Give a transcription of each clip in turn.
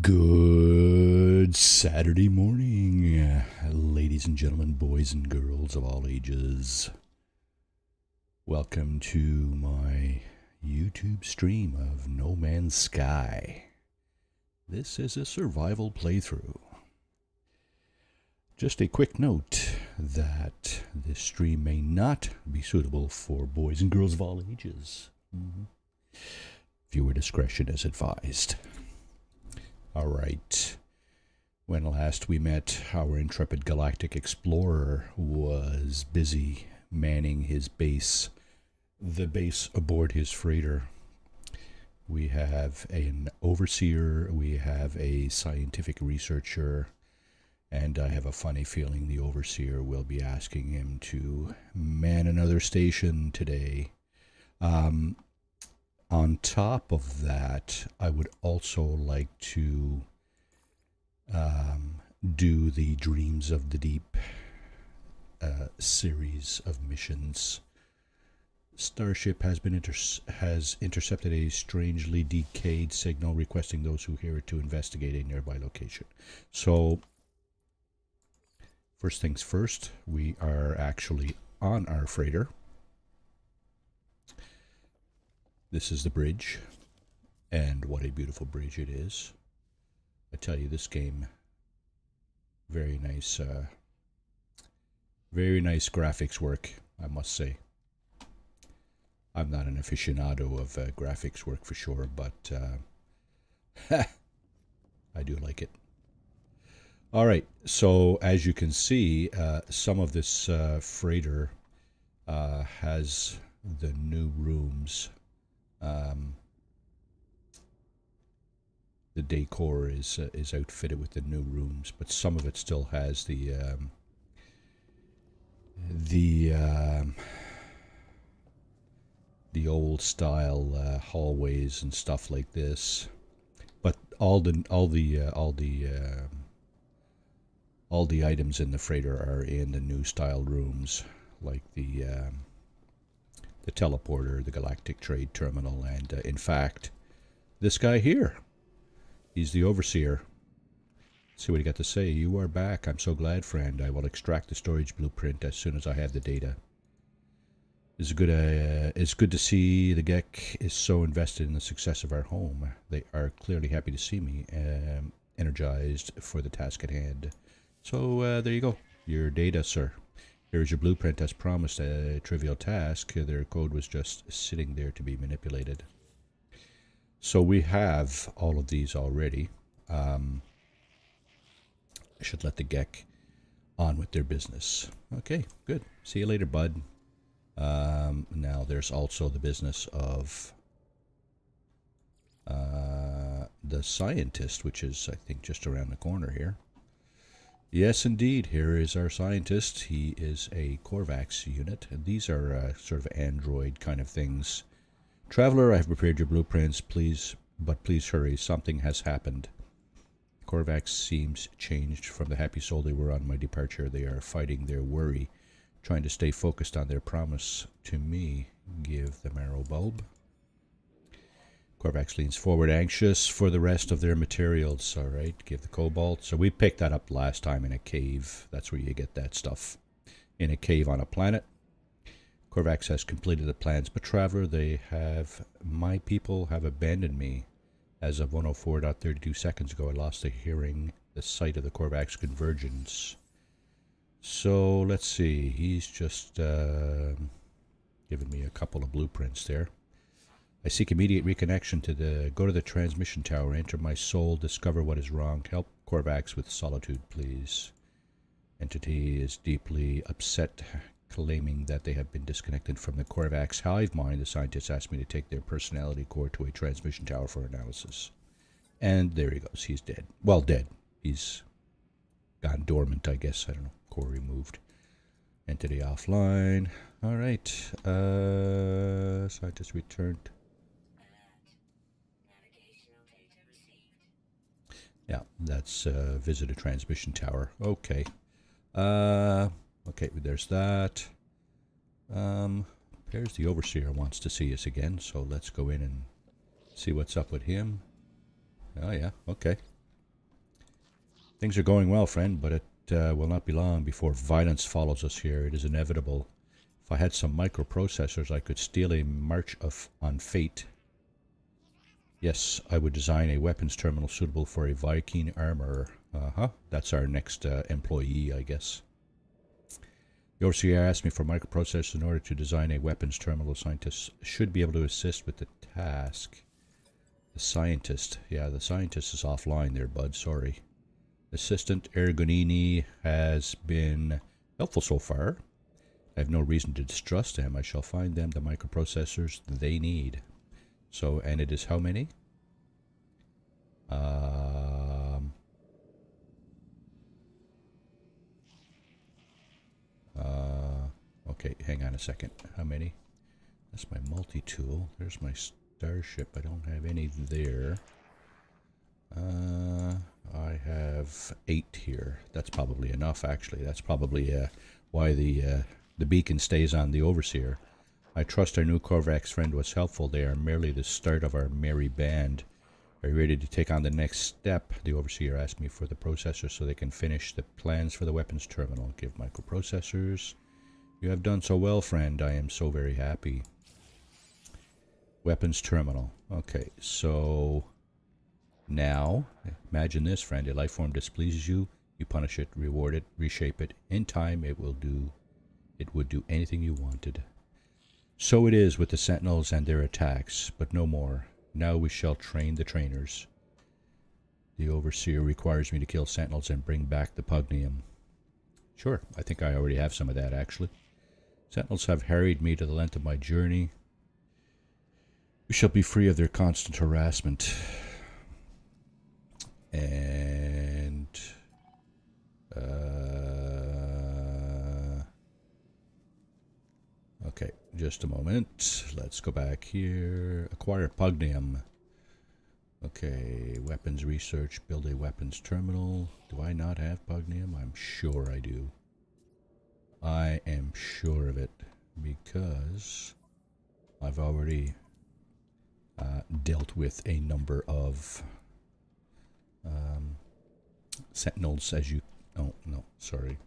Good Saturday morning, ladies and gentlemen, boys and girls of all ages. Welcome to my YouTube stream of No Man's Sky. This is a survival playthrough. Just a quick note that this stream may not be suitable for boys and girls of all ages. Viewer discretion is advised. All right. When last we met, our intrepid galactic explorer was busy manning his base, the base aboard his freighter. We have an overseer, we have a scientific researcher, and I have a funny feeling the overseer will be asking him to man another station today. On top of that, I would also like to do the Dreams of the Deep series of missions. Starship has intercepted a strangely decayed signal, requesting those who hear it to investigate a nearby location. So, first things first, we are actually on our freighter. This is the bridge, and what a beautiful bridge it is. I tell you, this game, very nice graphics work, I must say. I'm not an aficionado of graphics work for sure, but I do like it. All right, so as you can see, some of this freighter has the new rooms. The decor is outfitted with the new rooms, but some of it still has the old style hallways and stuff like this. But all the items in the freighter are in the new style rooms, like the teleporter, the galactic trade terminal, and in fact, this guy here, he's the overseer. Let's see what he got to say. You are back. I'm so glad, friend. I will extract the storage blueprint as soon as I have the data. It's good to see the GEC is so invested in the success of our home. They are clearly happy to see me, energized for the task at hand. So there you go. Your data, sir. Here's your blueprint as promised, a trivial task. Their code was just sitting there to be manipulated. So we have all of these already. I should let the GEC on with their business. Okay, good. See you later, bud. Now there's also the business of the scientist, which is, I think, just around the corner here. Yes, indeed. Here is our scientist. He is a Korvax unit. And these are sort of android kind of things. Traveler, I have prepared your blueprints. Please hurry. Something has happened. Korvax seems changed from the happy soul they were on my departure. They are fighting their worry, trying to stay focused on their promise to me. Give the marrow bulb. Korvax leans forward, anxious for the rest of their materials. All right, give the cobalt. So we picked that up last time in a cave. That's where you get that stuff. In a cave on a planet. Korvax has completed the plans, but Traveler, my people have abandoned me. As of 104.32 seconds ago, I lost the sight of the Korvax convergence. So let's see. He's just given me a couple of blueprints there. I seek immediate reconnection go to the transmission tower, enter my soul, discover what is wrong. Help Korvax with solitude, please. Entity is deeply upset, claiming that they have been disconnected from the Korvax hive mind. The scientists asked me to take their personality core to a transmission tower for analysis. And there he goes. He's dead. Well, dead. He's gone dormant, I guess. I don't know. Core removed. Entity offline. All right. Scientist returned. Yeah, that's visit a transmission tower. Okay. Okay, there's that. There's the overseer wants to see us again, so let's go in and see what's up with him. Oh yeah, okay. Things are going well, friend, but it will not be long before violence follows us here. It is inevitable. If I had some microprocessors, I could steal a march on fate. Yes, I would design a weapons terminal suitable for a Viking armorer. That's our next employee, I guess. The overseer asked me for microprocessors in order to design a weapons terminal. Scientists should be able to assist with the task. The scientist. Yeah, the scientist is offline there, bud. Sorry. Assistant Ergonini has been helpful so far. I have no reason to distrust him. I shall find them the microprocessors they need. So, and it is how many? Okay, hang on a second. How many? That's my multi-tool. There's my starship. I don't have any there. I have 8 here. That's probably enough, actually. That's probably why the beacon stays on the overseer. I trust our new Korvax friend was helpful. They are merely the start of our merry band. Are you ready to take on the next step? The overseer asked me for the processor so they can finish the plans for the weapons terminal. Give microprocessors. You have done so well, friend. I am so very happy. Weapons terminal. Okay, so now, imagine this, friend. A life form displeases you. You punish it, reward it, reshape it. In time, it would do anything you wanted. So it is with the sentinels and their attacks, but no more. Now we shall train the trainers. The overseer requires me to kill sentinels and bring back the pugnium. Sure, I think I already have some of that, actually. Sentinels have harried me to the length of my journey. We shall be free of their constant harassment. And okay, just a moment. Let's go back here. Acquire pugnium. Okay, weapons research. Build a weapons terminal. Do I not have pugnium? I'm sure I do. I am sure of it because I've already dealt with a number of sentinels, as you... Oh, no, sorry.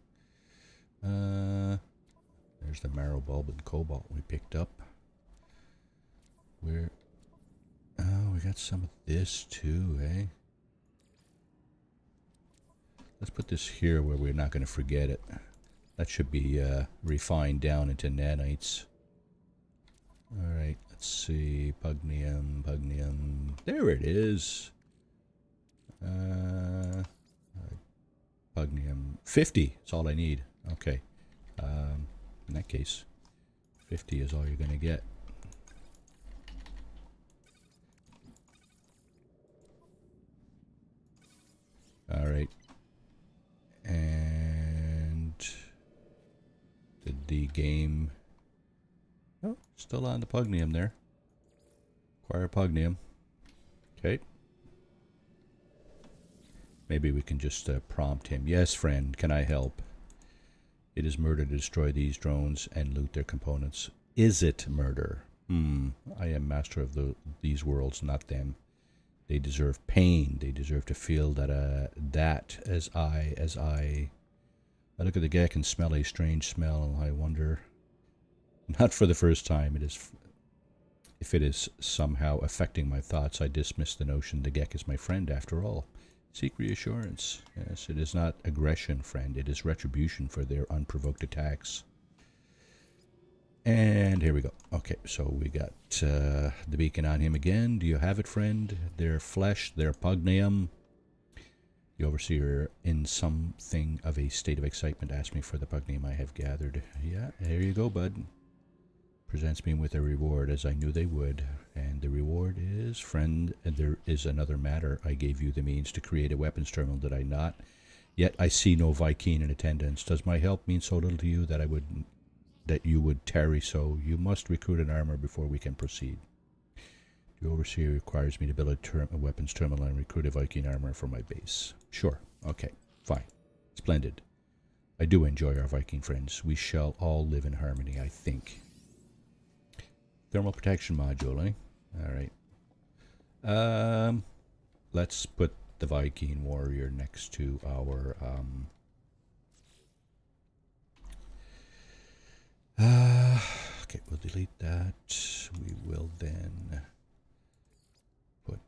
There's the marrow bulb and cobalt we picked up. Where... Oh, we got some of this too, eh? Let's put this here where we're not going to forget it. That should be refined down into nanites. Alright, let's see. Pugnium. There it is. Pugnium. 50 is all I need. Okay. In that case, 50 is all you're going to get. Alright. And did the game... Oh, still on the pugnium there. Acquire pugnium. Okay. Maybe we can just prompt him. Yes, friend, can I help? It is murder to destroy these drones and loot their components. Is it murder? I am master of these worlds, not them. They deserve pain. They deserve to feel that as I look at the Gek and smell a strange smell. I wonder, not for the first time, if it is somehow affecting my thoughts. I dismiss the notion the Gek is my friend after all. Seek reassurance. Yes, it is not aggression, friend. It is retribution for their unprovoked attacks. And here we go. Okay, so we got the beacon on him again. Do you have it, friend? Their flesh, their pugnium. The overseer, in something of a state of excitement, asked me for the pugnium I have gathered. Yeah, here you go, bud. Presents me with a reward, as I knew they would. And the reward is, friend, there is another matter. I gave you the means to create a weapons terminal, did I not? Yet I see no Viking in attendance. Does my help mean so little to you that you would tarry so? You must recruit an armor before we can proceed. The overseer requires me to build a weapons terminal and recruit a Viking armor for my base. Sure. Okay. Fine. Splendid. I do enjoy our Viking friends. We shall all live in harmony, I think. Thermal protection module, eh? Alright. Let's put the Viking warrior next to our okay, we'll delete that. We will then put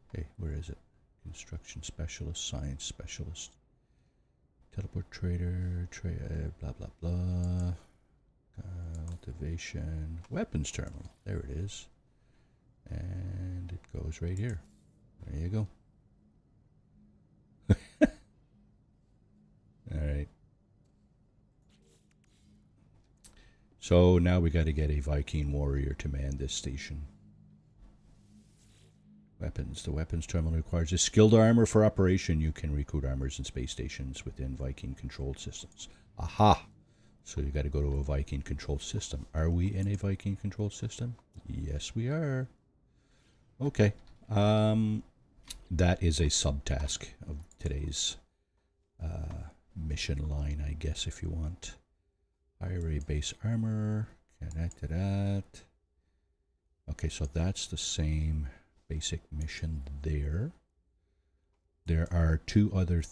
okay, where is it? Construction specialist, science specialist, teleport trader, blah blah blah. Cultivation, weapons terminal. There it is. And it goes right here. There you go. Alright. So now we got to get a Viking warrior to man this station. Weapons. The weapons terminal requires a skilled armor for operation. You can recruit armors and space stations within Viking controlled systems. Aha! So you got to go to a Viking controlled system. Are we in a Viking controlled system? Yes, we are. Okay. That is a subtask of today's mission line, I guess, if you want. Hire a base armor. Connect to that. Okay, so that's the same basic mission there. There are three other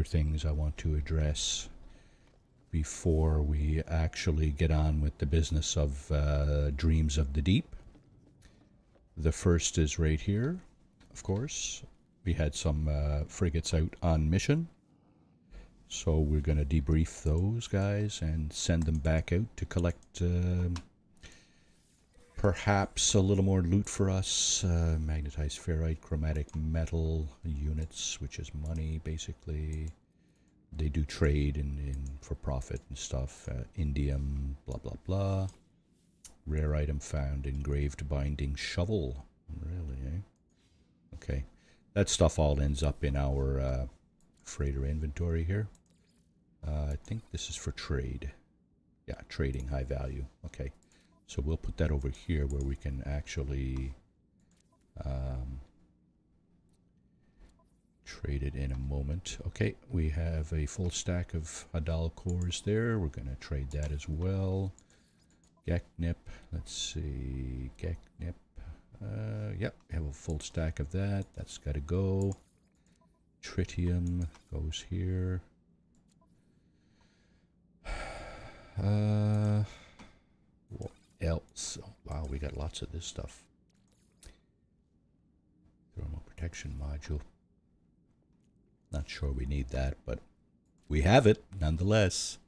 things I want to address before we actually get on with the business of Dreams of the Deep. The first is right here, of course. We had some frigates out on mission. So we're going to debrief those guys and send them back out to collect perhaps a little more loot for us. Magnetized ferrite, chromatic metal units, which is money basically. They do trade in for profit and stuff. Indium, blah blah blah. Rare item found, engraved binding shovel. Really, eh? Okay. That stuff all ends up in our freighter inventory here. I think this is for trade. Yeah, trading high value. Okay. So we'll put that over here where we can actually trade it in a moment. Okay, we have a full stack of Hadal cores there. We're going to trade that as well. Geknip, let's see, Geknip. Yep, we have a full stack of that. That's got to go. Tritium goes here. What else? Oh, wow, we got lots of this stuff. Thermal protection module. Not sure we need that, but we have it nonetheless.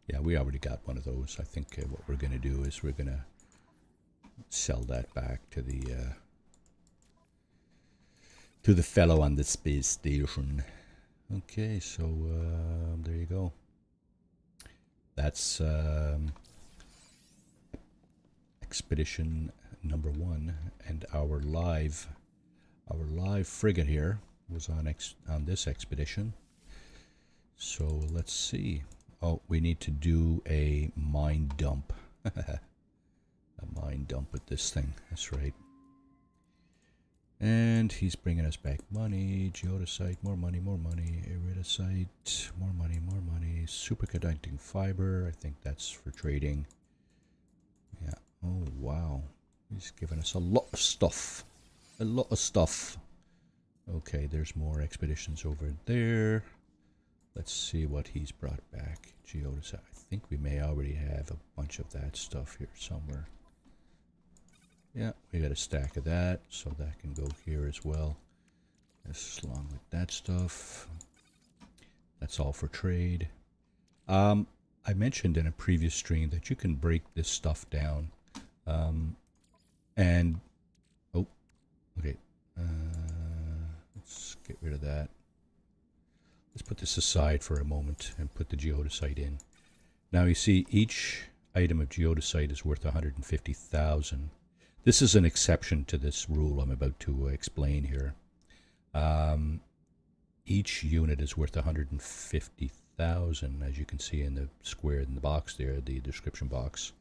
Yeah, we already got one of those. I think what we're going to do is we're going to sell that back to the fellow on the space station. Okay, so there you go. That's expedition number 1, and our live frigate here was on this expedition. So let's see. Oh, we need to do a mine dump. A mine dump with this thing. That's right. And he's bringing us back money. Geodesite, more money, more money. Iridesite, more money, more money. Superconducting fiber, I think that's for trading. Yeah. Oh, wow. He's giving us a lot of stuff. A lot of stuff. Okay, there's more expeditions over there. Let's see what he's brought back. Geodesite. I think we may already have a bunch of that stuff here somewhere. Yeah, we got a stack of that, so that can go here as well. Just along with that stuff. That's all for trade. I mentioned in a previous stream that you can break this stuff down. And, oh, okay. Let's get rid of that. Let's put this aside for a moment and put the geodesite in. Now you see each item of geodesite is worth 150,000. This is an exception to this rule I'm about to explain here. Each unit is worth 150,000, as you can see in the square in the box there, the description box.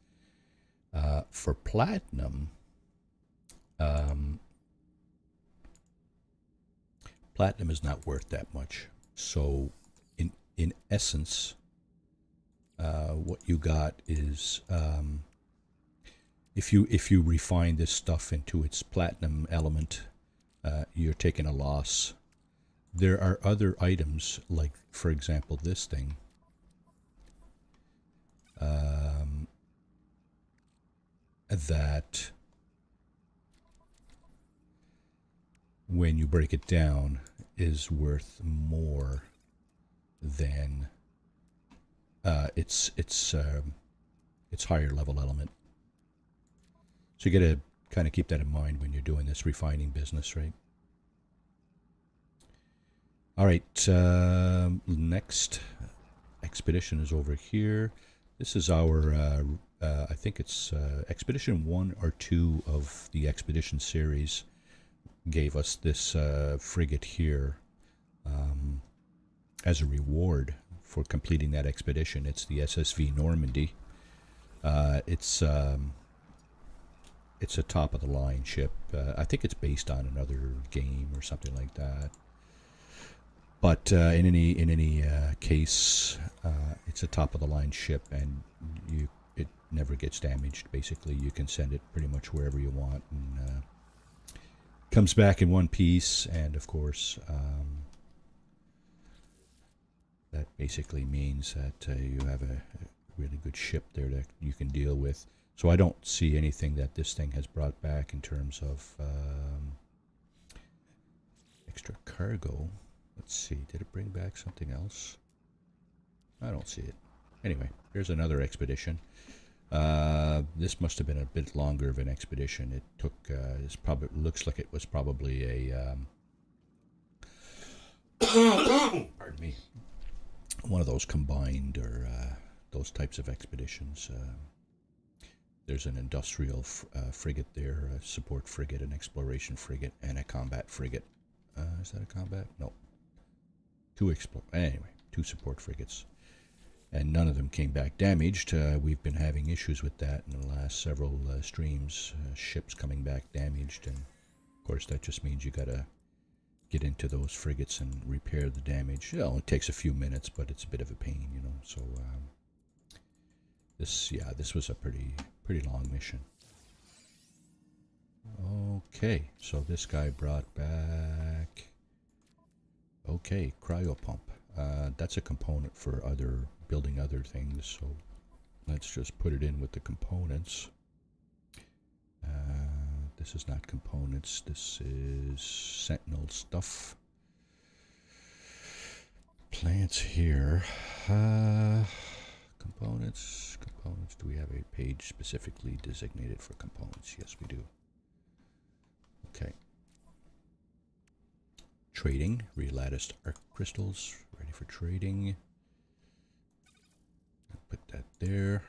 For platinum, platinum is not worth that much. So, in essence, what you got is if you refine this stuff into its platinum element, you're taking a loss. There are other items, like for example this thing. That when you break it down is worth more than its higher level element. So you got to kind of keep that in mind when you're doing this refining business, right? All right, next expedition is over here. This is our, I think it's expedition 1 or 2 of the expedition series. Gave us this frigate here as a reward for completing that expedition. It's the SSV Normandy. It's a top of the line ship. I think it's based on another game or something like that. But in any case, it's a top of the line ship, and it never gets damaged. Basically, you can send it pretty much wherever you want, and comes back in one piece. And of course, that basically means that you have a really good ship there that you can deal with. So I don't see anything that this thing has brought back in terms of extra cargo. Let's see, did it bring back something else? I don't see it. Anyway, here's another expedition. This must have been a bit longer of an expedition. It took, looks like it was probably a, pardon me, one of those combined or those types of expeditions. There's an industrial frigate there, a support frigate, an exploration frigate, and a combat frigate. Is that a combat? No. Two support frigates. And none of them came back damaged. We've been having issues with that in the last several streams. Ships coming back damaged, and of course that just means you gotta get into those frigates and repair the damage. It takes a few minutes, but it's a bit of a pain, you know. So this was a pretty long mission. Okay, so this guy brought back. Okay, cryopump. That's a component for building other things, so let's just put it in with the components. This is not components, this is Sentinel stuff. Plants here. Components. Do we have a page specifically designated for components? Yes, we do. Okay. Trading, relatticed arc crystals, ready for trading. Put that there.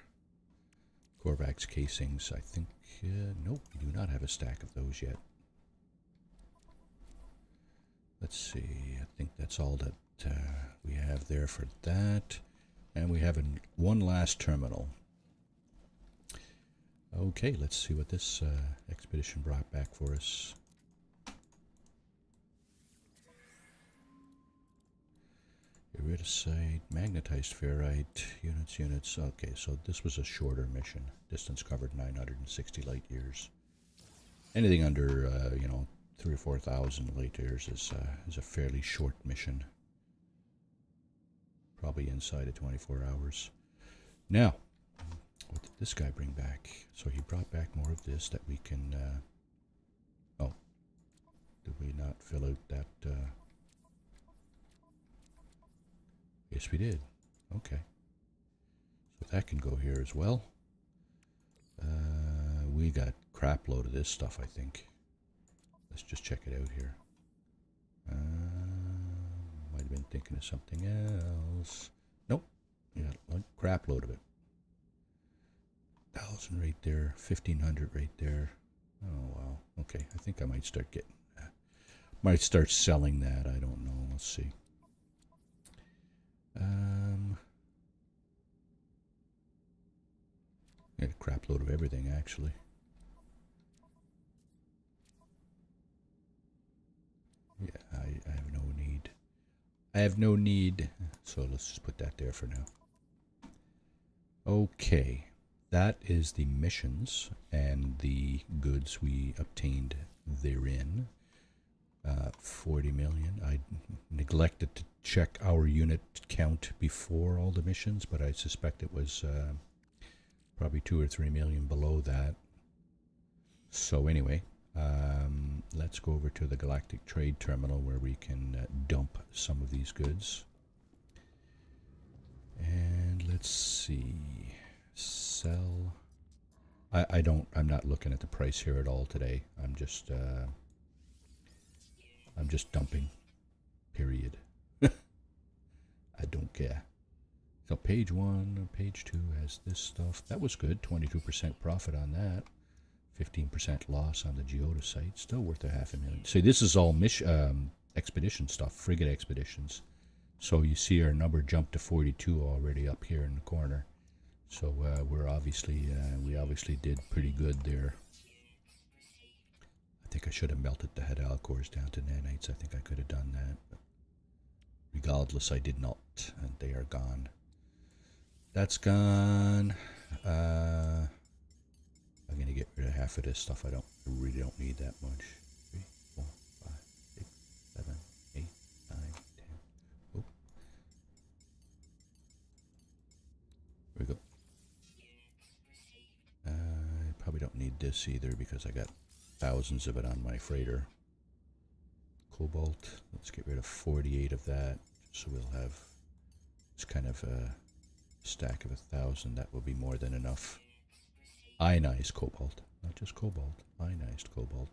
Korvax casings, I think, nope, we do not have a stack of those yet. Let's see, I think that's all that we have there for that. And we have one last terminal. Okay, let's see what this expedition brought back for us. Iridesite, magnetized ferrite, units. Okay, so this was a shorter mission. Distance covered 960 light years. Anything under, 3,000 or 4,000 light years is a fairly short mission. Probably inside of 24 hours. Now, what did this guy bring back? So he brought back more of this that we can, did we not fill out that, yes, we did. Okay. So that can go here as well. We got crap load of this stuff, I think. Let's just check it out here. Might have been thinking of something else. Nope. We got a crap load of it. 1,000 right there. 1,500 right there. Oh, wow. Okay. I think I might start selling that. I don't know. Let's see. Got a crap load of everything, actually. Yeah, I have no need. I have no need, so let's just put that there for now. Okay, that is the missions and the goods we obtained therein. 40 million. I neglected to check our unit count before all the missions, but I suspect it was probably 2 or 3 million below that. So anyway, let's go over to the Galactic Trade Terminal where we can dump some of these goods. And let's see, sell. I'm not looking at the price here at all today. I'm just dumping, period. I don't care. So page 1, page 2 has this stuff. That was good, 22% profit on that. 15% loss on the Geoda site, still worth $500,000. See, this is all expedition stuff, frigate expeditions. So you see our number jumped to 42 already up here in the corner. So we obviously did pretty good there. I think I should have melted the head alcores down to nanites. I think I could have done that. But regardless, I did not, and they are gone. That's gone. I'm going to get rid of half of this stuff. I really don't need that much. 3, 4, 5, 6, 7, 8, 9, 10. Oh. There we go. I probably don't need this either because I got thousands of it on my freighter. Cobalt. Let's get rid of 48 of that. So we'll have it's kind of a stack of 1,000. That will be more than enough. Ionized cobalt, not just cobalt, ionized cobalt.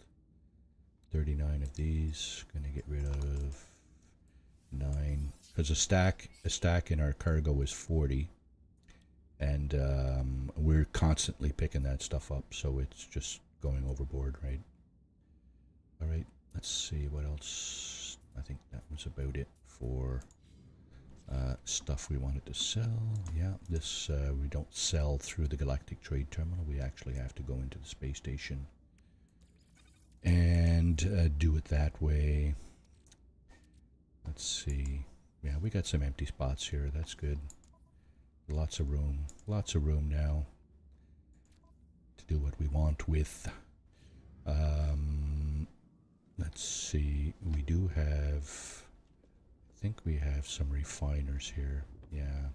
39 of these. Going to get rid of 9 because a stack in our cargo is 40, and we're constantly picking that stuff up, so it's just going overboard, right? All right, let's see what else. I think that was about it for stuff we wanted to sell. Yeah, this we don't sell through the Galactic Trade Terminal. We actually have to go into the space station and do it that way. Let's see. Yeah, we got some empty spots here. That's good. Lots of room. Lots of room now to do what we want with. Let's see. We do have... I think we have some refiners here. Yeah.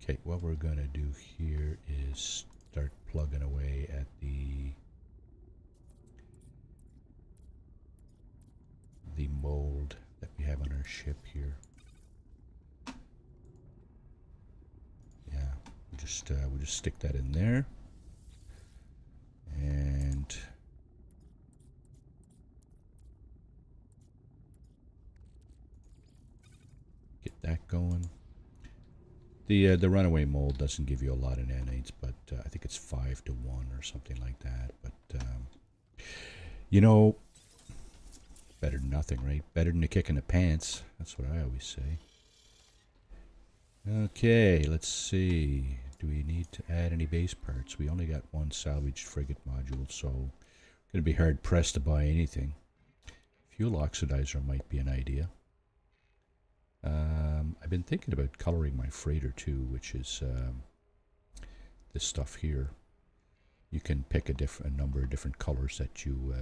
Okay, what we're going to do here is start plugging away at the mold that we have on our ship here. Yeah, we'll just stick that in there. And get that going. The runaway mold doesn't give you a lot of nanites, but I think it's 5 to 1 or something like that. But you know, better than nothing, right? Better than a kick in the pants. That's what I always say. Okay, let's see. Do we need to add any base parts? We only got 1 salvaged frigate module, so going to be hard pressed to buy anything. Fuel oxidizer might be an idea. I've been thinking about coloring my freighter too, which is this stuff here. You can pick a number of different colors that you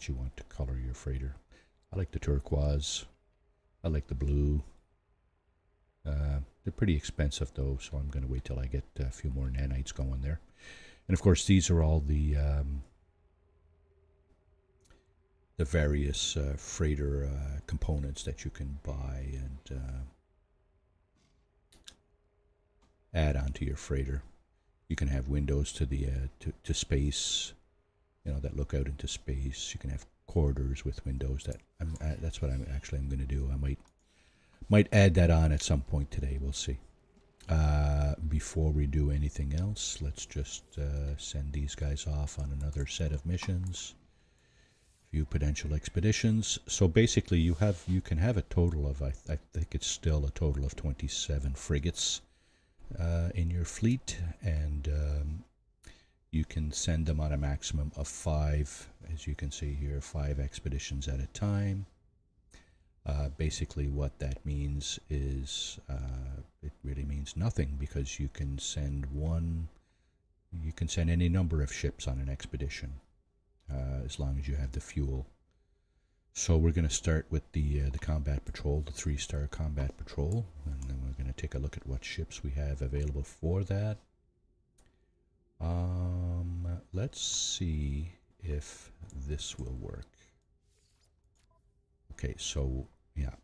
want to color your freighter. I like the turquoise. I like the blue. They're pretty expensive though, so I'm going to wait till I get a few more nanites going there. And of course, these are all the various freighter components that you can buy and add onto your freighter. You can have windows to the to space, you know, that look out into space. You can have corridors with windows. That's what I'm going to do. I might add that on at some point today. We'll see. Before we do anything else, let's just send these guys off on another set of missions. Few potential expeditions. So basically, you can have a total of I think it's still a total of 27 frigates in your fleet, and you can send them on a maximum of 5, as you can see here, 5 expeditions at a time. basically what that means is it really means nothing, because you can send any number of ships on an expedition as long as you have the fuel. So we're going to start with the combat patrol, the 3-star combat patrol, and then we're going to take a look at what ships we have available for that. Let's see if this will work. Okay, so yeah,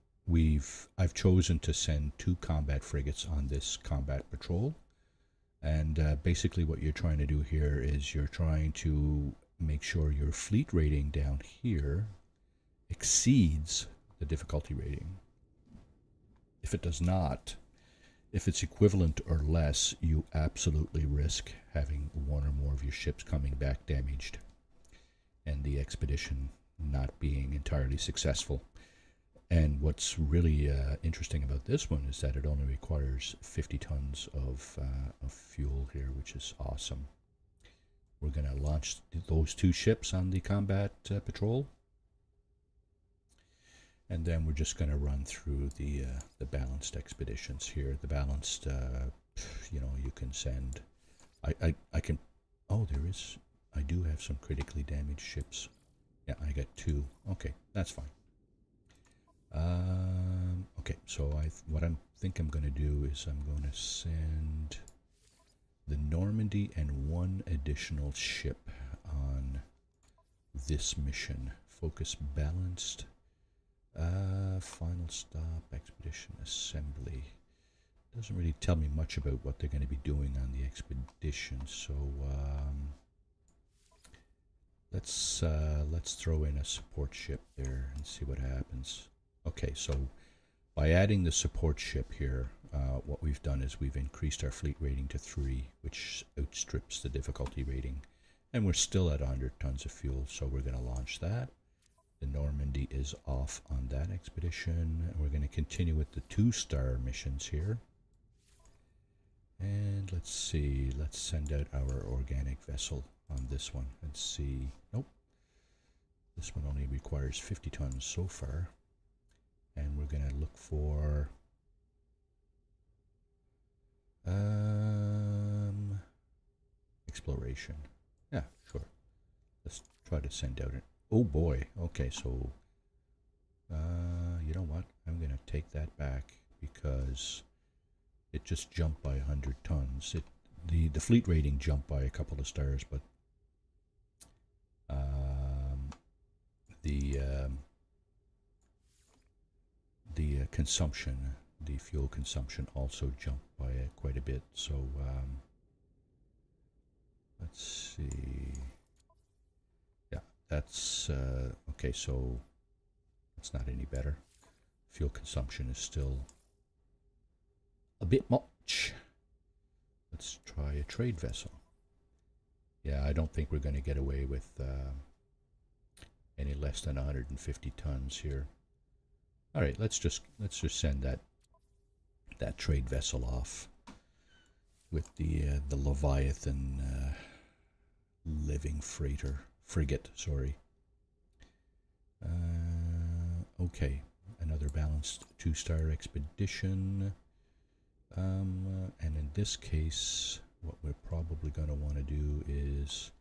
I've chosen to send 2 combat frigates on this combat patrol, and basically what you're trying to do here is you're trying to make sure your fleet rating down here exceeds the difficulty rating. If it does not, if it's equivalent or less, you absolutely risk having one or more of your ships coming back damaged and the expedition not being entirely successful. And what's really interesting about this one is that it only requires 50 tons of fuel here, which is awesome. We're going to launch those 2 ships on the combat patrol, and then we're just going to run through the balanced expeditions here. The balanced, you can send. I can. Oh, I do have some critically damaged ships. Yeah, I got 2. Okay, that's fine. Okay, so what I think I'm going to do is I'm going to send the Normandy and 1 additional ship on this mission. Focus balanced. Final stop, expedition assembly. Doesn't really tell me much about what they're going to be doing on the expedition, so let's throw in a support ship there and see what happens. Okay, so by adding the support ship here, what we've done is we've increased our fleet rating to 3, which outstrips the difficulty rating, and we're still at 100 tons of fuel, so we're going to launch that. The Normandy is off on that expedition. We're going to continue with the 2-star missions here. And let's see, let's send out our organic vessel on this one. Let's see, nope. This one only requires 50 tons so far. And we're going to look for exploration. Yeah, sure. Let's try to send out an... Oh boy, okay, so you know what? I'm going to take that back because it just jumped by 100 tons. The fleet rating jumped by a couple of stars, but the consumption, the fuel consumption also jumped by quite a bit. So let's see. Yeah, that's okay. So it's not any better. Fuel consumption is still a bit much. Let's try a trade vessel. Yeah, I don't think we're going to get away with any less than 150 tons here. All right, let's just send that trade vessel off with the Leviathan living frigate. Sorry. Okay, another balanced 2-star expedition. And in this case, what we're probably going to want to do is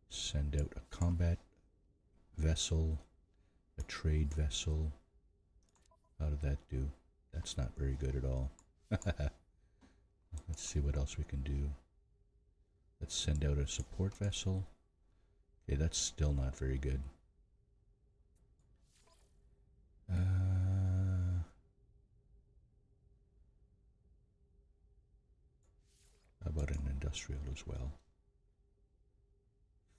send out a combat vessel, a trade vessel. How did that do? That's not very good at all. Let's see what else we can do. Let's send out a support vessel. Okay, that's still not very good. How about an industrial as well?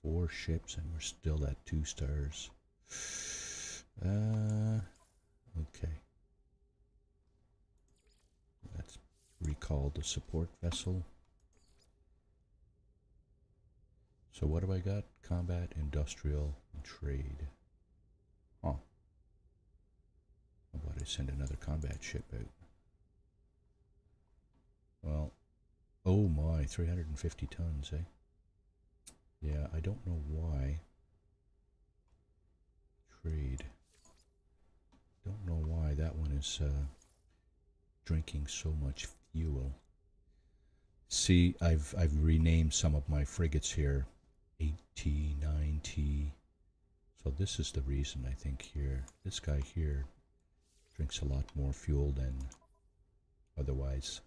4 ships and we're still at 2 stars. Okay. Let's recall the support vessel. So what have I got? Combat, industrial, and trade. Oh. How about I send another combat ship out? Well, oh my, 350 tons, eh? Yeah, I don't know why. Trade. Don't know why that is drinking so much fuel. See, I've renamed some of my frigates here. 8T, 9T. So this is the reason, I think, here. This guy here drinks a lot more fuel than otherwise.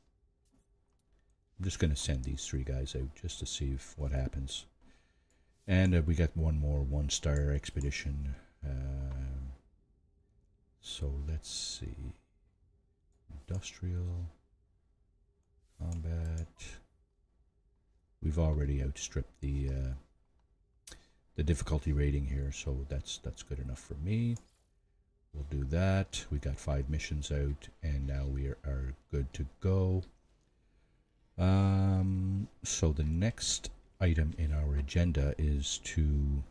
I'm just going to send these 3 guys out just to see what happens. And we got one more 1-star expedition. So let's see. Industrial. Combat. We've already outstripped the difficulty rating here, so that's good enough for me. We'll do that. We got 5 missions out, and now we are good to go. So the next item in our agenda is to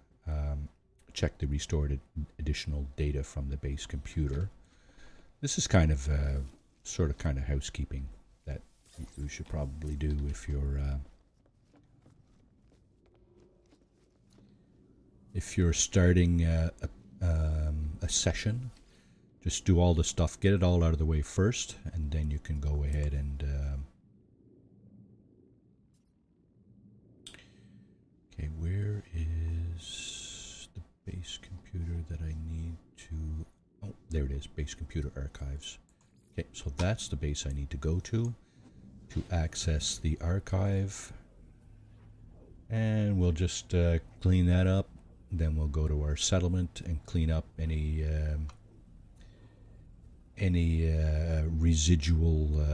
check the restored additional data from the base computer. This is kind of sort of housekeeping that you should probably do if you're starting a session. Just do all the stuff, get it all out of the way first, and then you can go ahead and okay, where is the base computer that I need to... Oh, there it is, base computer archives. Okay, so that's the base I need to go to access the archive. And we'll just clean that up. Then we'll go to our settlement and clean up any residual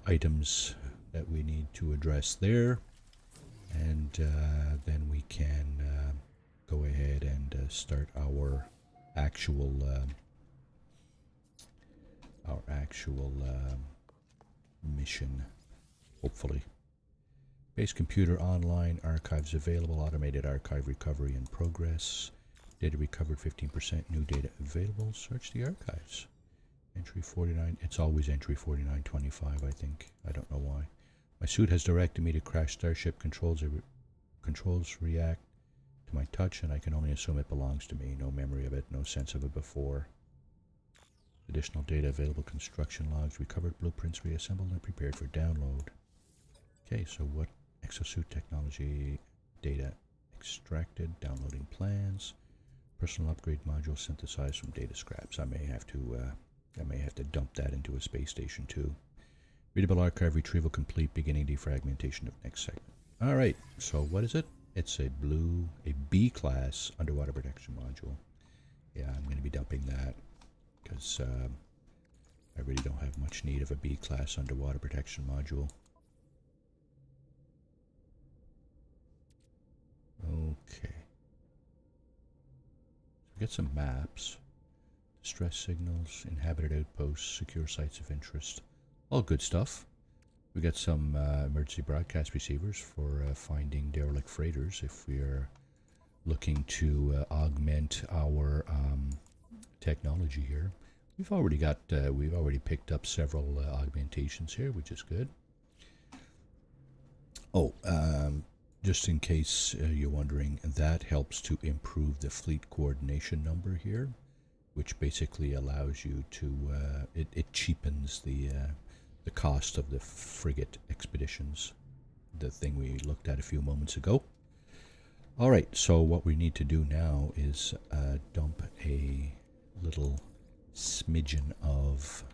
items that we need to address there. And then we can go ahead and start our actual mission, hopefully. Base computer online, archives available, automated archive recovery in progress. Data recovered 15%, new data available. Search the archives. Entry 49, it's always entry 4925, I think. I don't know why. My suit has directed me to crash Starship. Controls react to my touch, and I can only assume it belongs to me. No memory of it, no sense of it before. Additional data available, construction logs, recovered blueprints reassembled and prepared for download. Okay, so what exosuit technology data extracted, downloading plans, personal upgrade module synthesized from data scraps. I may have to dump that into a space station too. Readable archive retrieval complete, beginning defragmentation of next segment. All right, so what is it? It's a B class underwater protection module. Yeah, I'm going to be dumping that because I really don't have much need of a B class underwater protection module. Okay. So we get some maps, distress signals, inhabited outposts, secure sites of interest, all good stuff. We got some emergency broadcast receivers for finding derelict freighters if we are looking to augment our technology here. We've already picked up several augmentations here, which is good. Oh, just in case you're wondering, that helps to improve the fleet coordination number here, which basically allows you to, it cheapens the cost of the frigate expeditions, the thing we looked at a few moments ago. All right, so what we need to do now is dump a little smidgen of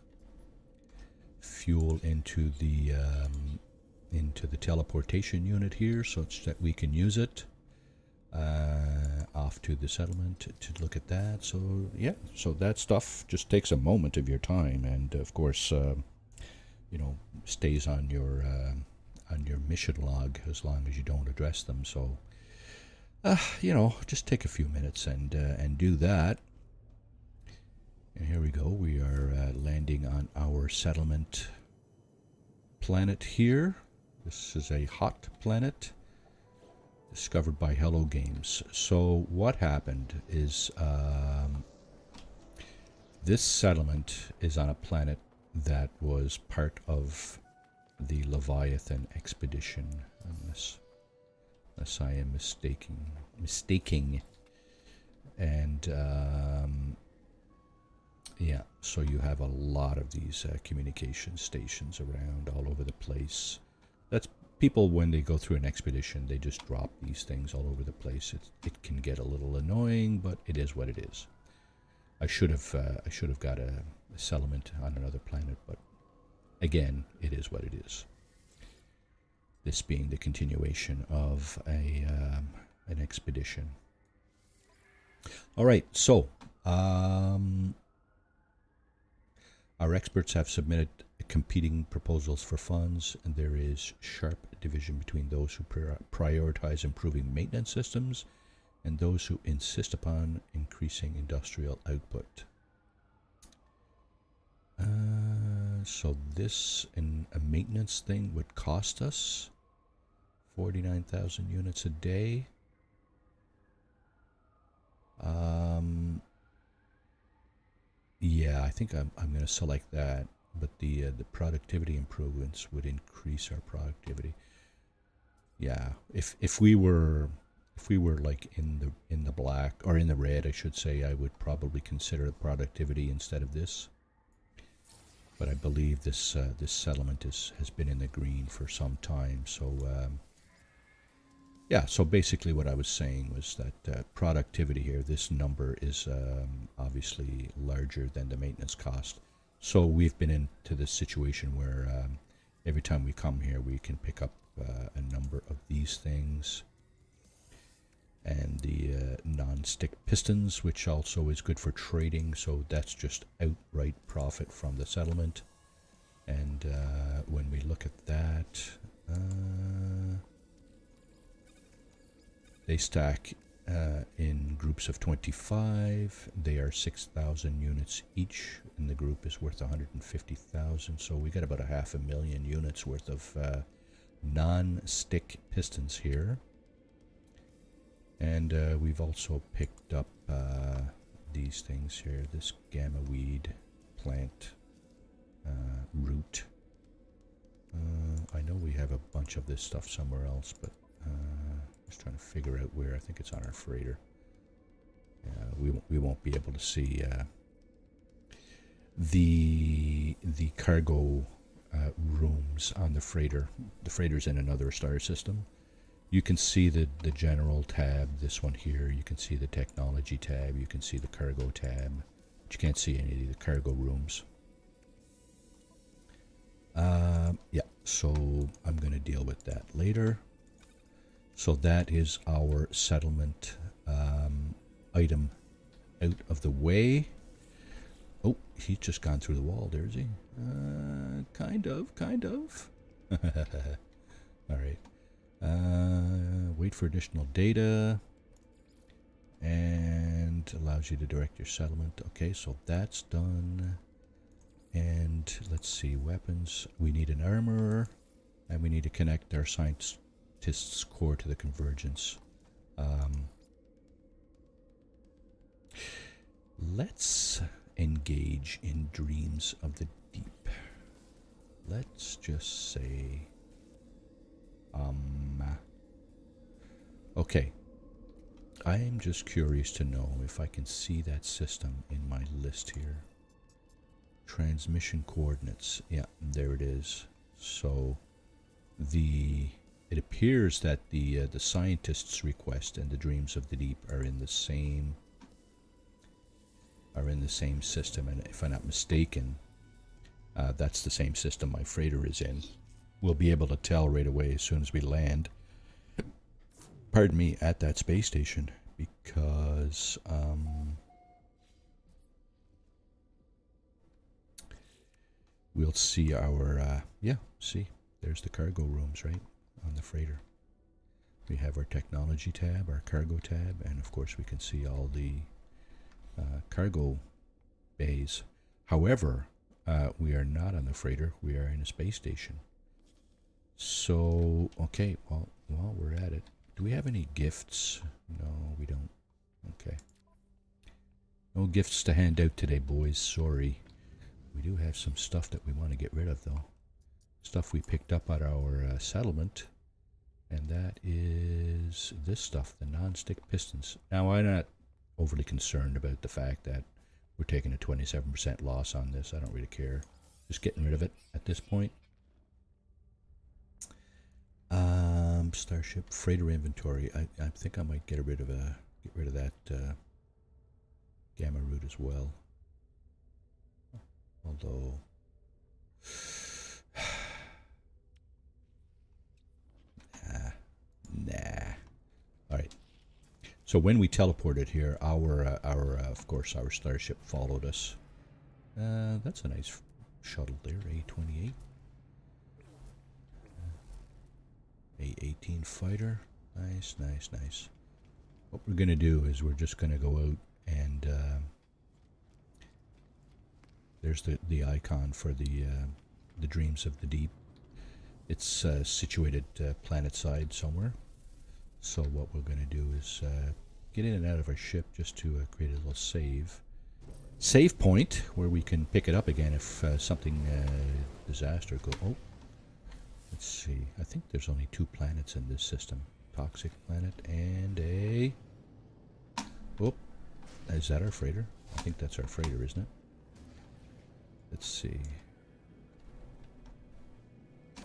fuel into the teleportation unit here, such that we can use it off to the settlement to look at that. So yeah, so that stuff just takes a moment of your time, and of course you know, stays on your mission log as long as you don't address them. So you know, just take a few minutes and do that. And here we go. We are landing on our settlement planet here. This is a hot planet discovered by Hello Games. So what happened is this settlement is on a planet that was part of the Leviathan expedition, unless I am mistaking. And Yeah, so you have a lot of these communication stations around all over the place. That's people when they go through an expedition, they just drop these things all over the place. It can get a little annoying, but it is what it is. I should have got a settlement on another planet, but again, it is what it is. This being the continuation of an expedition. All right, so our experts have submitted competing proposals for funds, and there is sharp division between those who prioritize improving maintenance systems and those who insist upon increasing industrial output. So this in a maintenance thing would cost us 49,000 units a day. Yeah, I think I'm going to select that, but the productivity improvements would increase our productivity. Yeah, if we were like in the black or in the red, I should say, I would probably consider productivity instead of this. But I believe this this settlement has been in the green for some time, so yeah, so basically what I was saying was that productivity here, this number is obviously larger than the maintenance cost. So we've been into this situation where every time we come here, we can pick up a number of these things. And the non-stick pistons, which also is good for trading, so that's just outright profit from the settlement. And when we look at that, they stack in groups of 25. They are 6,000 units each, and the group is worth 150,000. So we got about 500,000 units worth of non-stick pistons here. And we've also picked up these things here. This gamma weed plant root. I know we have a bunch of this stuff somewhere else, but just trying to figure out where. I think it's on our freighter. We won't be able to see the cargo rooms on the freighter. The freighter's in another star system. You can see the general tab, this one here. You can see the technology tab. You can see the cargo tab. But you can't see any of the cargo rooms. Yeah, so I'm going to deal with that later. So that is our settlement item out of the way. Oh, he's just gone through the wall there, is he? Kind of. All right. Wait for additional data. And allows you to direct your settlement. Okay, so that's done. And let's see, weapons. We need an armorer. And we need to connect our scientist's core to the convergence. Let's engage in dreams of the deep. Let's just say okay, I'm just curious to know if I can see that system in my list here. Transmission coordinates. Yeah, there it is. So it appears that the scientist's request and the dreams of the deep are in the same system, and if I'm not mistaken, that's the same system my freighter is in. We'll be able to tell right away as soon as we land, pardon me, at that space station, because we'll see our see, there's the cargo rooms right on the freighter. We have our technology tab, our cargo tab, and of course we can see all the cargo bays. However, we are not on the freighter, we are in a space station. So, okay, well, while we're at it, do we have any gifts? No, we don't. Okay. No gifts to hand out today, boys. Sorry. We do have some stuff that we want to get rid of, though. Stuff we picked up at our settlement. And that is this stuff, the non-stick pistons. Now, I'm not overly concerned about the fact that We're taking a 27% loss on this. I don't really care. Just getting rid of it at this point. Starship freighter inventory. I think I might get rid of that gamma root as well. Although, nah. All right. So when we teleported here, of course, our starship followed us. That's a nice shuttle there, A-28. A-18 fighter. Nice, nice, nice. What we're going to do is we're just going to go out and there's the icon for the Dreams of the Deep. It's situated planet side somewhere. So what we're going to do is get in and out of our ship just to create a little save point where we can pick it up again if something disaster go. Oh, let's see. I think there's only 2 planets in this system: toxic planet and a. Oh, is that our freighter? I think that's our freighter, isn't it? Let's see. If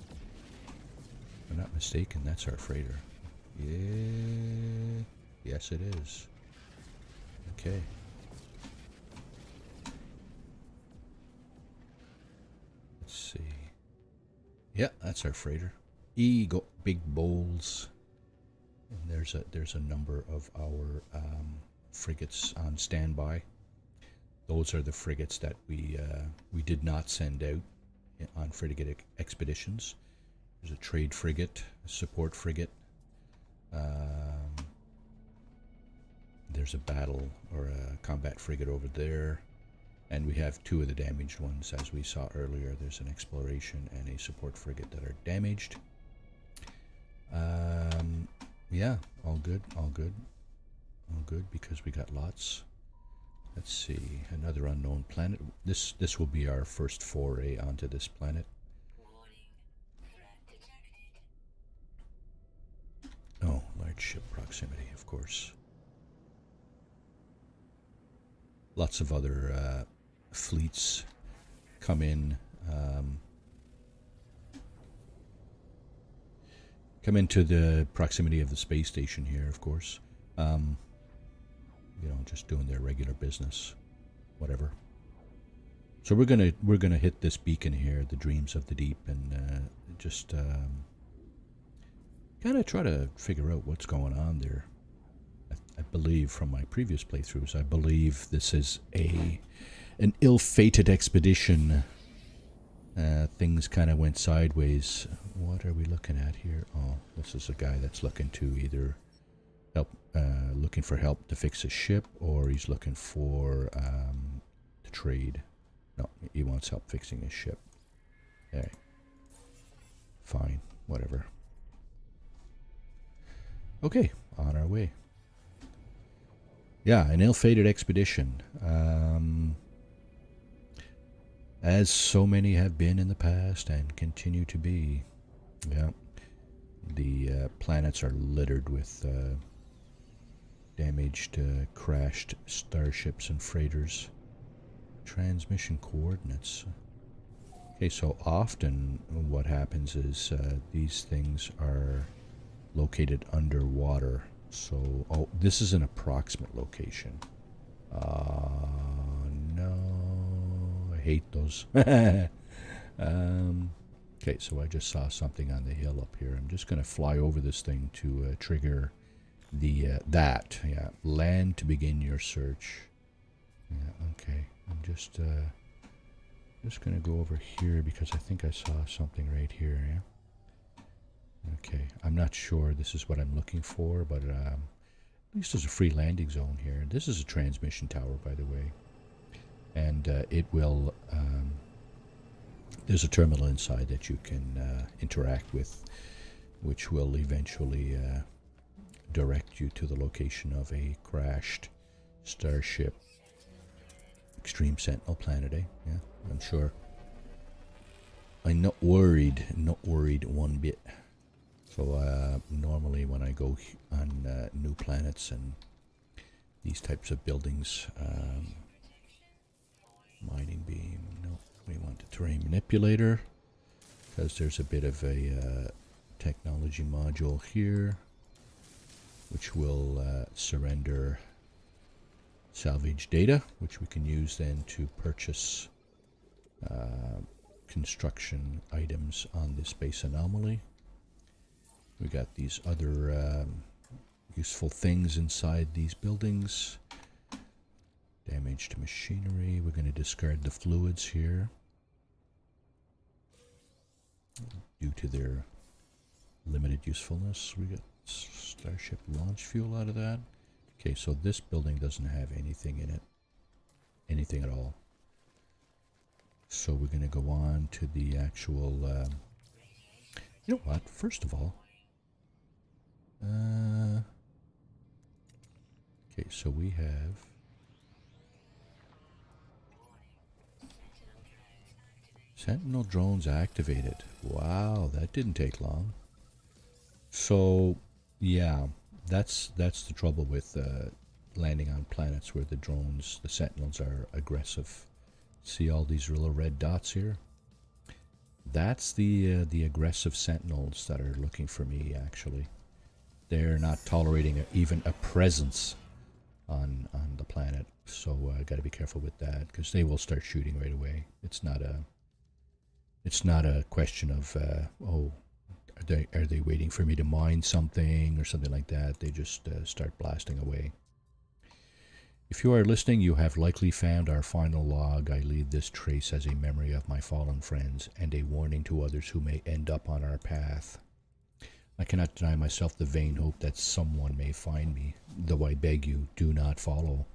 I'm not mistaken, that's our freighter. Yeah. Yes, it is. Okay. Let's see. Yeah, that's our freighter. Eagle, big bowls. And there's a number of our frigates on standby. Those are the frigates that we did not send out on frigate expeditions. There's a trade frigate, a support frigate. There's a battle or a combat frigate over there, and we have 2 of the damaged ones, as we saw earlier. There's an exploration and a support frigate that are damaged. Yeah, all good, all good, all good, because we got lots. Let's see, another unknown planet. This will be our first foray onto this planet. Oh, large ship proximity, of course. Lots of other fleets come in, come into the proximity of the space station here, of course. You know, just doing their regular business, whatever. So we're gonna hit this beacon here, the Dreams of the Deep, and just kind of try to figure out what's going on there. I believe from my previous playthroughs, I believe this is an ill-fated expedition. Things kind of went sideways. What are we looking at here? Oh, this is a guy that's looking to either help, looking for help to fix his ship, or he's looking for to trade. No, he wants help fixing his ship. Okay. Fine, whatever. Okay, on our way. Yeah, an ill-fated expedition. As so many have been in the past and continue to be. Yeah. The planets are littered with damaged, crashed starships and freighters. Transmission coordinates. Okay, so often what happens is these things are located underwater. So, oh, this is an approximate location. No, I hate those. Okay, so I just saw something on the hill up here. I'm just going to fly over this thing to trigger the land to begin your search. Yeah, okay. I'm just going to go over here because I think I saw something right here. Yeah. Okay, I'm not sure this is what I'm looking for, but at least there's a free landing zone here. This is a transmission tower, by the way, and it will. There's a terminal inside that you can interact with, which will eventually direct you to the location of a crashed starship. Extreme Sentinel Planet, eh? Yeah, I'm sure. I'm not worried one bit. So normally when I go on new planets and these types of buildings, Mining beam. No, we want the terrain manipulator because there's a bit of a technology module here which will surrender salvage data, which we can use then to purchase construction items on this base anomaly. We got these other useful things inside these buildings. Damage to machinery. We're going to discard the fluids here due to their limited usefulness. We got Starship launch fuel out of that. Okay, so this building doesn't have anything in it. Anything at all. So we're going to go on to the actual... you know what? First of all... okay, so we have... Sentinel drones activated. Wow, that didn't take long. So, yeah, that's the trouble with landing on planets where the drones, the Sentinels, are aggressive. See all these little red dots here? That's the aggressive Sentinels that are looking for me, actually. They're not tolerating even a presence on the planet, so I got to be careful with that because they will start shooting right away. It's not a question of oh, are they waiting for me to mine something or something like that. They just start blasting away. If you are listening, you have likely found our final log. I leave this trace as a memory of my fallen friends and a warning to others who may end up on our path. I cannot deny myself the vain hope that someone may find me, though I beg you, do not follow.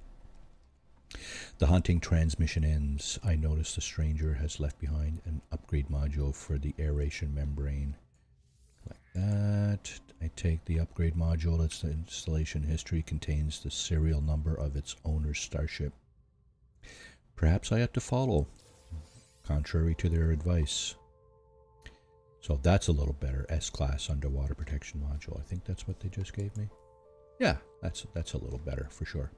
The hunting transmission ends. I notice the stranger has left behind an upgrade module for the aeration membrane. Like that. I take the upgrade module. Its installation history contains the serial number of its owner's starship. Perhaps I had to follow, contrary to their advice. So that's a little better. S-class underwater protection module. I think that's what they just gave me. Yeah, that's a little better for sure.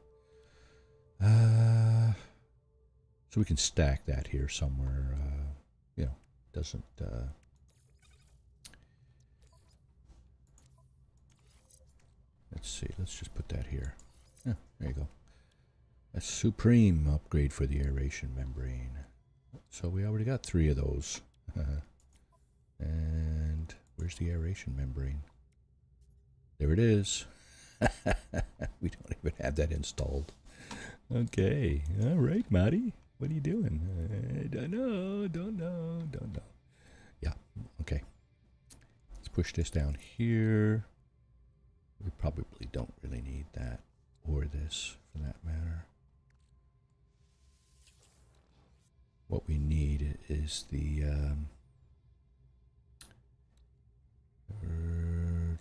So we can stack that here somewhere. You know, doesn't. Let's see. Let's just put that here. Yeah, there you go. A supreme upgrade for the aeration membrane. So we already got 3 of those. And where's the aeration membrane? There it is. We don't even have that installed. Okay. All right, Marty. What are you doing? I don't know. Yeah. Okay. Let's push this down here. We probably don't really need that or this for that matter. What we need is the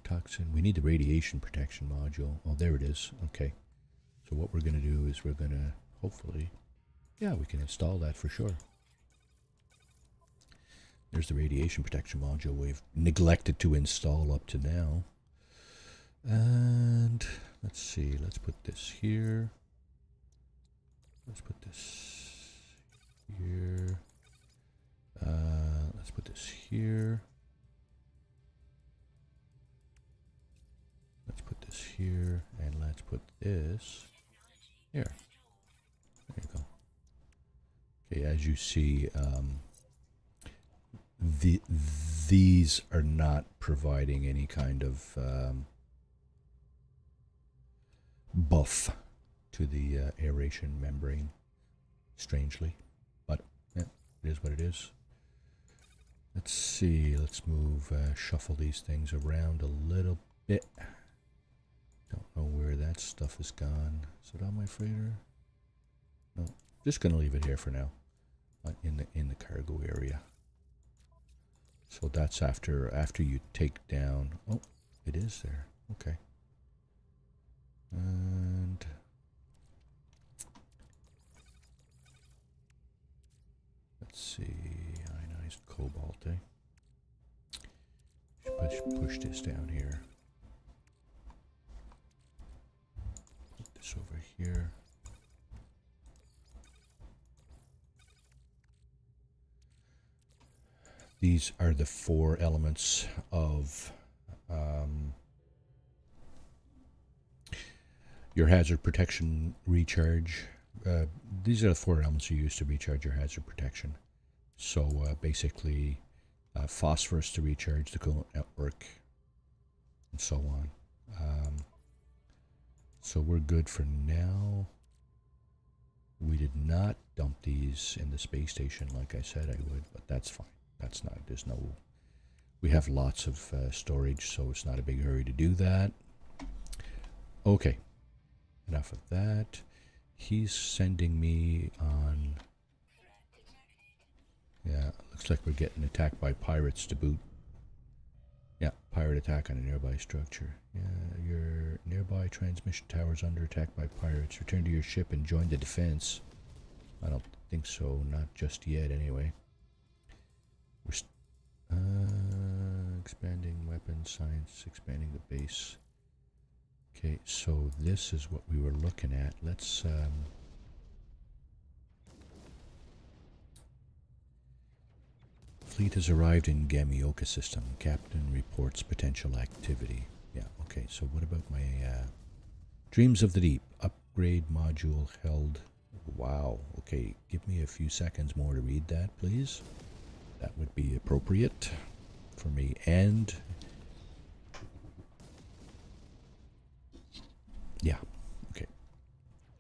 toxin. We need the radiation protection module. Oh, there it is. Okay. So what we're going to do is we're going to hopefully, yeah, we can install that for sure. There's the radiation protection module we've neglected to install up to now. And let's see, let's put this here. Let's put this here. Let's put this here. Let's put this here, and let's put this here. There you go. Okay, as you see, these are not providing any kind of buff to the aeration membrane, strangely, but yeah, it is what it is. Let's see, let's move, shuffle these things around a little bit. Don't know where that stuff has gone. Is it on my freighter? No, just gonna leave it here for now, in the cargo area. So that's after you take down. Oh, it is there. Okay. And let's see, ionized cobalt. Push this down here. Put this over here. These are the 4 elements of your hazard protection recharge. These are the 4 elements you use to recharge your hazard protection. So basically, phosphorus to recharge the coolant network, and so on. So we're good for now. We did not dump these in the space station like I said I would, but that's fine. That's not, there's no, we have lots of storage, so it's not a big hurry to do that. Okay, enough of that. He's sending me on, yeah, looks like we're getting attacked by pirates to boot. Yeah, pirate attack on a nearby structure. Yeah, your nearby transmission tower is under attack by pirates. Return to your ship and join the defense. I don't think so, not just yet anyway. We're expanding weapon science, expanding the base. Okay, so this is what we were looking at. Let's fleet has arrived in Gamioka system. Captain reports potential activity. Yeah, okay, so what about my Dreams of the Deep upgrade module held? Wow, okay, give me a few seconds more to read that, please. That would be appropriate for me. And yeah, okay.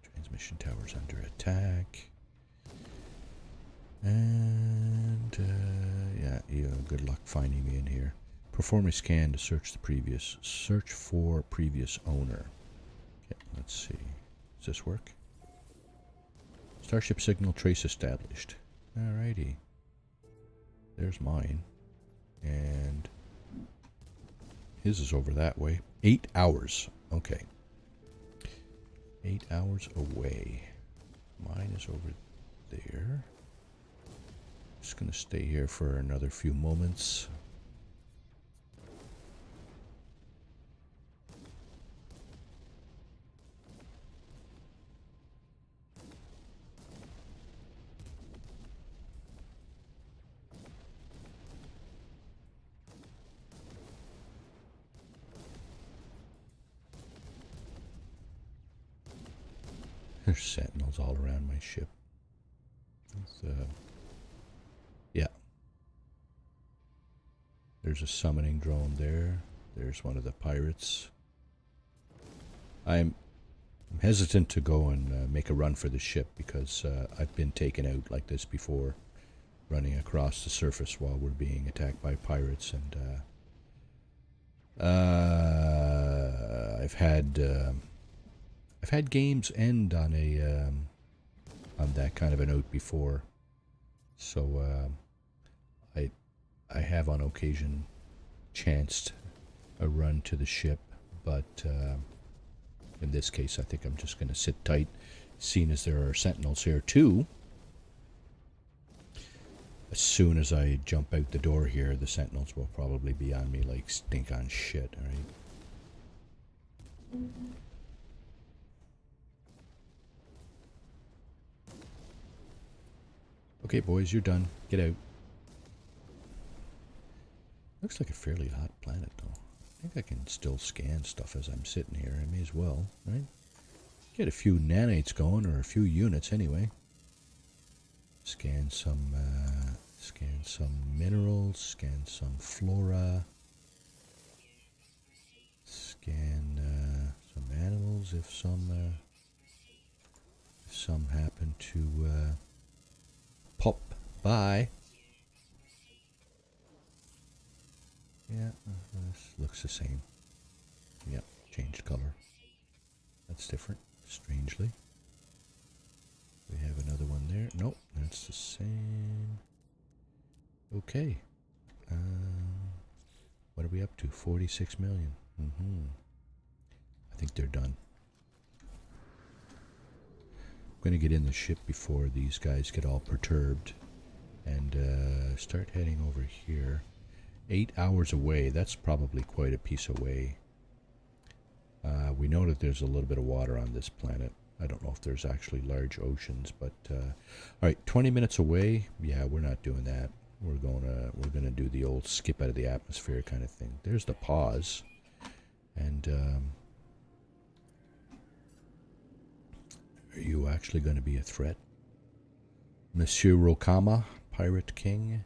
Transmission towers under attack. And yeah, good luck finding me in here. Perform a scan to search for previous owner. Okay, let's see. Does this work? Starship signal trace established. Alrighty. There's mine. And his is over that way. 8 hours. Okay. 8 hours away. Mine is over there. Just going to stay here for another few moments. There's sentinels all around my ship. Yeah. There's a summoning drone there. There's one of the pirates. I'm hesitant to go and make a run for the ship because I've been taken out like this before, running across the surface while we're being attacked by pirates, and I've had games end on a on that kind of a note before, so I have on occasion chanced a run to the ship, but in this case I think I'm just going to sit tight, seeing as there are sentinels here too. As soon as I jump out the door here, the sentinels will probably be on me like stink on shit, alright? Okay, boys, you're done. Get out. Looks like a fairly hot planet, though. I think I can still scan stuff as I'm sitting here. I may as well, right? Get a few nanites going, or a few units anyway. Scan some minerals. Scan some flora. Scan some animals if some happen to pop by. Yeah, this looks the same. Yep, changed color. That's different, strangely. We have another one there. Nope, that's the same. Okay. What are we up to? 46 million. I think they're done. I'm going to get in the ship before these guys get all perturbed and start heading over here. 8 hours away. That's probably quite a piece away. We know that there's a little bit of water on this planet. I don't know if there's actually large oceans, but alright, 20 minutes away. Yeah, we're not doing that. we're gonna do the old skip out of the atmosphere kind of thing. There's the pause, and are you actually going to be a threat, Monsieur Rokama, Pirate King?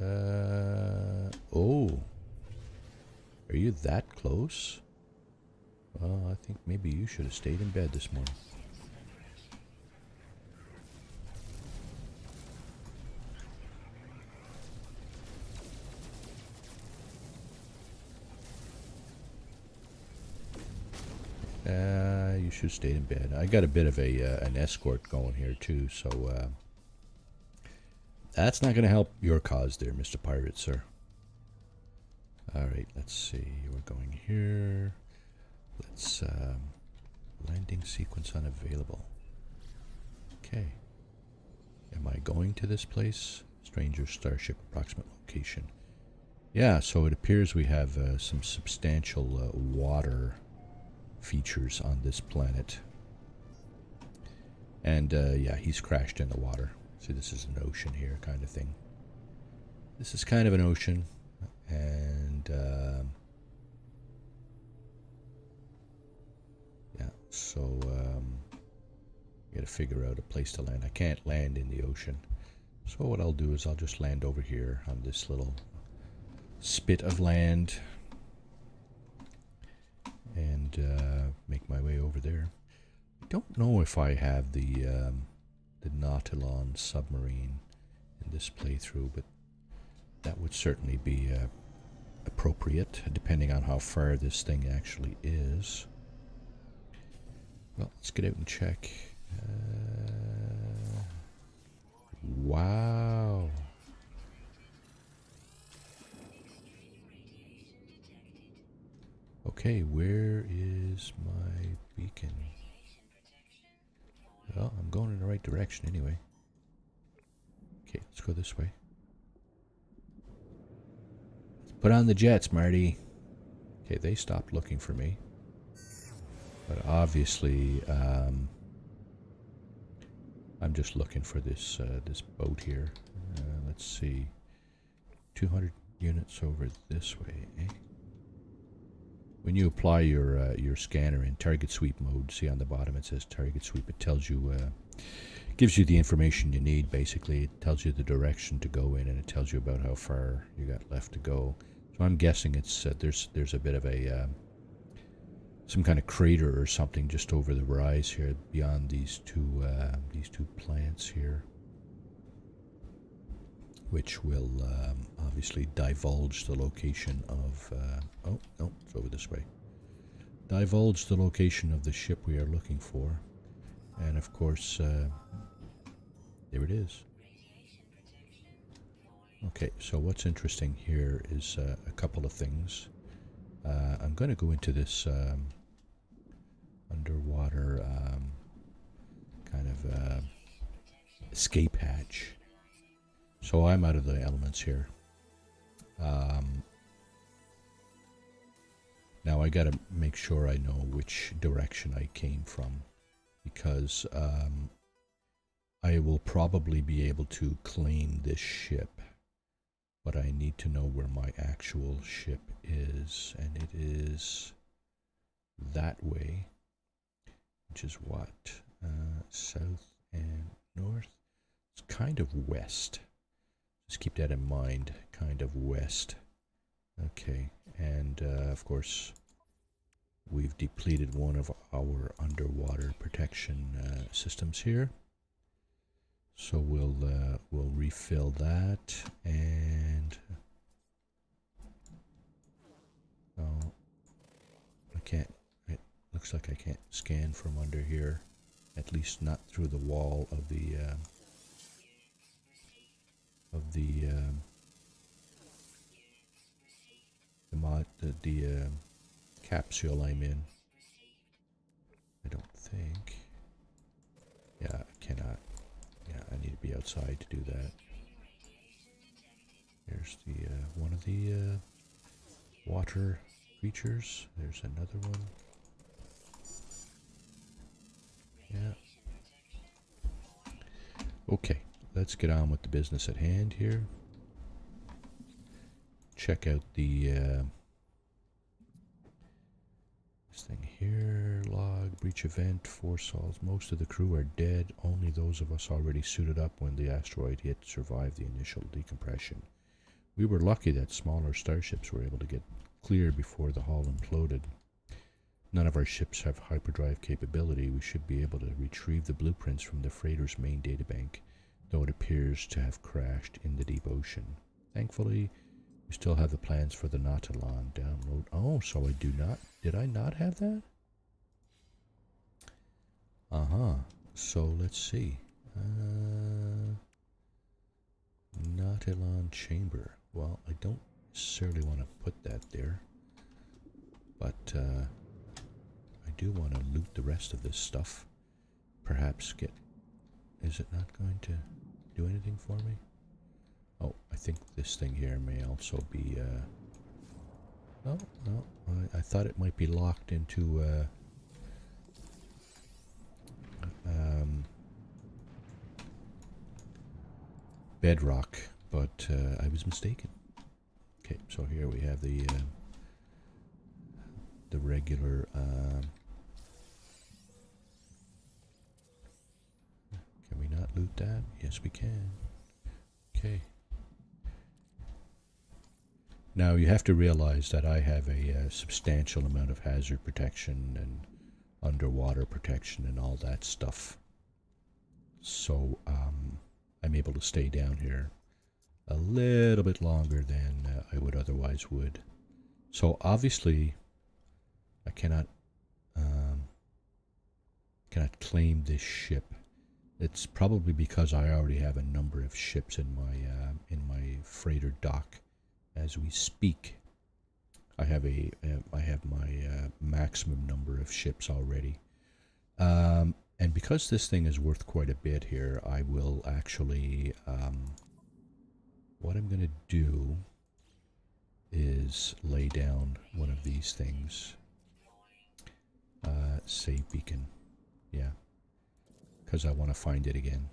Oh, are you that close? Well, I think maybe you should have stayed in bed this morning. You should have stayed in bed. I got a bit of an escort going here too, so that's not going to help your cause there, Mr. Pirate, sir. Alright, let's see. We're going here. Let's, landing sequence unavailable. Okay. Am I going to this place? Stranger Starship, approximate location. Yeah, so it appears we have some substantial water features on this planet. And yeah, he's crashed in the water. See, this is an ocean here kind of thing. This is kind of an ocean. And yeah, so got to figure out a place to land. I can't land in the ocean. So what I'll do is I'll just land over here on this little spit of land and make my way over there. I don't know if I have the Nautilon submarine in this playthrough, but that would certainly be appropriate, depending on how far this thing actually is. Well, let's get out and check. Wow. Okay, where is my beacon? Well, I'm going in the right direction anyway. Okay, let's go this way. Let's put on the jets, Marty. Okay, they stopped looking for me. But obviously, I'm just looking for this this boat here. Let's see. 200 units over this way, eh? When you apply your scanner in target sweep mode, see on the bottom it says target sweep. It tells you, gives you the information you need. Basically, it tells you the direction to go in, and it tells you about how far you got left to go. So I'm guessing it's there's a bit of a some kind of crater or something just over the rise here, beyond these two plants here, which will obviously divulge the location of... oh, no, it's over this way. Divulge the location of the ship we are looking for. And of course, there it is. Okay, so what's interesting here is a couple of things. I'm going to go into this underwater kind of escape hatch. So I'm out of the elements here. Now I gotta make sure I know which direction I came from, because I will probably be able to claim this ship, but I need to know where my actual ship is, and it is that way, which is what? South and north? It's kind of west. Just keep that in mind, kind of west. Okay, and of course, we've depleted one of our underwater protection systems here. So we'll refill that, and oh, I can't. It looks like I can't scan from under here, at least not through the wall of the capsule I'm in. I don't think. Yeah, I cannot. Yeah, I need to be outside to do that. There's the one of the water creatures. There's another one. Yeah. Okay, let's get on with the business at hand here. Check out the this thing here. Log, breach event, 4 souls. Most of the crew are dead. Only those of us already suited up when the asteroid hit survived the initial decompression. We were lucky that smaller starships were able to get clear before the hull imploded. None of our ships have hyperdrive capability. We should be able to retrieve the blueprints from the freighter's main databank, though it appears to have crashed in the deep ocean. Thankfully, we still have the plans for the Nautilon download. Oh, so I do not... Did I not have that? Uh-huh. So, let's see. Nautilon chamber. Well, I don't necessarily want to put that there. But, I do want to loot the rest of this stuff. Perhaps get... Is it not going to do anything for me? Oh, I think this thing here may also be, oh, no, I thought it might be locked into, bedrock, but, I was mistaken. Okay, so here we have the regular, can we not loot that? Yes, we can. Okay. Now, you have to realize that I have a substantial amount of hazard protection and underwater protection and all that stuff. So, I'm able to stay down here a little bit longer than I would otherwise would. So, obviously, I cannot claim this ship. It's probably because I already have a number of ships in my freighter dock. As we speak, I have my maximum number of ships already, and because this thing is worth quite a bit here, I will actually. What I'm going to do is lay down one of these things. Save beacon, yeah, because I want to find it again.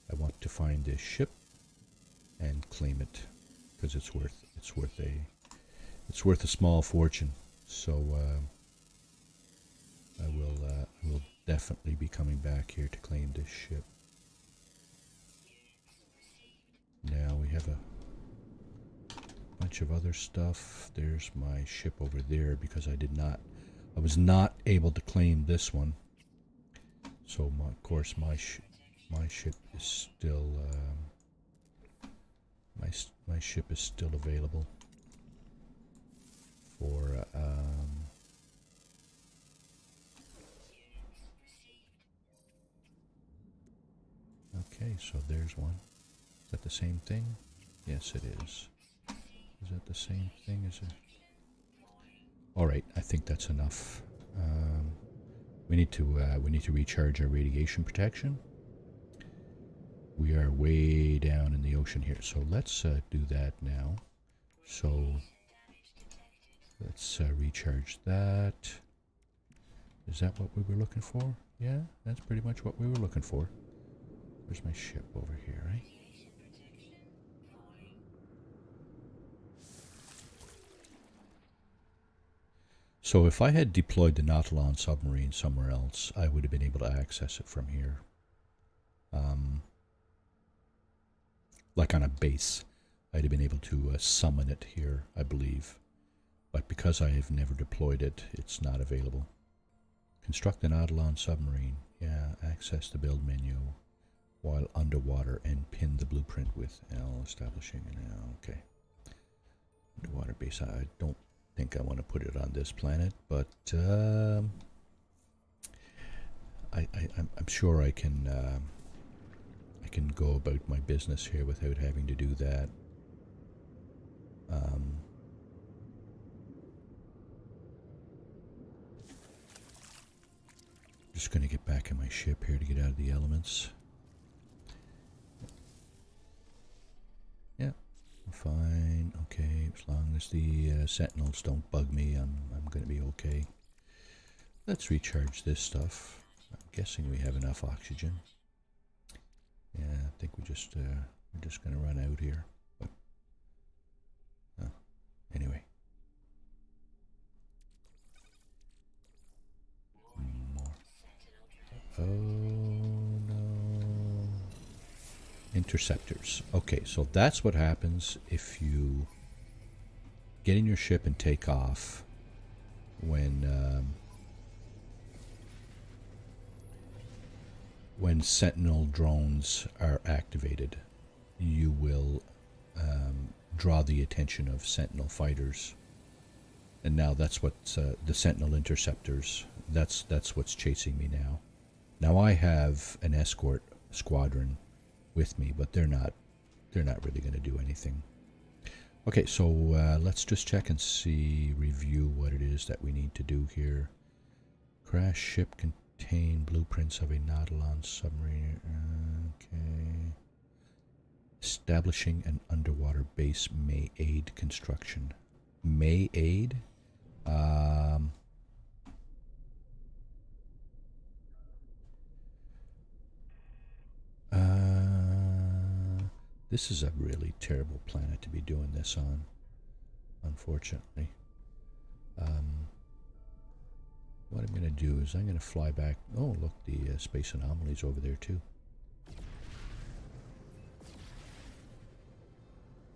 I want to find this ship and claim it. Because it's worth a small fortune. So I will definitely be coming back here to claim this ship. Now we have a bunch of other stuff. There's my ship over there because I was not able to claim this one. So of course my ship is still. My ship is still available for okay, so there's one. Is that the same thing? Yes, it is. Is that the same thing as it? Alright, I think that's enough. We need to recharge our radiation protection. We are way down in the ocean here, so let's do that now. So let's recharge that. Is that what we were looking for? Yeah, that's pretty much what we were looking for. Where's my ship over here, right? So if I had deployed the Nautilon submarine somewhere else, I would have been able to access it from here. Like on a base, I'd have been able to summon it here, I believe. But because I have never deployed it, it's not available. Construct an Nautilon submarine. Yeah, access the build menu while underwater and pin the blueprint with L, establishing an L. Okay. Underwater base. I don't think I want to put it on this planet, but I'm sure I can go about my business here without having to do that. Just going to get back in my ship here to get out of the elements. Yeah, fine. Okay, as long as the sentinels don't bug me, I'm going to be okay. Let's recharge this stuff. I'm guessing we have enough oxygen. Yeah, I think we're just gonna run out here. But anyway. More. Oh no. Interceptors. Okay, so that's what happens if you get in your ship and take off when Sentinel drones are activated. You will draw the attention of Sentinel fighters, and now that's what the Sentinel interceptors. That's what's chasing me now. Now I have an escort squadron with me, but they're not really going to do anything. Okay, so let's just check and see, review what it is that we need to do here. Crash ship contain blueprints of a Nautilon submarine. Okay. Establishing an underwater base may aid construction. May aid? This is a really terrible planet to be doing this on, unfortunately. What I'm going to do is I'm going to fly back. Oh, look, the space anomaly's over there too.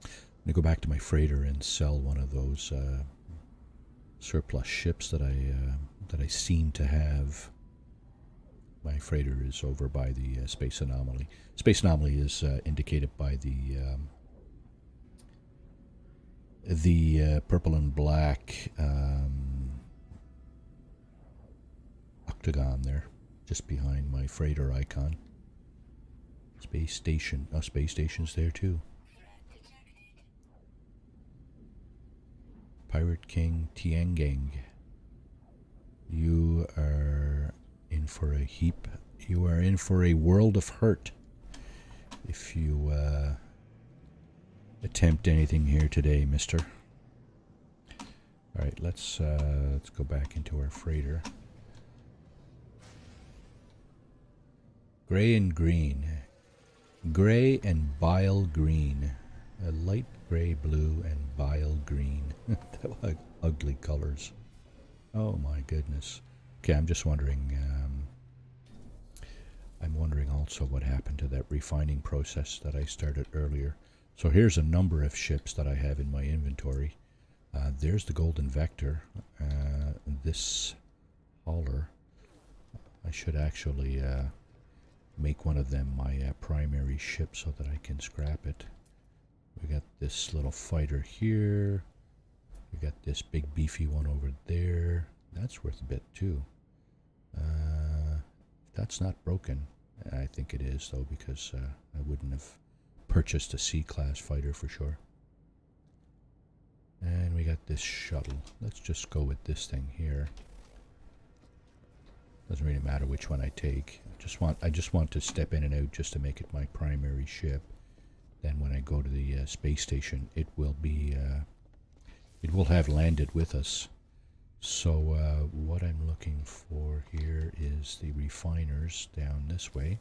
I'm going to go back to my freighter and sell one of those surplus ships that I seem to have. My freighter is over by the space anomaly. Space anomaly is indicated by the purple and black octagon there, just behind my freighter icon. Space station. Oh, space station's there too. Pirate King Tiangang. You are in for a heap. You are in for a world of hurt if you attempt anything here today, mister. All right, let's go back into our freighter. Gray and green. Gray and bile green. A light gray, blue, and bile green. Ugly colors. Oh my goodness. Okay, I'm just wondering. I'm wondering also what happened to that refining process that I started earlier. So here's a number of ships that I have in my inventory. There's the Golden Vector. This hauler. I should actually make one of them my primary ship so that I can scrap it. We got this little fighter here. We got this big beefy one over there. That's worth a bit too. That's not broken. I think it is though, because I wouldn't have purchased a C-class fighter for sure. And we got this shuttle. Let's just go with this thing here. Doesn't really matter which one I take. I just want to step in and out just to make it my primary ship. Then when I go to the space station, it will have landed with us. So what I'm looking for here is the refiners down this way,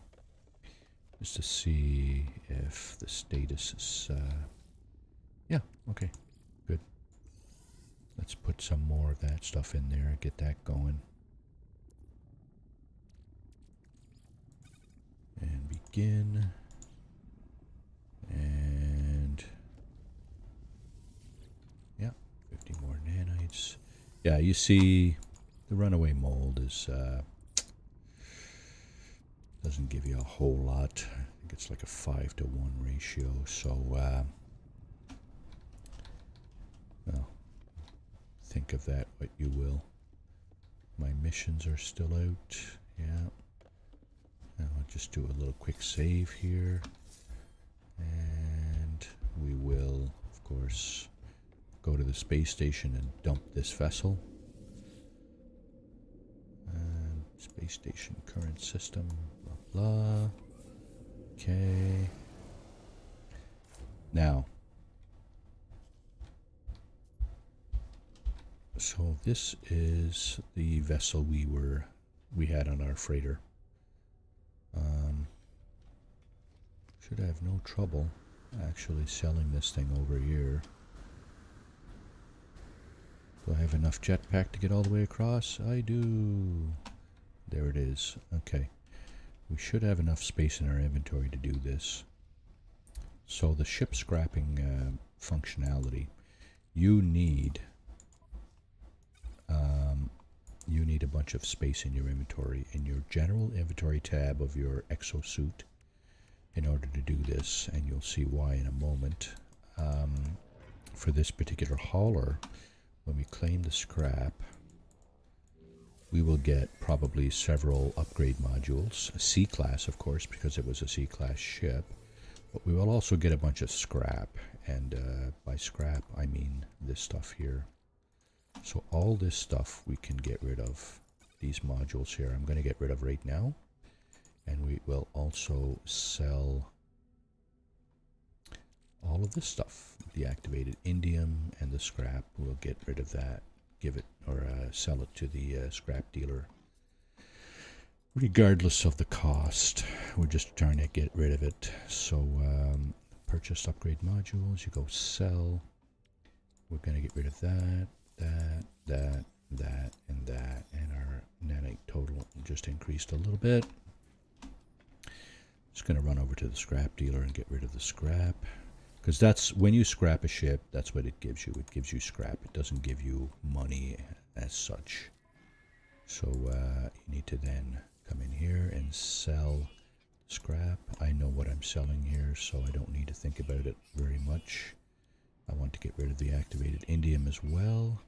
just to see if the status is yeah, okay, good. Let's put some more of that stuff in there and get that going. And begin. And yeah, 50 more nanites. Yeah, you see the runaway mold is doesn't give you a whole lot. I think it's like a 5-to-1 ratio. So well, think of that what you will. My missions are still out. Yeah. Now I'll just do a little quick save here. And we will, of course, go to the space station and dump this vessel. And space station current system, blah, blah. Okay. Now, so this is the vessel we had on our freighter. Should have no trouble actually selling this thing over here. Do I have enough jetpack to get all the way across? I do. There it is. Okay. We should have enough space in our inventory to do this. So the ship scrapping functionality, you need a bunch of space in your inventory, in your general inventory tab of your exosuit, in order to do this, and you'll see why in a moment. For this particular hauler, when we claim the scrap, we will get probably several upgrade modules, a C-class of course, because it was a C-class ship, but we will also get a bunch of scrap, and by scrap I mean this stuff here. So all this stuff we can get rid of, these modules here, I'm going to get rid of right now, and we will also sell all of this stuff, the activated indium and the scrap. We'll get rid of that, give it or sell it to the scrap dealer regardless of the cost. We're just trying to get rid of it. So purchase upgrade modules, you go sell. We're going to get rid of that, and our nanite total just increased a little bit. Just going to run over to the scrap dealer and get rid of the scrap. Because that's, when you scrap a ship, that's what it gives you. It gives you scrap. It doesn't give you money as such. So you need to then come in here and sell scrap. I know what I'm selling here, so I don't need to think about it very much. I want to get rid of the activated indium as well.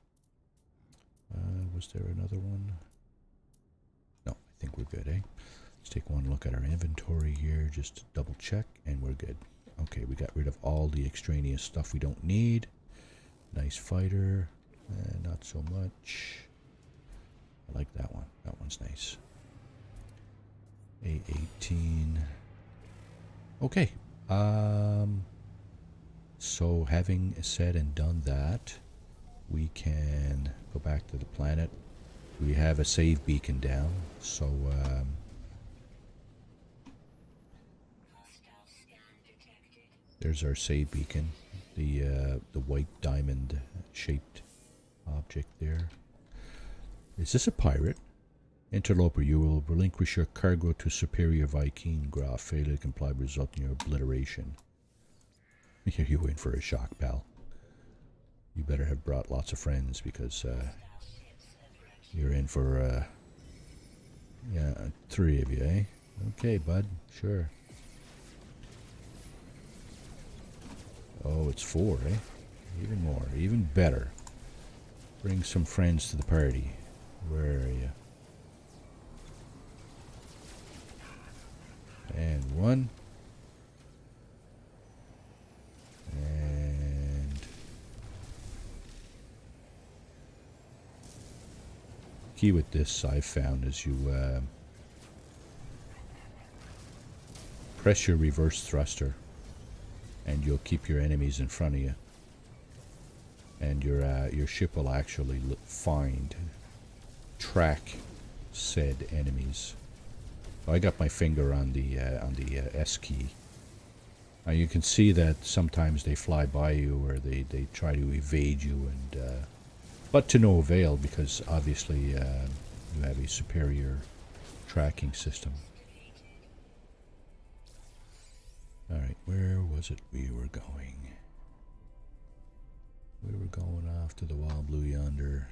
Was there another one? No, I think we're good, eh? Let's take one look at our inventory here, just to double check, and we're good. Okay, we got rid of all the extraneous stuff we don't need. Nice fighter. Not so much. I like that one. That one's nice. A18. Okay. So having said and done that, we can go back to the planet. We have a save beacon down, so there's our save beacon, the white diamond shaped object there. Is this a pirate? Interloper, you will relinquish your cargo to superior Viking Graf. Failure to comply will result in your obliteration. You in for a shock, pal. You better have brought lots of friends, because you're in for yeah, 3 of you, eh? Okay, bud, sure. Oh, it's 4, eh? Even more, even better. Bring some friends to the party. Where are you? And 1. And key with this I've found is you press your reverse thruster, and you'll keep your enemies in front of you, and your ship will actually track said enemies. I got my finger on the S key. Now you can see that sometimes they fly by you, or they try to evade you, and but to no avail, because obviously you have a superior tracking system. Alright, where was it we were going? We were going off to the wild blue yonder.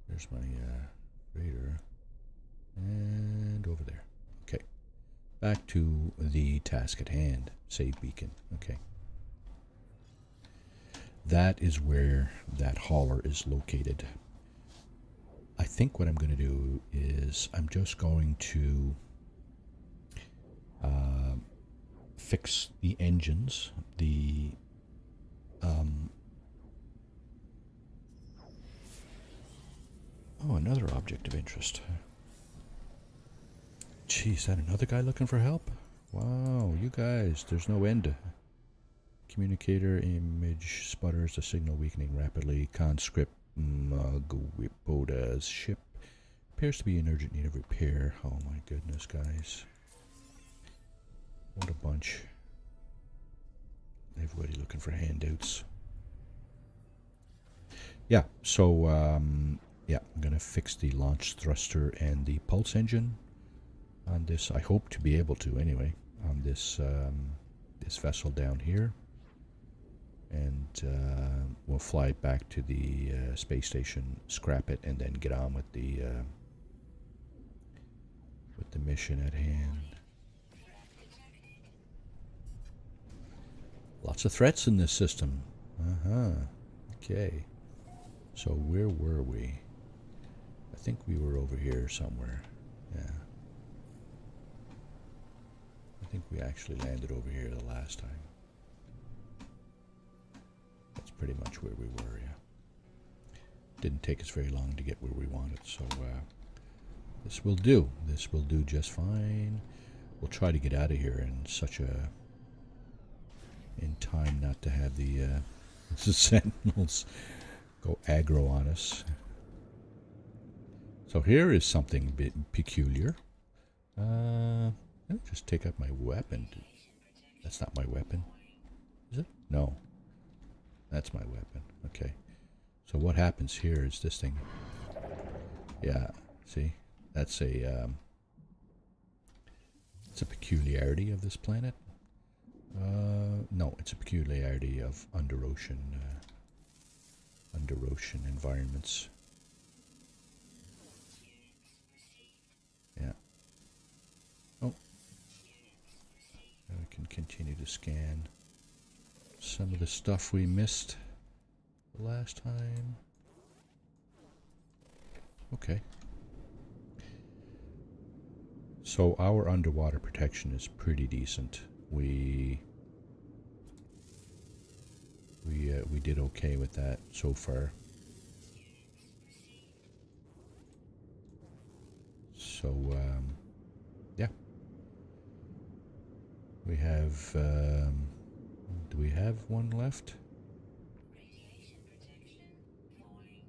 There's my raider. And over there. Okay. Back to the task at hand. Save beacon. Okay. That is where that hauler is located. I think what I'm going to do is I'm just going to fix the engines, the oh, another object of interest. Geez, that another guy looking for help? Wow, you guys, there's no end. Communicator image sputters, the signal weakening rapidly. Conscript Mugwipoda's ship appears to be in urgent need of repair. Oh my goodness, guys. What a bunch. Everybody looking for handouts. Yeah, so yeah, I'm gonna fix the launch thruster and the pulse engine on this. I hope to be able to anyway on this this vessel down here, and we'll fly back to the space station, scrap it, and then get on with the mission at hand. Lots of threats in this system. Okay. So where were we? I think we were over here somewhere. Yeah. I think we actually landed over here the last time. That's pretty much where we were, yeah. Didn't take us very long to get where we wanted, so this will do. This will do just fine. We'll try to get out of here in time not to have the sentinels go aggro on us. So here is something a bit peculiar. Let me just take out my weapon. That's not my weapon. Is it? No. That's my weapon. Okay. So what happens here is this thing. Yeah, see? That's it's a peculiarity of this planet. No, it's a peculiarity of under ocean environments. Yeah. Oh. Now we can continue to scan some of the stuff we missed last time. Okay. So our underwater protection is pretty decent. We did okay with that so far. So yeah, we have. Do we have one left?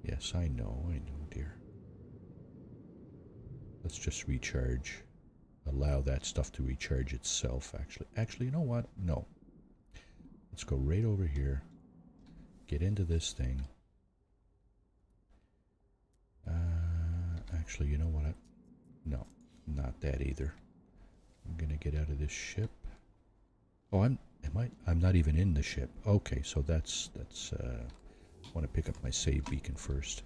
Yes, I know, dear. Let's just recharge. Allow that stuff to recharge itself. Actually, you know what? No. Let's go right over here. Get into this thing. Actually, you know what? No, not that either. I'm gonna get out of this ship. Oh, I'm not even in the ship. Okay, so that's I want to pick up my save beacon first.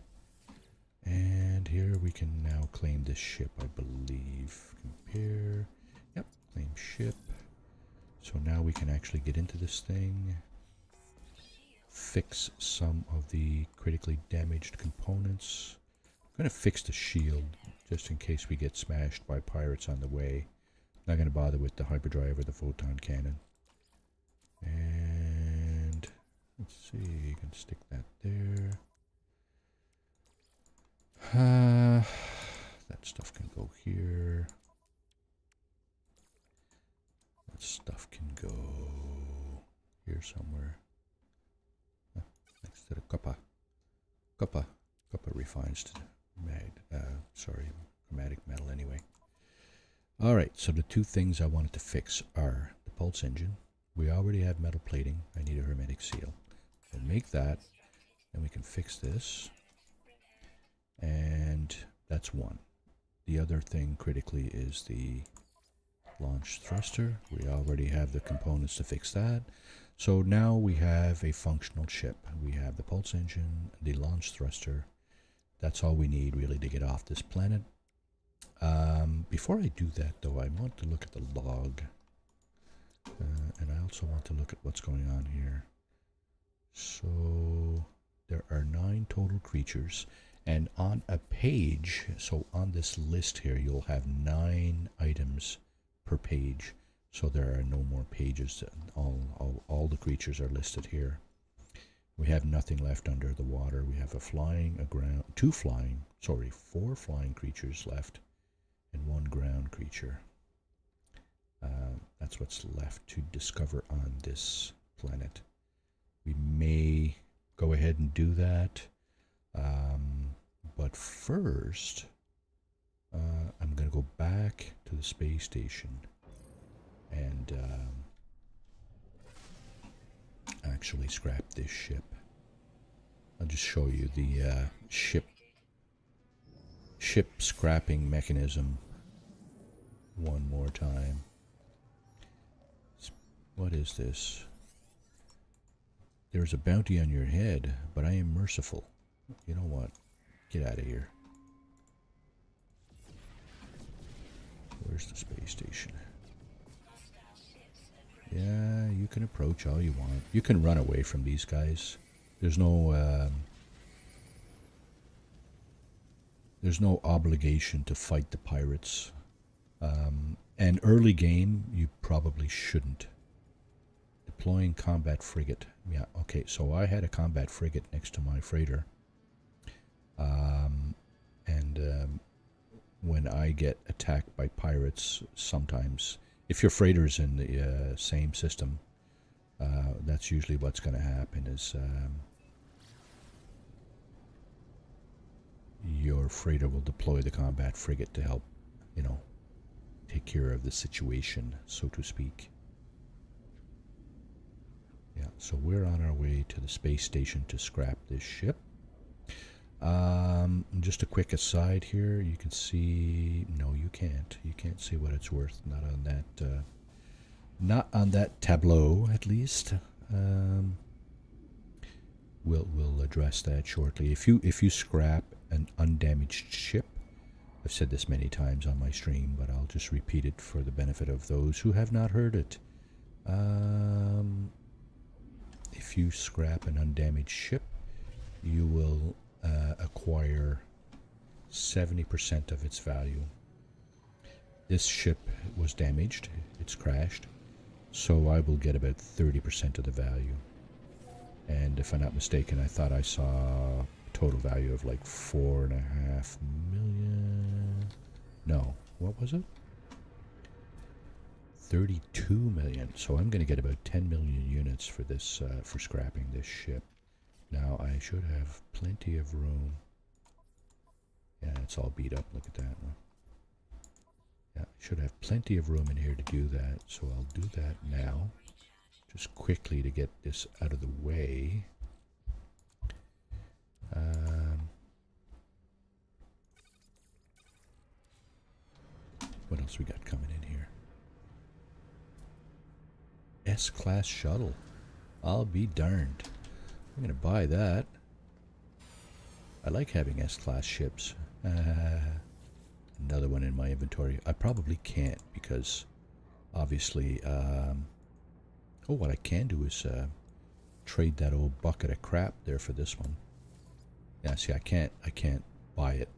And here we can now claim this ship, I believe. Compare. Yep, claim ship. So now we can actually get into this thing. Fix some of the critically damaged components. I'm going to fix the shield just in case we get smashed by pirates on the way. Not going to bother with the hyperdrive or the photon cannon. And let's see, you can stick that there. That stuff can go here. That stuff can go here somewhere. Next to the copper. Copper refines to chromatic metal anyway. Alright, so the two things I wanted to fix are the pulse engine. We already have metal plating. I need a hermetic seal. We'll make that, and we can fix this. And that's one. The other thing critically is the launch thruster. We already have the components to fix that. So now we have a functional ship. We have the pulse engine, the launch thruster. That's all we need really to get off this planet. Before I do that though, I want to look at the log. And I also want to look at what's going on here. So there are 9 total creatures. And on a page, so on this list here, you'll have 9 items per page. So there are no more pages. All the creatures are listed here. We have nothing left under the water. We have 4 flying creatures left, and 1 ground creature. That's what's left to discover on this planet. We may go ahead and do that. But first, I'm going to go back to the space station and actually scrap this ship. I'll just show you the ship scrapping mechanism one more time. What is this? There's a bounty on your head, but I am merciful. You know what? Get out of here. Where's the space station? Yeah, you can approach all you want. You can run away from these guys. There's no obligation to fight the pirates. And early game, you probably shouldn't. Deploying combat frigate. Yeah, okay, so I had a combat frigate next to my freighter. When I get attacked by pirates, sometimes, if your freighter's in the same system, that's usually what's going to happen is your freighter will deploy the combat frigate to help, you know, take care of the situation, so to speak. Yeah, so we're on our way to the space station to scrap this ship. Just a quick aside here, you can see, no, you can't see what it's worth, not on that tableau, at least. We'll address that shortly. If you scrap an undamaged ship, I've said this many times on my stream, but I'll just repeat it for the benefit of those who have not heard it. If you scrap an undamaged ship, you will acquire 70% of its value. This ship was damaged, it's crashed, so I will get about 30% of the value. And if I'm not mistaken, I thought I saw a total value of like 4.5 million. No, what was it? 32 million. So I'm going to get about 10 million units for this, for scrapping this ship. Now I should have plenty of room. Yeah, it's all beat up. Look at that. Yeah, should have plenty of room in here to do that. So I'll do that now. Just quickly to get this out of the way. What else we got coming in here? S-class shuttle. I'll be darned. I'm going to buy that. I like having S-class ships. Another one in my inventory. I probably can't because obviously... oh, what I can do is trade that old bucket of crap there for this one. Yeah, see, I can't buy it,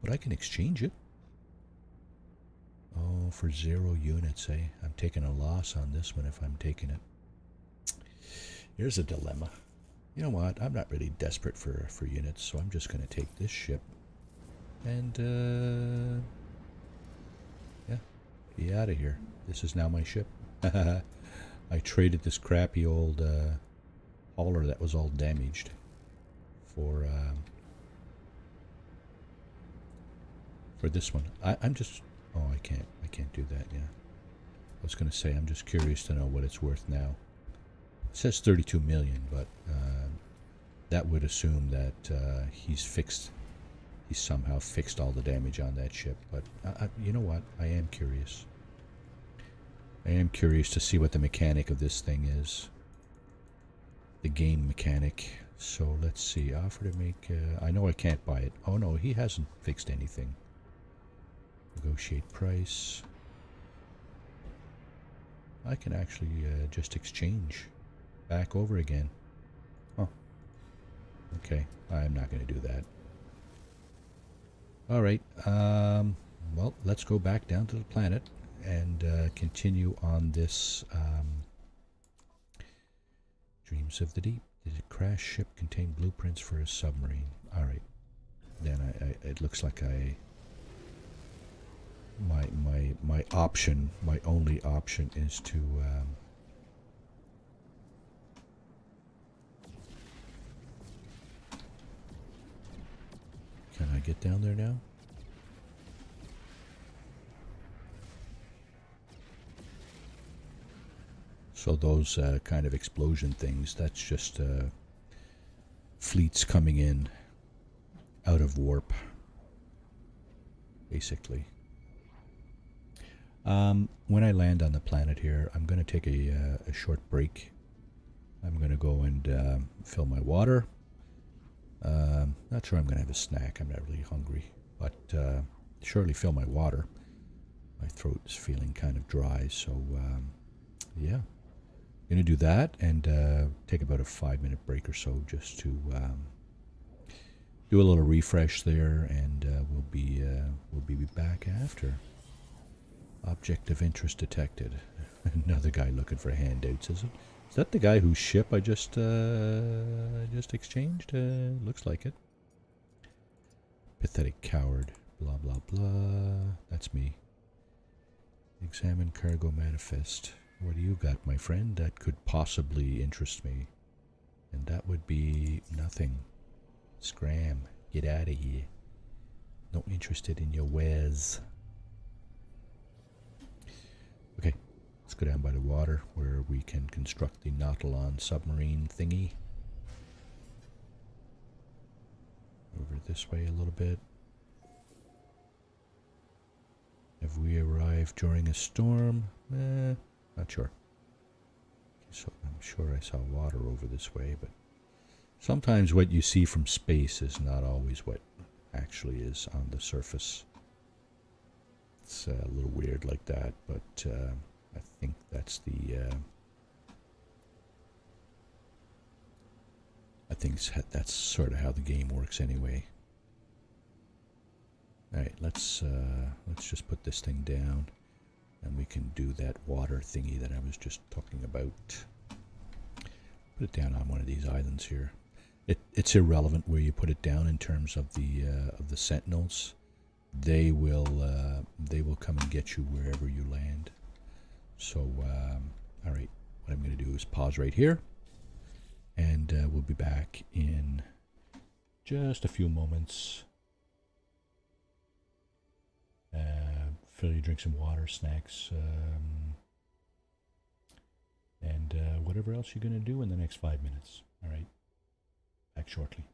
but I can exchange it. Oh, for 0 units, eh? I'm taking a loss on this one if I'm taking it. Here's a dilemma. You know what? I'm not really desperate for units, so I'm just going to take this ship and yeah, be out of here. This is now my ship. I traded this crappy old hauler that was all damaged for this one. I'm just... Oh, I can't do that, yeah. I was going to say, I'm just curious to know what it's worth now. It says 32 million, but that would assume that he's somehow fixed all the damage on that ship. But you know what? I am curious. I am curious to see what the mechanic of this thing is. The game mechanic. So let's see. Offer to make... I know I can't buy it. Oh no, he hasn't fixed anything. Negotiate price. I can actually just exchange back over again. Oh. Okay. I'm not going to do that. Alright. Well, let's go back down to the planet and continue on this Dreams of the Deep. Did a crash ship contain blueprints for a submarine? Alright. Then it looks like my option, my only option is to can I get down there now? So those kind of explosion things, that's just fleets coming in out of warp, basically. When I land on the planet here, I'm going to take a short break. I'm going to go and fill my water. Not sure I'm going to have a snack. I'm not really hungry, but surely fill my water. My throat is feeling kind of dry, so yeah. Going to do that and take about a 5-minute break or so just to do a little refresh there, and we'll be back after. Object of interest detected. Another guy looking for handouts. Is that the guy whose ship I just exchanged? Looks like it. Pathetic coward. Blah blah blah. That's me. Examine cargo manifest. What do you got, my friend, that could possibly interest me? And that would be nothing. Scram. Get out of here. Not interested in your wares. Okay, let's go down by the water where we can construct the Nautilon submarine thingy. Over this way a little bit. Have we arrived during a storm? Not sure. So I'm sure I saw water over this way, but sometimes what you see from space is not always what actually is on the surface. It's a little weird like that, but I think that's the I think that's sort of how the game works anyway. All right, let's just put this thing down, and we can do that water thingy that I was just talking about. Put it down on one of these islands here. It's irrelevant where you put it down in terms of the sentinels. They will come and get you wherever you land. So all right, what I'm going to do is pause right here, and we'll be back in just a few moments. Fill you, drink some water, snacks, and whatever else you're going to do in the next 5 minutes. All right, back shortly.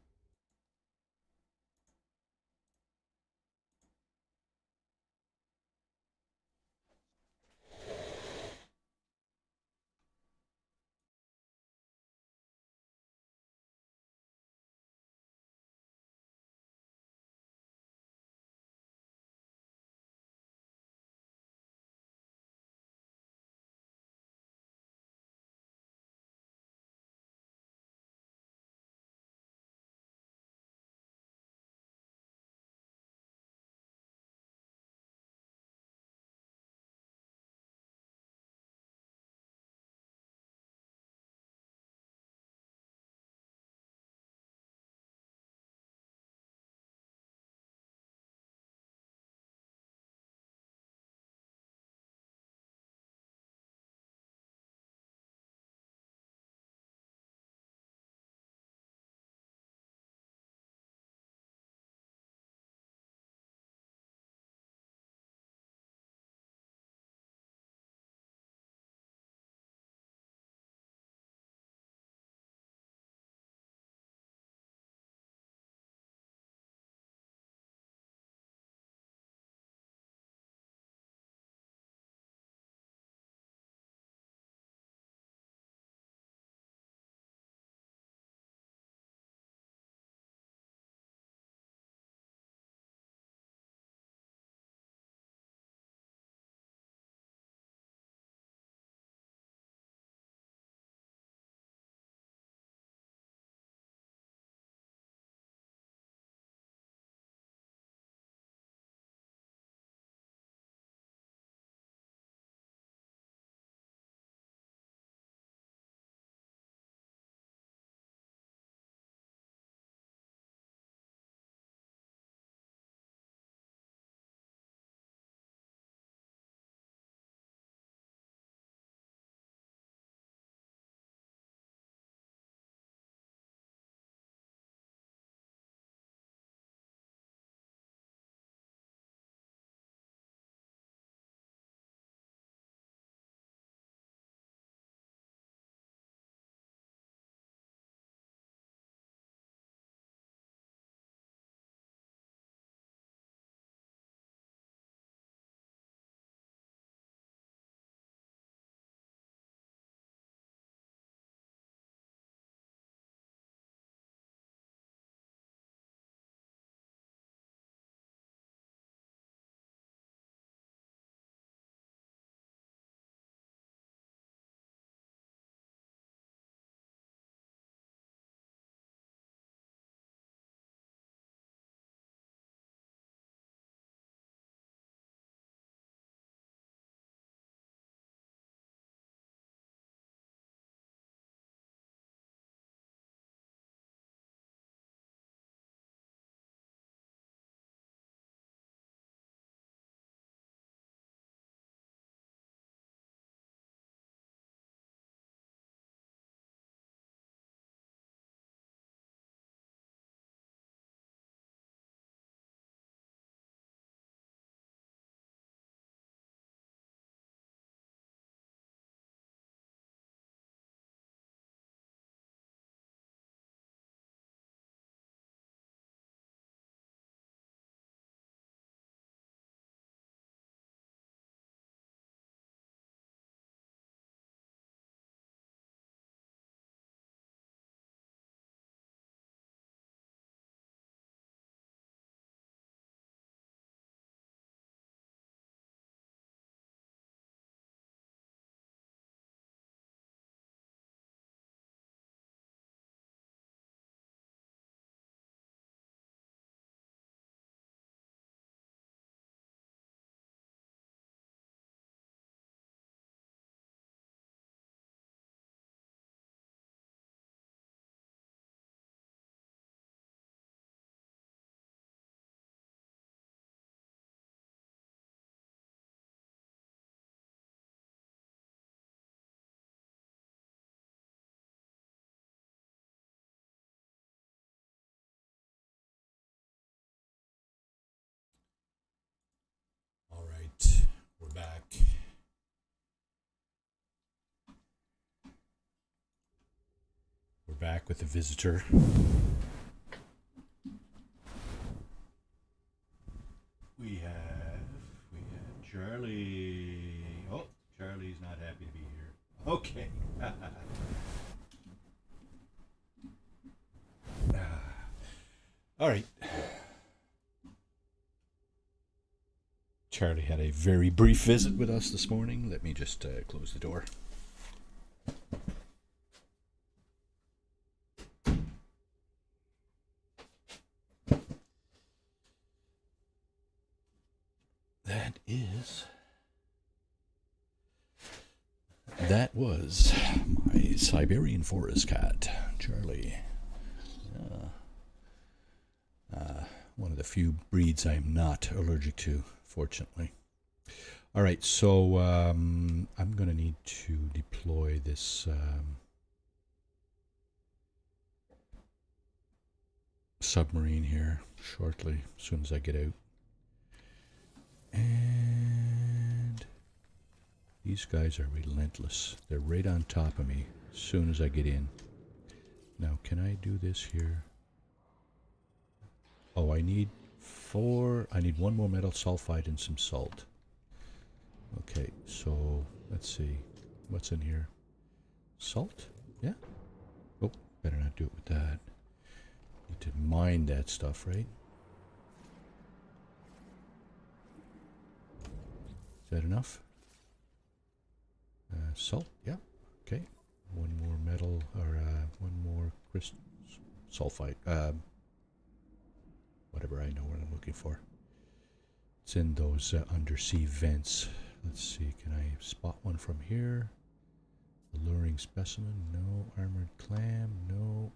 back with a visitor. We have Charlie. Oh, Charlie's not happy to be here. Okay. All right. Charlie had a very brief visit with us this morning. Let me just close the door. That was my Siberian forest cat, Charlie. One of the few breeds I'm not allergic to, fortunately. All right, so I'm going to need to deploy this submarine here shortly, as soon as I get out. And these guys are relentless. They're right on top of me as soon as I get in. Now, can I do this here? Oh, I need one more metal sulfide and some salt. Okay, so let's see. What's in here? Salt? Yeah? Oh, better not do it with that. Need to mine that stuff, right? Is that enough? Salt? Yeah. Okay. One more metal, or one more crystal sulfide. Whatever, I know what I'm looking for. It's in those undersea vents. Let's see, can I spot one from here? Alluring specimen, no. Armored clam, no.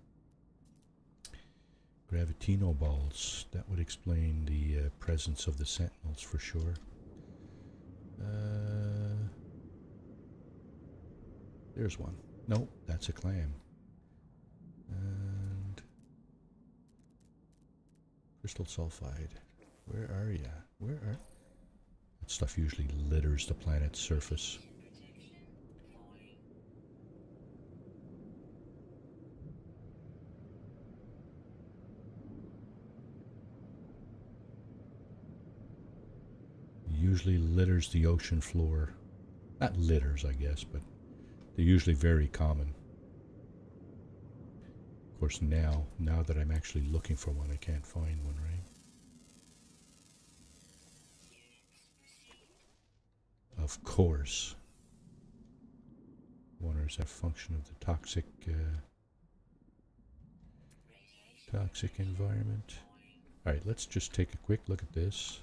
Gravitino balls, that would explain the presence of the sentinels for sure. There's one. No, that's a clam. And crystal sulfide. Where are ya? Where are... That stuff usually litters the planet's surface. Usually litters the ocean floor. Not litters, I guess, but they're usually very common. Of course, now that I'm actually looking for one, I can't find one, right? Of course. Water is a function of the toxic environment. All right, let's just take a quick look at this.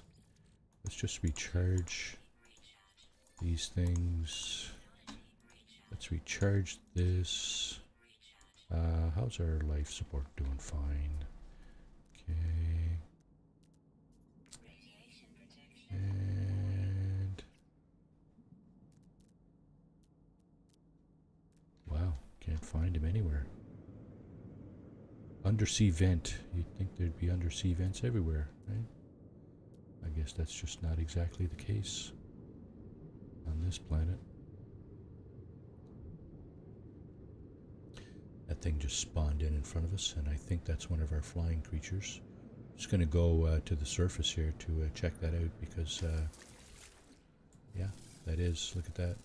Let's just recharge these things. Let's recharge this. How's our life support doing? Fine. Okay. And wow, can't find him anywhere. Undersea vent. You'd think there'd be undersea vents everywhere, right? I guess that's just not exactly the case on this planet. That thing just spawned in front of us, and I think that's one of our flying creatures. Just going to go to the surface here to check that out, because yeah, that is. Look at that.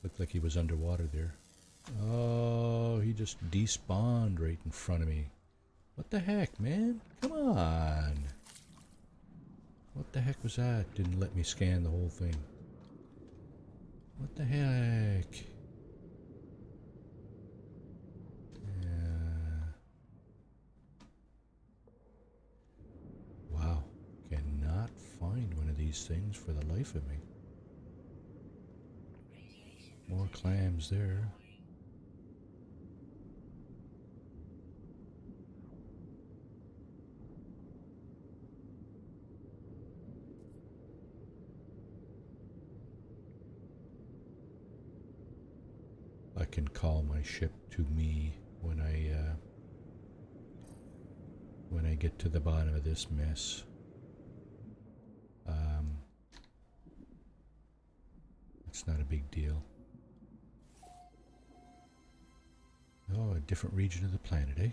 Looked like he was underwater there. Oh, he just despawned right in front of me. What the heck, man? Come on. What the heck was that? Didn't let me scan the whole thing. What the heck? Wow. Cannot find one of these things for the life of me. More clams there. I can call my ship to me when I get to the bottom of this mess. It's not a big deal. Oh, a different region of the planet, eh?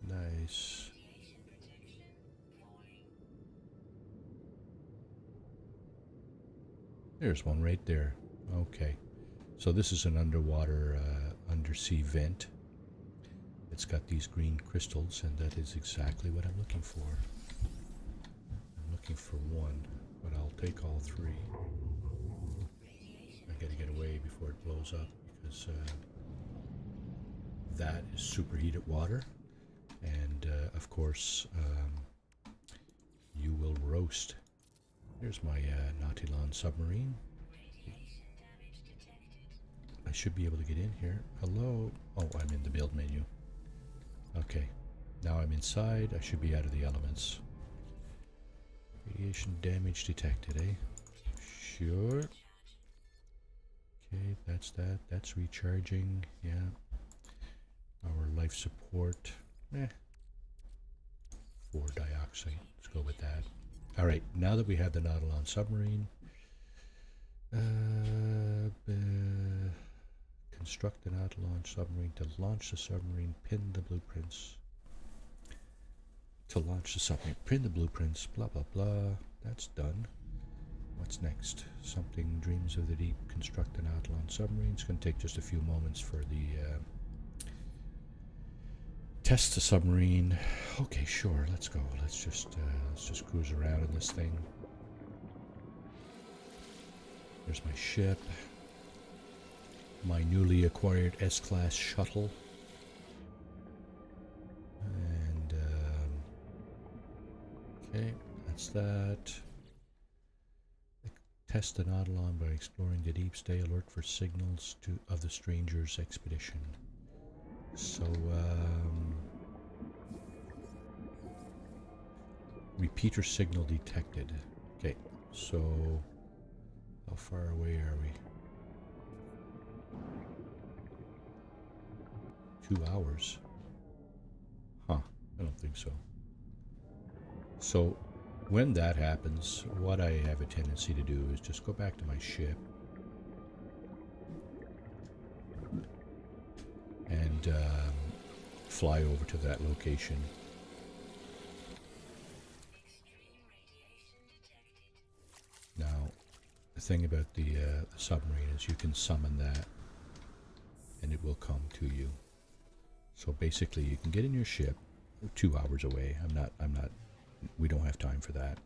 Nice. There's one right there. Okay. So this is an underwater, undersea vent. It's got these green crystals, and that is exactly what I'm looking for. I'm looking for one, but I'll take all three. I gotta get away before it blows up, because that is superheated water, and of course you will roast. Here's my Nautilon submarine. I should be able to get in here. Hello? Oh, I'm in the build menu. Okay, now I'm inside. I should be out of the elements. Radiation damage detected, eh? Sure. Okay, that's that. That's recharging. Yeah. Our life support. 4 dioxide. Let's go with that. Alright, now that we have the Nautilon submarine, construct the Nautilon submarine. To launch the submarine, pin the blueprints. To launch the submarine, pin the blueprints, blah blah blah. That's done. What's next? Something Dreams of the Deep. Construct the Nautilon submarine. It's going to take just a few moments for the test the submarine. Okay, sure. Let's go. Let's just cruise around in this thing. There's my ship. My newly acquired S-class shuttle. And okay, that's that. Test the Nautilon by exploring the deep. Stay alert for signals of the stranger's expedition. So, repeater signal detected. Okay, so how far away are we? 2 hours. Huh, I don't think so. So, when that happens, what I have a tendency to do is just go back to my ship and fly over to that location. Now, the thing about the submarine is you can summon that and it will come to you. So basically you can get in your ship. We're 2 hours away. We don't have time for that.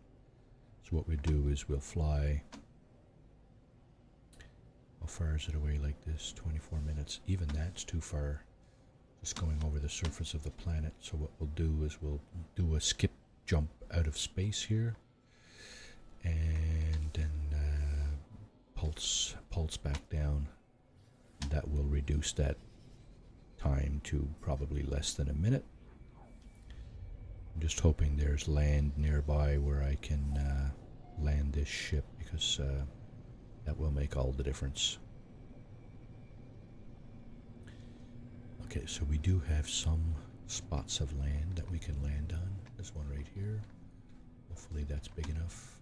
So what we do is we'll fly. How far is it away like this? 24 minutes. Even that's too far. Just going over the surface of the planet. So what we'll do is we'll do a skip jump out of space here. And then pulse back down. That will reduce that time to probably less than a minute. I'm just hoping there's land nearby where I can land this ship, because that will make all the difference. Okay, so we do have some spots of land that we can land on. There's one right here. Hopefully that's big enough.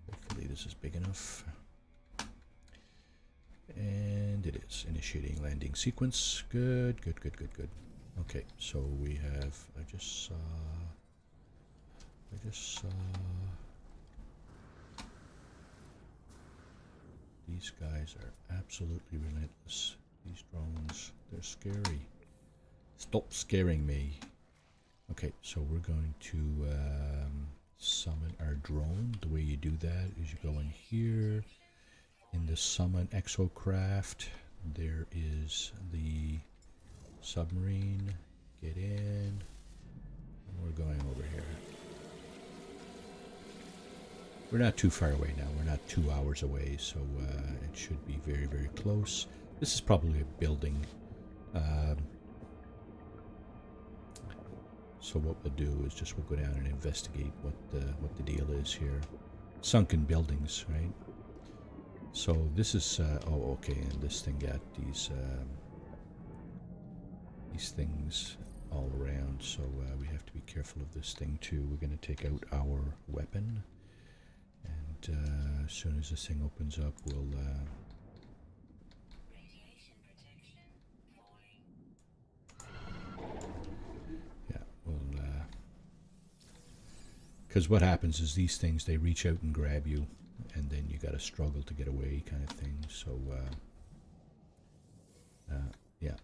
Hopefully this is big enough. And it is. Initiating landing sequence. Good, good, good, good, good. Okay, so we have, I just saw these guys are absolutely relentless. These drones, they're scary. Stop scaring me. Okay, so we're going to summon our drone. The way you do that is you go in here. In the summon exocraft, there is the submarine. Get in. And we're going over here. We're not too far away now. We're not 2 hours away, so it should be very, very close. This is probably a building. So what we'll do is just we'll go down and investigate what the deal is here. Sunken buildings, right? So this is oh, okay, and this thing got these things all around, so we have to be careful of this thing too. We're going to take out our weapon, and as soon as this thing opens up, we'll because what happens is these things, they reach out and grab you, and then you got to struggle to get away, kind of thing. So yeah,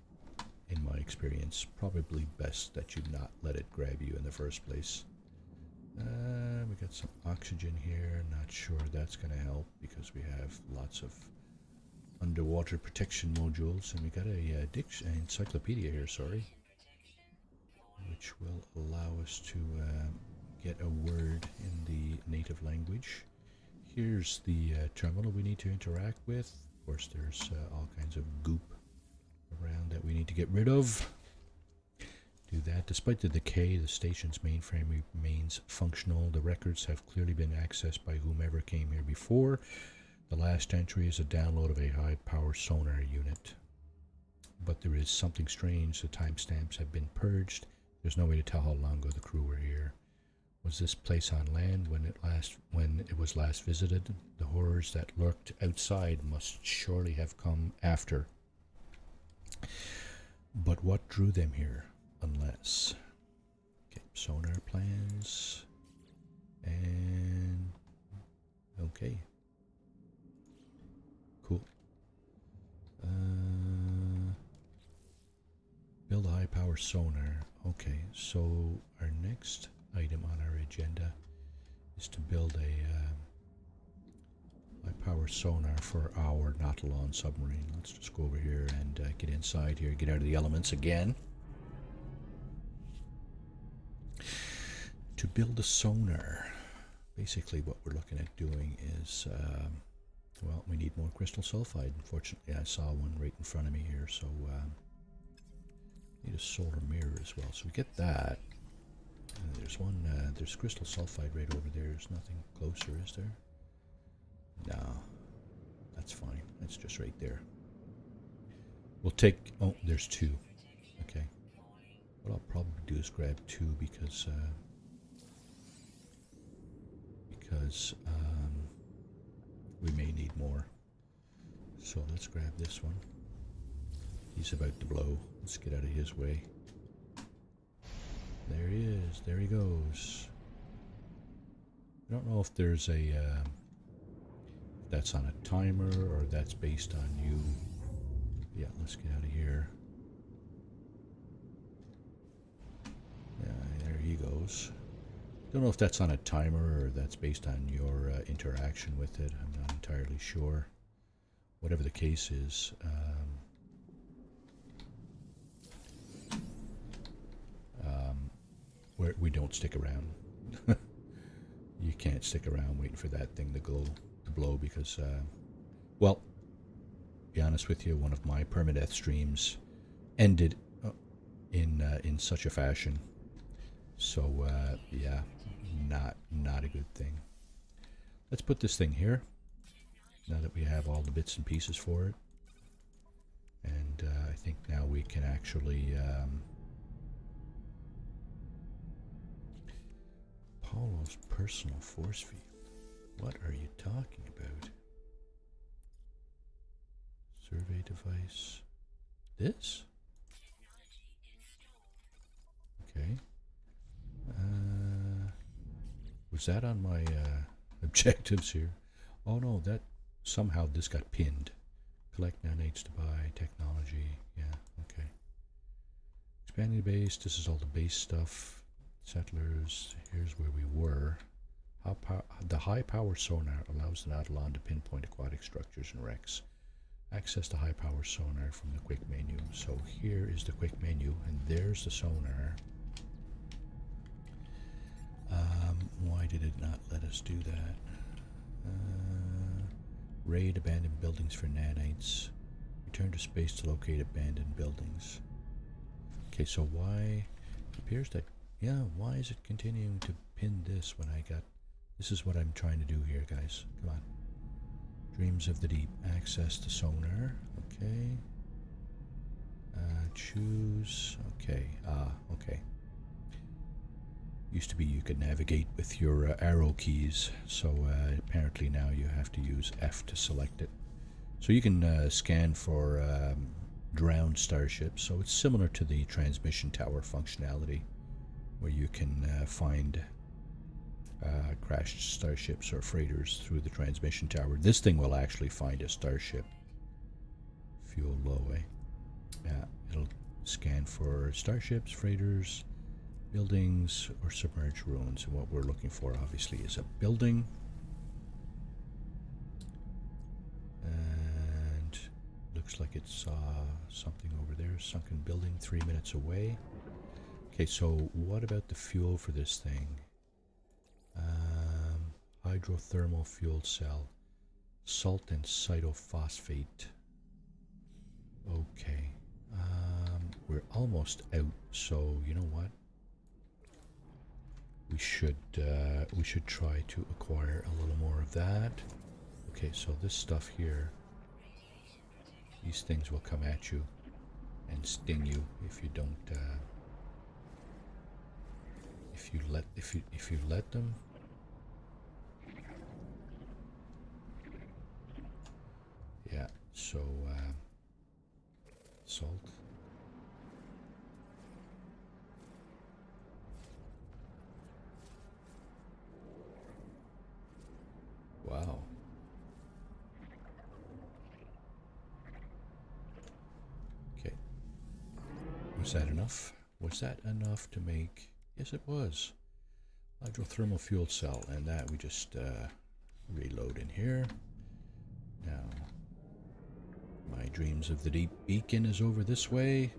in my experience, probably best that you not let it grab you in the first place. We got some oxygen here. Not sure that's going to help because we have lots of underwater protection modules, and we got a encyclopedia here, sorry, which will allow us to get a word in the native language. Here's the terminal we need to interact with. Of course, there's all kinds of goop around that we need to get rid of. Do that. Despite the decay, the station's mainframe remains functional. The records have clearly been accessed by whomever came here before. The last entry is a download of a high-power sonar unit. But there is something strange. The timestamps have been purged. There's no way to tell how long ago the crew were here. Was this place on land when it was last visited? The horrors that lurked outside must surely have come after. But what drew them here? Unless. Okay, sonar plans. And okay. Cool. Build a high power sonar. Okay, so our next item on our agenda is to build a high power sonar for our Nautilon submarine. Let's just go over here and get inside here, get out of the elements again. To build a sonar, basically what we're looking at doing is, well, we need more crystal sulfide. Unfortunately, I saw one right in front of me here, so need a solar mirror as well. So we get that. There's one, there's crystal sulfide right over there. There's nothing closer, is there? No, that's fine. That's just right there. We'll take, oh, there's two. Okay. What I'll probably do is grab two because we may need more. So let's grab this one. He's about to blow. Let's get out of his way. There he is. There he goes. I don't know if there's a that's on a timer or that's based on you. Yeah, let's get out of here. Yeah, there he goes. Don't know if that's on a timer or that's based on your interaction with it. I'm not entirely sure. Whatever the case is, we don't stick around. You can't stick around waiting for that thing to blow because, well, to be honest with you, one of my permadeath streams ended in such a fashion. So yeah, not a good thing. Let's put this thing here now that we have all the bits and pieces for it, and I think now we can actually Paulo's personal force field. What are you talking about? Survey device. This? Okay. Was that on my objectives here? Oh no, that somehow this got pinned. Collect nanites to buy technology. Yeah, okay. Expanding the base. This is all the base stuff. Settlers. Here's where we were. The high power sonar allows the Nautilon to pinpoint aquatic structures and wrecks. Access the high power sonar from the quick menu. So here is the quick menu, and there's the sonar. Why did it not let us do that? Raid abandoned buildings for nanites. Return to space to locate abandoned buildings. Okay, so why? It appears that, yeah, why is it continuing to pin this when I got... This is what I'm trying to do here, guys. Come on. Dreams of the deep. Access to sonar. Okay. Choose. Okay. Okay. Used to be you could navigate with your arrow keys, so apparently now you have to use F to select it. So you can scan for drowned starships, so it's similar to the transmission tower functionality, where you can find crashed starships or freighters through the transmission tower. This thing will actually find a starship. Fuel low, eh? Yeah, it'll scan for starships, freighters, buildings, or submerged ruins. And what we're looking for, obviously, is a building. And looks like it saw something over there. Sunken building 3 minutes away. Okay, so what about the fuel for this thing? Hydrothermal fuel cell. Salt and cytophosphate. Okay. We're almost out, so you know what? We should try to acquire a little more of that. Okay, so this stuff here, these things will come at you and sting you if you don't if you let them. Yeah, so salt. Wow. Okay. Was that enough? Was that enough to make? Yes, it was. Hydrothermal fuel cell, and that we just reload in here. Now, my dreams of the deep beacon is over this way.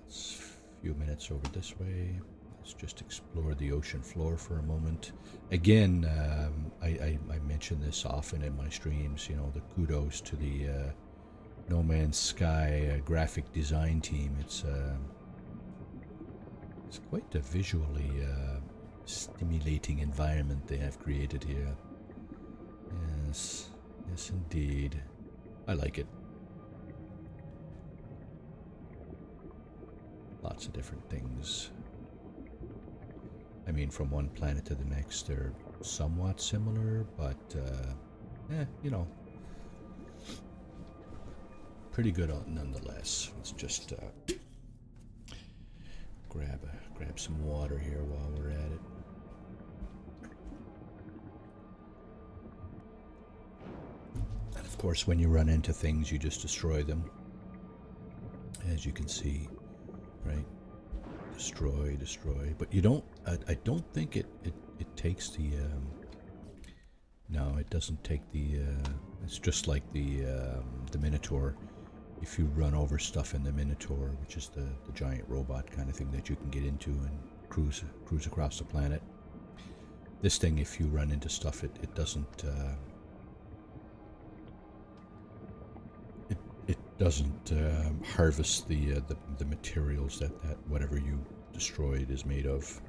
It's a few minutes over this way. Let's just explore the ocean floor for a moment. Again, I mention this often in my streams, you know, the kudos to the No Man's Sky graphic design team. It's quite a visually stimulating environment they have created here. Yes, yes indeed. I like it. Lots of different things. I mean, from one planet to the next, they're somewhat similar, but, you know, pretty good nonetheless. Let's just grab some water here while we're at it. And of course, when you run into things, you just destroy them. As you can see, right? Destroy, but you don't. I don't think it takes the. No, it doesn't take the. It's just like the Minotaur. If you run over stuff in the Minotaur, which is the giant robot kind of thing that you can get into and cruise across the planet. This thing, if you run into stuff, it doesn't. It doesn't harvest the materials that whatever you destroyed is made of,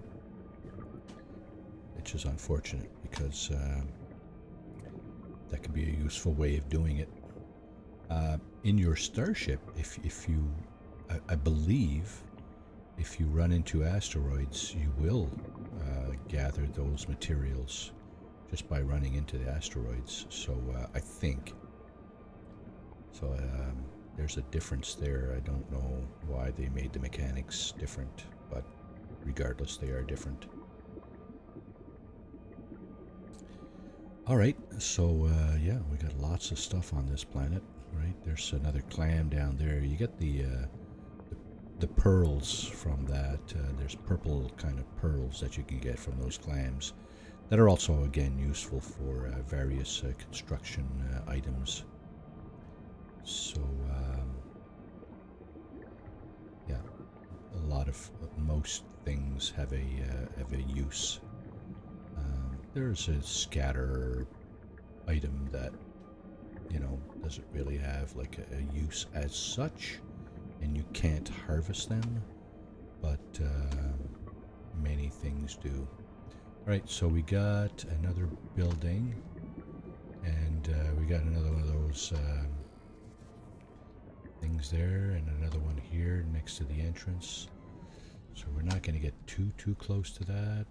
which is unfortunate because that can be a useful way of doing it. In your starship, if you, I believe, if you run into asteroids, you will gather those materials just by running into the asteroids. So I think. So there's a difference there. I don't know why they made the mechanics different, but regardless, they are different. All right, so yeah, we got lots of stuff on this planet, right? There's another clam down there. You get the pearls from that. There's purple kind of pearls that you can get from those clams that are also, again, useful for various construction items. So, yeah, most things have a use. There's a scatter item that, you know, doesn't really have like a use as such, and you can't harvest them, but many things do. All right, so we got another building, and we got another one of those things there, and another one here next to the entrance. So we're not going to get too close to that.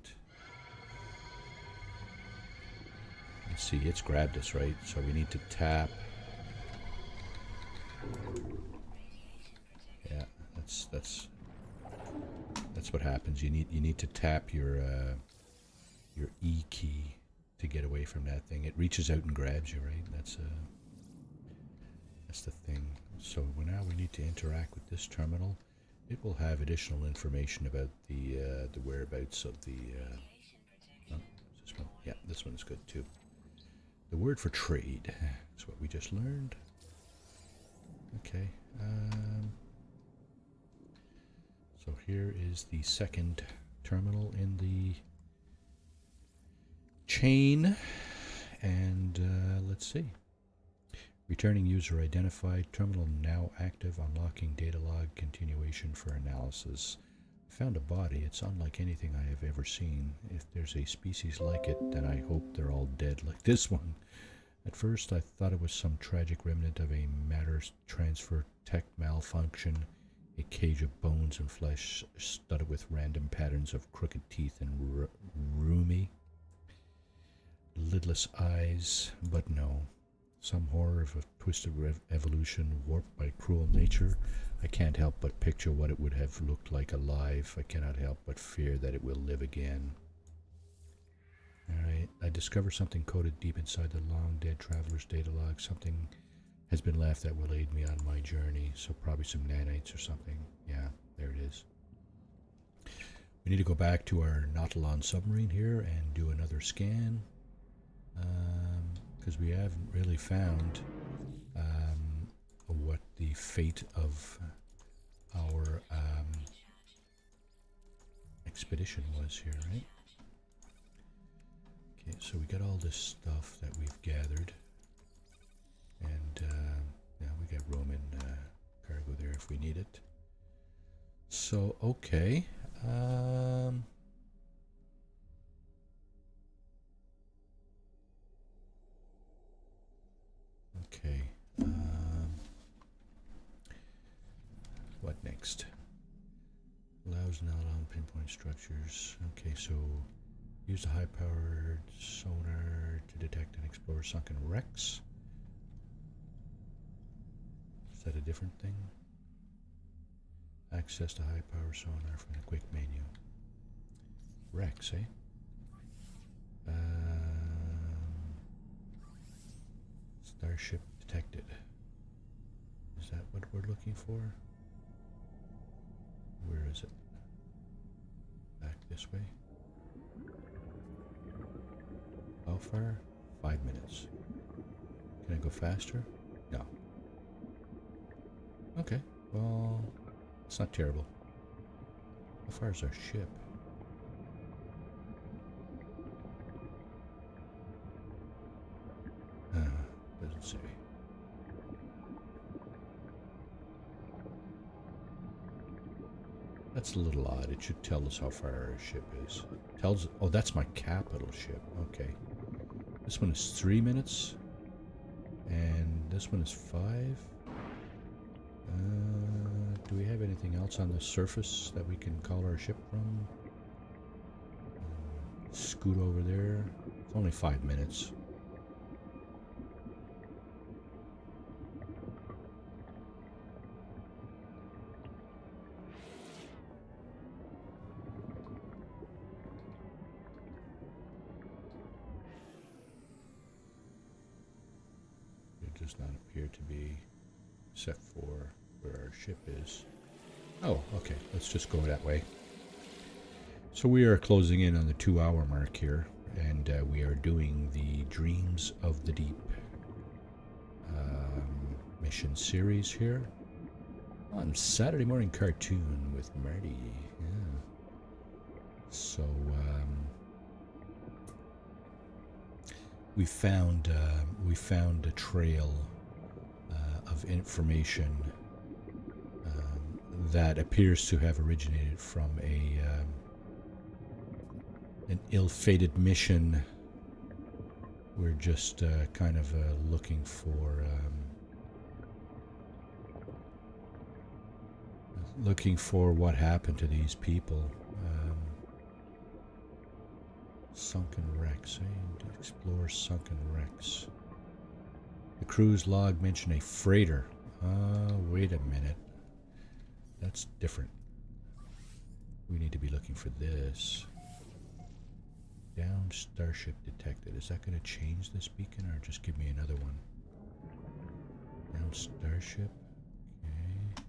Let's see, it's grabbed us, right? So we need to tap. Yeah, that's what happens. You need to tap your E key to get away from that thing. It reaches out and grabs you, right? That's the thing. So now we need to interact with this terminal. It will have additional information about the whereabouts of the. Oh, this one? Yeah, this one's good too. The word for trade is what we just learned. Okay. So here is the second terminal in the chain, and let's see. Returning user identified, terminal now active, unlocking data log continuation for analysis. Found a body. It's unlike anything I have ever seen. If there's a species like it, then I hope they're all dead like this one. At first I thought it was some tragic remnant of a matter transfer tech malfunction, a cage of bones and flesh studded with random patterns of crooked teeth and roomy, lidless eyes, but no. Some horror of a twisted evolution warped by cruel nature. I can't help but picture what it would have looked like alive. I cannot help but fear that it will live again. Alright, I discover something coded deep inside the long-dead traveler's data log. Something has been left that will aid me on my journey. So probably some nanites or something. Yeah, there it is. We need to go back to our Nautilon submarine here and do another scan. Because we haven't really found what the fate of our expedition was here, right? Okay, so we got all this stuff that we've gathered, and yeah, we got room in cargo there if we need it. So, okay. Okay. What next? Allows Nautilon pinpoint structures. Okay, so use a high-powered sonar to detect and explore sunken wrecks. Is that a different thing? Access to high-power sonar from the quick menu. Wrecks, eh? Starship detected. Is that what we're looking for? Where is it? Back this way. How far? 5 minutes. Can I go faster? No. Okay, well, it's not terrible. How far is our ship? Doesn't say. That's a little odd. It should tell us how far our ship is. It tells. Oh, that's my capital ship. Okay. This one is 3 minutes, and this one is 5. Do we have anything else on the surface that we can call our ship from? Scoot over there. It's only 5 minutes. Does not appear to be, except for where our ship is. Oh, okay, let's just go that way. So we are closing in on the 2-hour mark here, and we are doing the Dreams of the Deep mission series here on Saturday Morning Cartoon with Marty. Yeah. So we found a trail of information that appears to have originated from an ill-fated mission. We're just kind of looking for looking for what happened to these people. Sunken wrecks. Explore sunken wrecks. The cruise log mentioned a freighter. Wait a minute. That's different. We need to be looking for this. Down starship detected. Is that going to change this beacon or just give me another one? Down starship. Okay.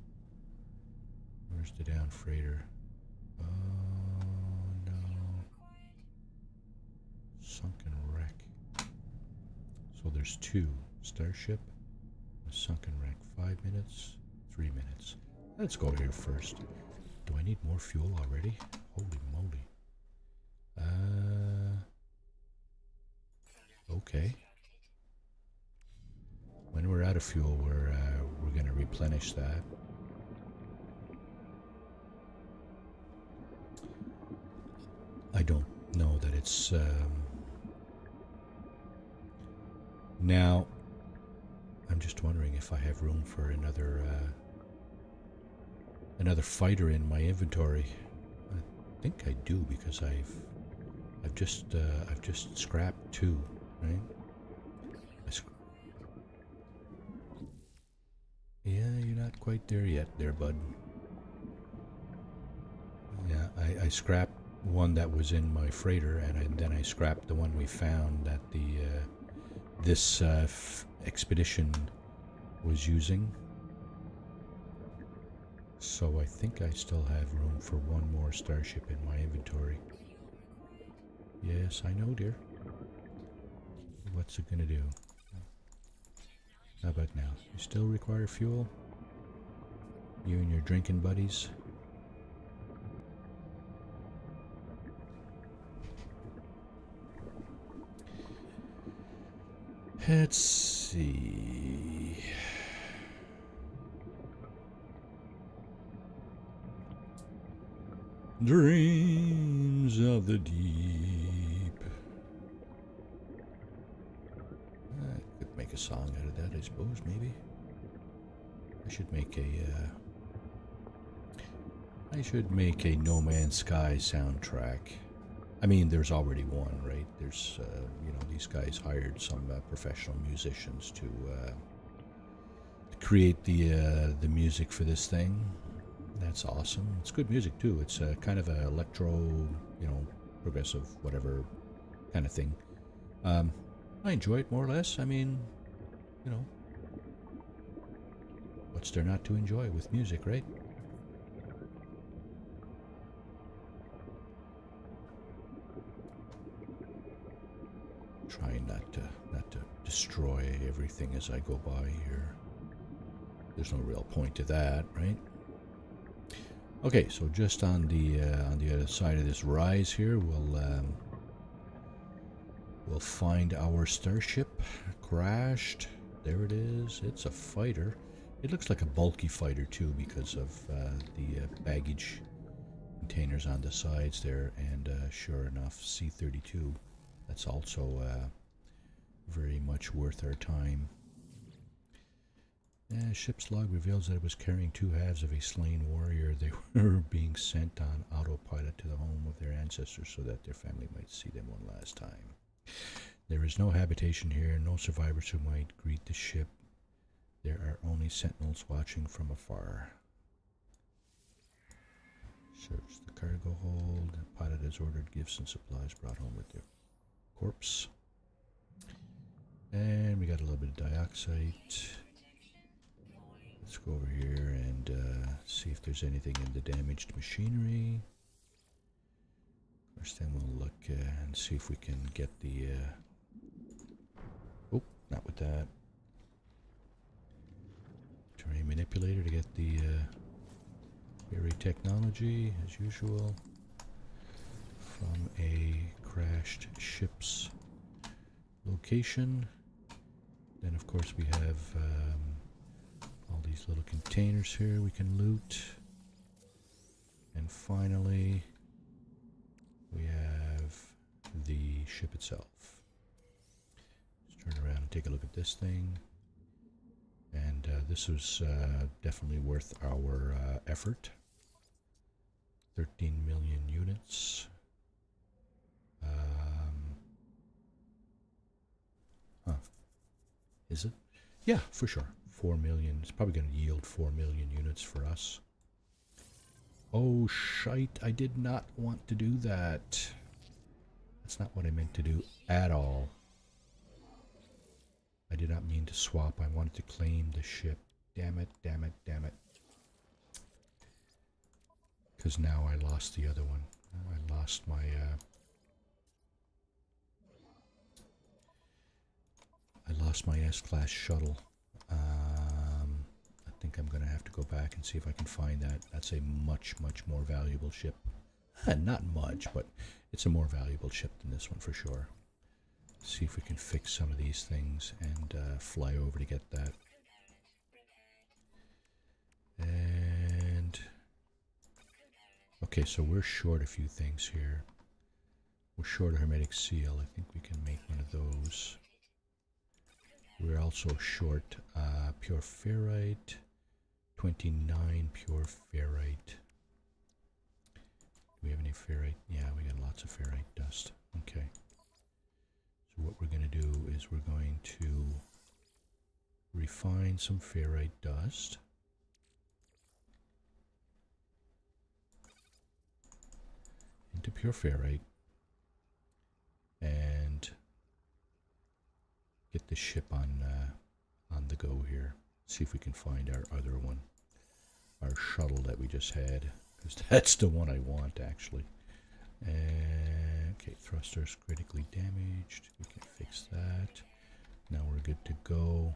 Where's the down freighter? Oh no. Sunken wreck. So there's two. Starship. A sunken wreck. 5 minutes. 3 minutes. Let's go here first. Do I need more fuel already? Holy moly. Okay. When we're out of fuel, we're going to replenish that. I don't know that it's now. I'm just wondering if I have room for another fighter in my inventory. I think I do because I've just scrapped two, right? Yeah, you're not quite there yet, there, bud. Yeah, I scrapped one that was in my freighter, and then I scrapped the one we found that this expedition was using. So I think I still have room for one more starship in my inventory. Yes, I know, dear. What's it gonna do? How about now? You still require fuel? You and your drinking buddies? Let's see. Dreams of the deep. I could make a song out of that, I suppose, maybe. I should make a No Man's Sky soundtrack. I mean, there's already one, right? There's, these guys hired some professional musicians to create the music for this thing. That's awesome. It's good music too. It's kind of a electro, progressive, whatever kind of thing. I enjoy it more or less. I mean, what's there not to enjoy with music, right? Trying not to destroy everything as I go by here. There's no real point to that, right? Okay, so just on the other side of this rise here, we'll find our starship crashed. There it is. It's a fighter. It looks like a bulky fighter too because of the baggage containers on the sides there. And sure enough, C-32. That's also very much worth our time. Ship's log reveals that it was carrying two halves of a slain warrior. They were being sent on autopilot to the home of their ancestors so that their family might see them one last time. There is no habitation here, no survivors who might greet the ship. There are only sentinels watching from afar. Search the cargo hold. The pilot has ordered gifts and supplies brought home with their corpse. And we got a little bit of dioxide. Let's go over here and see if there's anything in the damaged machinery. First, then we'll look and see if we can get the... oh, not with that. Terrain manipulator to get the berry technology, as usual, from a crashed ship's location. Then, of course, we have... all these little containers here we can loot. And finally, we have the ship itself. Let's turn around and take a look at this thing. And this this was definitely worth our effort. 13 million units. Is it? Yeah, for sure. 4 million. It's probably going to yield 4 million units for us. Oh, shite. I did not want to do that. That's not what I meant to do at all. I did not mean to swap. I wanted to claim the ship. Damn it, damn it, damn it. Because now I lost the other one. I lost my... I lost my S-class shuttle. I think I'm going to have to go back and see if I can find that. That's a much, much more valuable ship. Not much, but it's a more valuable ship than this one for sure. See if we can fix some of these things and fly over to get that. And... okay, so we're short a few things here. We're short a hermetic seal. I think we can make one of those. We're also short pure ferrite, 29 pure ferrite. Do we have any ferrite? Yeah, we got lots of ferrite dust. Okay. So what we're going to do is we're going to refine some ferrite dust. Into pure ferrite. And get the ship on the go here. See if we can find our other one, our shuttle that we just had, because that's the one I want actually. Okay, thrusters critically damaged. We can fix that. Now we're good to go.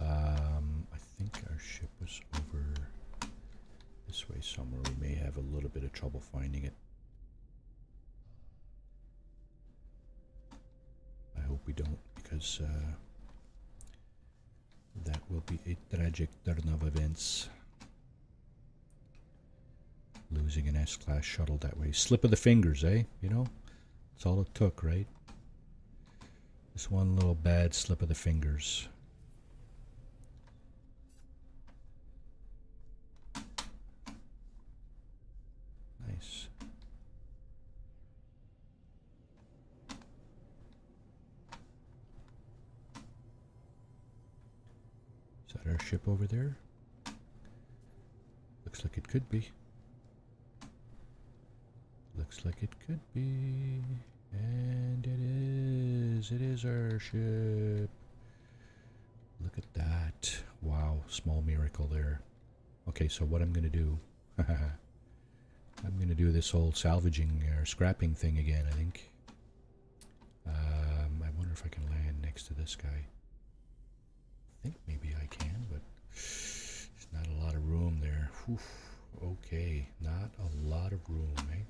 I think our ship was over this way somewhere. We may have a little bit of trouble finding it. I hope we don't, because that will be a tragic turn of events. Losing an S-class shuttle that way. Slip of the fingers, eh? You know? That's all it took, right? Just one little bad slip of the fingers. Nice. Is that our ship over there? Looks like it could be. Looks like it could be. And it is. It is our ship. Look at that. Wow, small miracle there. Okay, so what I'm going to do... I'm going to do this whole salvaging or scrapping thing again, I think. I wonder if I can land next to this guy. I think maybe I can, but there's not a lot of room there. Whew. Okay, not a lot of room, eh?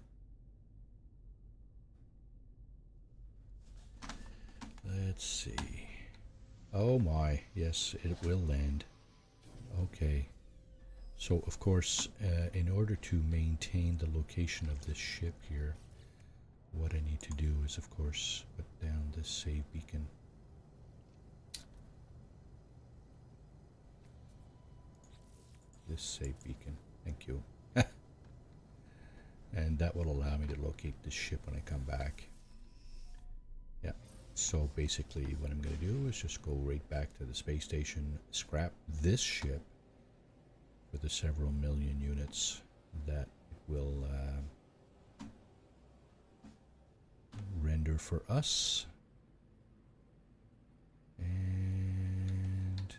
Let's see. Oh my, yes, it will land. Okay. So, of course, in order to maintain the location of this ship here, what I need to do is, of course, put down this save beacon. This save beacon. Thank you. And that will allow me to locate this ship when I come back. Yeah. So basically what I'm going to do is just go right back to the space station, scrap this ship for the several million units that it will render for us. And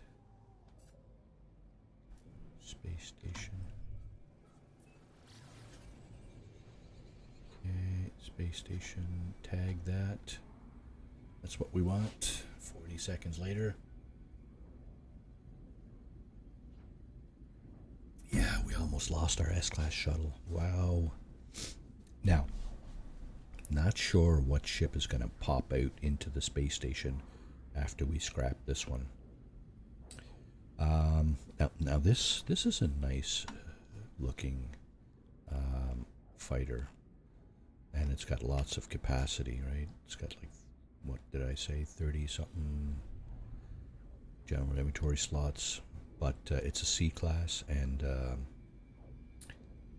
space station. Okay, space station, tag that. That's what we want. 40 seconds later. Yeah, we almost lost our S-class shuttle. Wow. Now, not sure what ship is going to pop out into the space station after we scrap this one. Now this is a nice looking fighter, and it's got lots of capacity, right? It's got like what did I say, 30 something general inventory slots, but it's a C class, and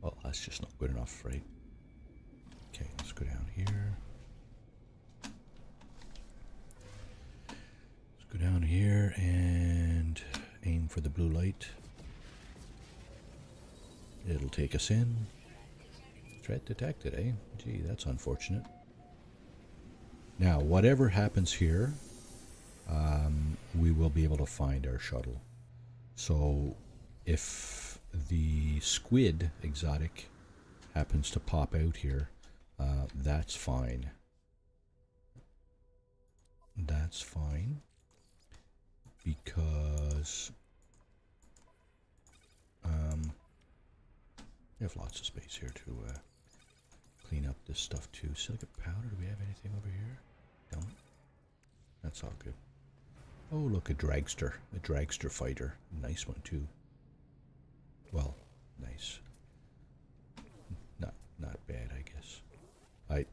well, that's just not good enough, right? Okay, let's go down here. Let's go down here and aim for the blue light. It'll take us in. Threat detected, eh? Gee, that's unfortunate. Now, whatever happens here, we will be able to find our shuttle. So, if the squid exotic happens to pop out here, that's fine. That's fine. Because we have lots of space here to clean up this stuff too. Silicate powder, do we have anything over here? Don't. That's all good. Oh, look, a dragster fighter. Nice one too. Well, nice. Not bad, I guess. I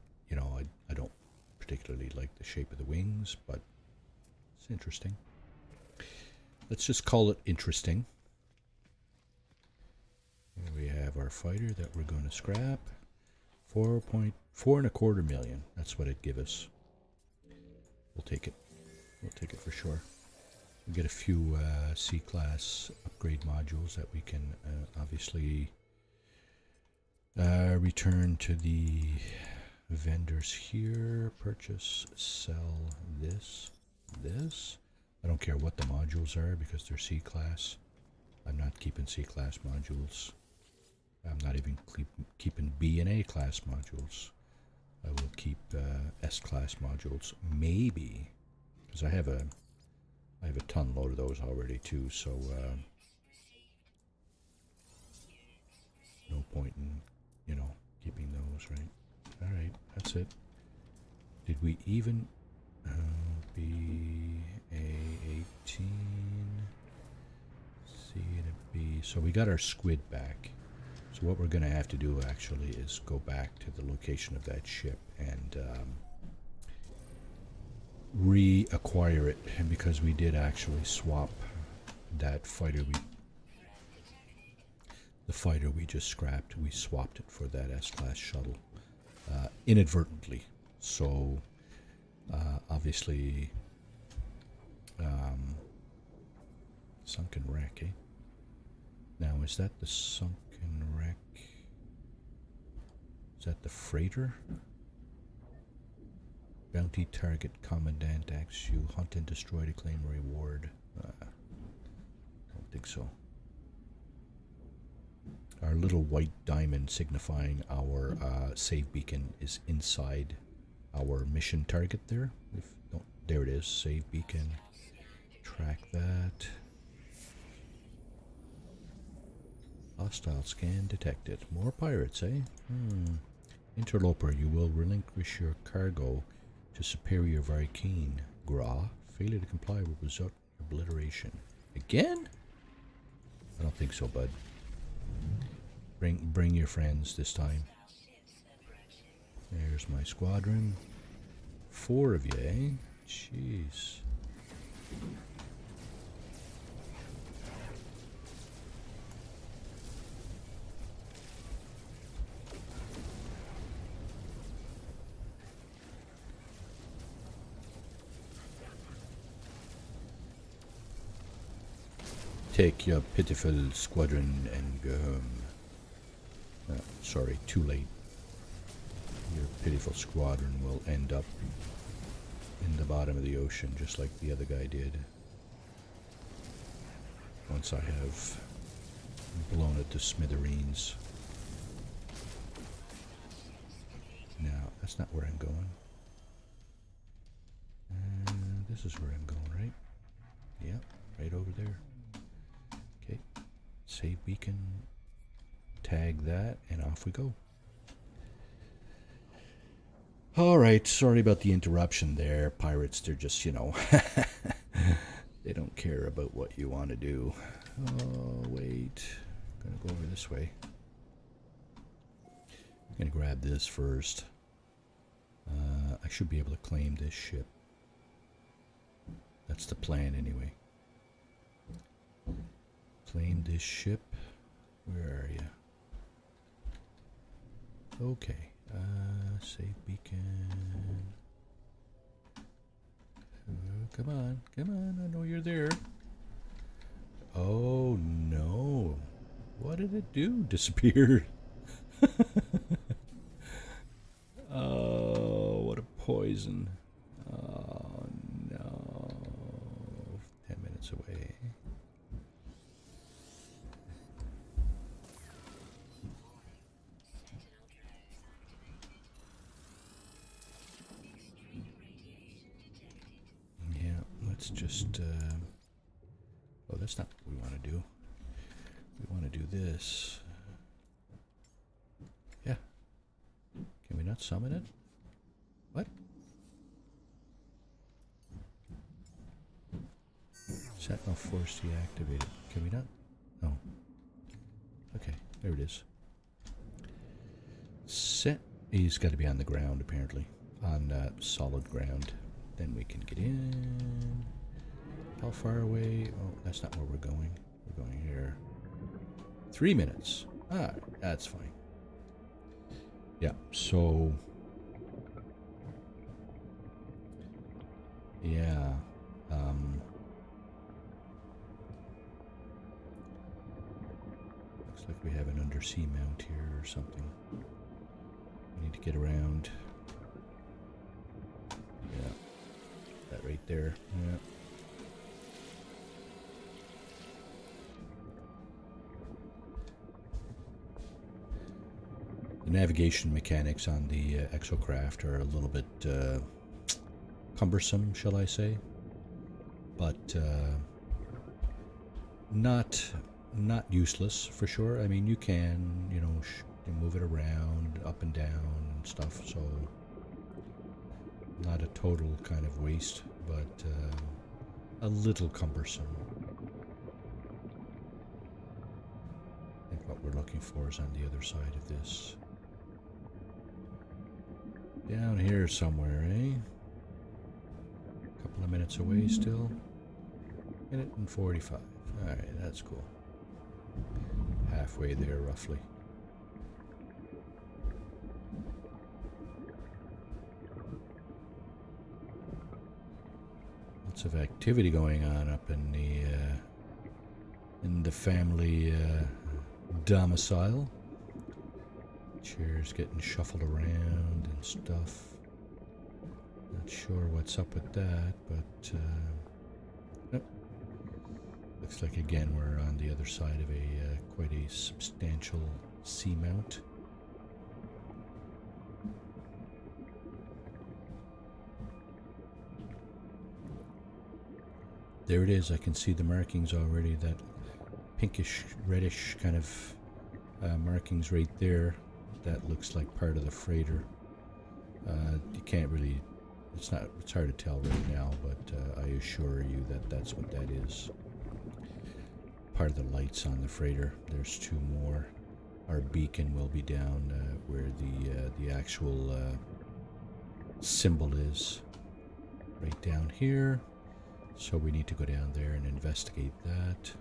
don't particularly like the shape of the wings, but it's interesting. Let's just call it interesting. Here we have our fighter that we're going to scrap. 4.25 million. That's what it'd give us. We'll take it. We'll take it for sure. We'll get a few C-class upgrade modules that we can obviously return to the vendors here. Purchase, sell this. I don't care what the modules are because they're C-class. I'm not keeping C-class modules. I'm not even keeping B and A class modules. I will keep S-class modules, maybe, because I have a ton load of those already too. So no point in keeping those, right? All right, that's it. Did we even B A 18 C and a B? So we got our squid back. So what we're going to have to do actually is go back to the location of that ship and reacquire it, and because we did actually swap that fighter, the fighter we just scrapped, we swapped it for that S-class shuttle inadvertently. So obviously sunken wreck, eh? Now, is that the sunken wreck? Is that the freighter? Bounty target commandant asks you hunt and destroy to claim reward. Don't think so. Our little white diamond signifying our save beacon is inside our mission target there. There it is, save beacon. Track that. Hostile scan detected. More pirates, eh? Interloper, you will relinquish your cargo to Superior Varikeen. Gra, failure to comply will result in obliteration. Again? I don't think so, bud. Bring your friends this time. There's my squadron. 4 of you, eh? Jeez. Take your pitiful squadron and go home. Sorry, too late. Your pitiful squadron will end up in the bottom of the ocean, just like the other guy did. Once I have blown it to smithereens. Now, that's not where I'm going. This is where I'm going, right? Yeah, right over there. Okay, save beacon, tag that, and off we go. Alright, sorry about the interruption there. Pirates, they're just, they don't care about what you want to do. Oh, wait. I'm going to go over this way. I'm going to grab this first. I should be able to claim this ship. That's the plan anyway. Claim this ship. Where are you? Okay. Save beacon. Come on. Come on. I know you're there. Oh no. What did it do? Disappeared. Oh, what a poison. Oh no. 10 minutes away. Yeah, let's just oh, that's not what we want to do. We want to do this. Yeah. Can we not summon it? What? Sentinel force deactivated. Can we not? No. Okay, there it is. He's got to be on the ground, apparently. On solid ground. Then we can get in. How far away? Oh, that's not where we're going. We're going here. 3 minutes. Ah, that's fine. Yeah, so... yeah. Looks like we have an undersea mount here or something. We need to get around. Yeah. That right there. Yeah. The navigation mechanics on the exocraft are a little bit cumbersome, shall I say, but not useless for sure. I mean, you can, you know, move it around, up and down and stuff, so not a total kind of waste, but a little cumbersome. I think what we're looking for is on the other side of this. Down here somewhere, eh? A couple of minutes away still. Minute and 45. Alright, that's cool. Halfway there, roughly. Lots of activity going on up in the family domicile. Chairs getting shuffled around and stuff. Not sure what's up with that, but nope. Looks like again we're on the other side of a quite a substantial seamount. There it is. I can see the markings already. That pinkish, reddish kind of markings right there. That looks like part of the freighter. You can't really, it's hard to tell right now, but I assure you that that's what that is. Part of the lights on the freighter. There's two more. Our beacon will be down where the actual symbol is. Right down here. So we need to go down there and investigate that.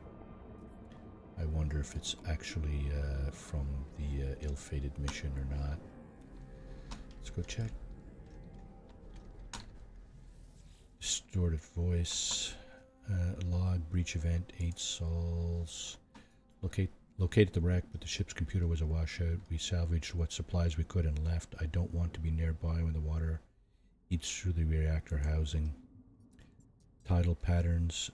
I wonder if it's actually from the ill-fated mission or not. Let's go check. Distorted voice. Log, breach event, 8 sols. Located the wreck, but the ship's computer was a washout. We salvaged what supplies we could and left. I don't want to be nearby when the water eats through the reactor housing. Tidal patterns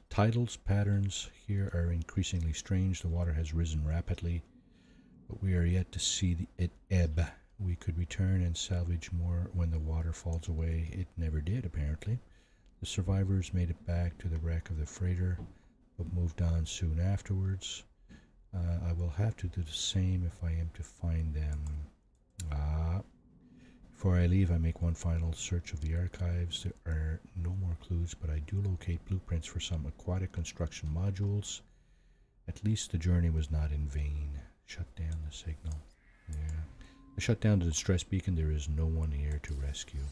here are increasingly strange. The water has risen rapidly, but we are yet to see it ebb. We could return and salvage more when the water falls away. It never did, apparently. The survivors made it back to the wreck of the freighter, but moved on soon afterwards. I will have to do the same if I am to find them. Before I leave, I make one final search of the archives. There are no more clues, but I do locate blueprints for some aquatic construction modules. At least the journey was not in vain. Shut down the signal. Yeah. I shut down the distress beacon. There is no one here to rescue.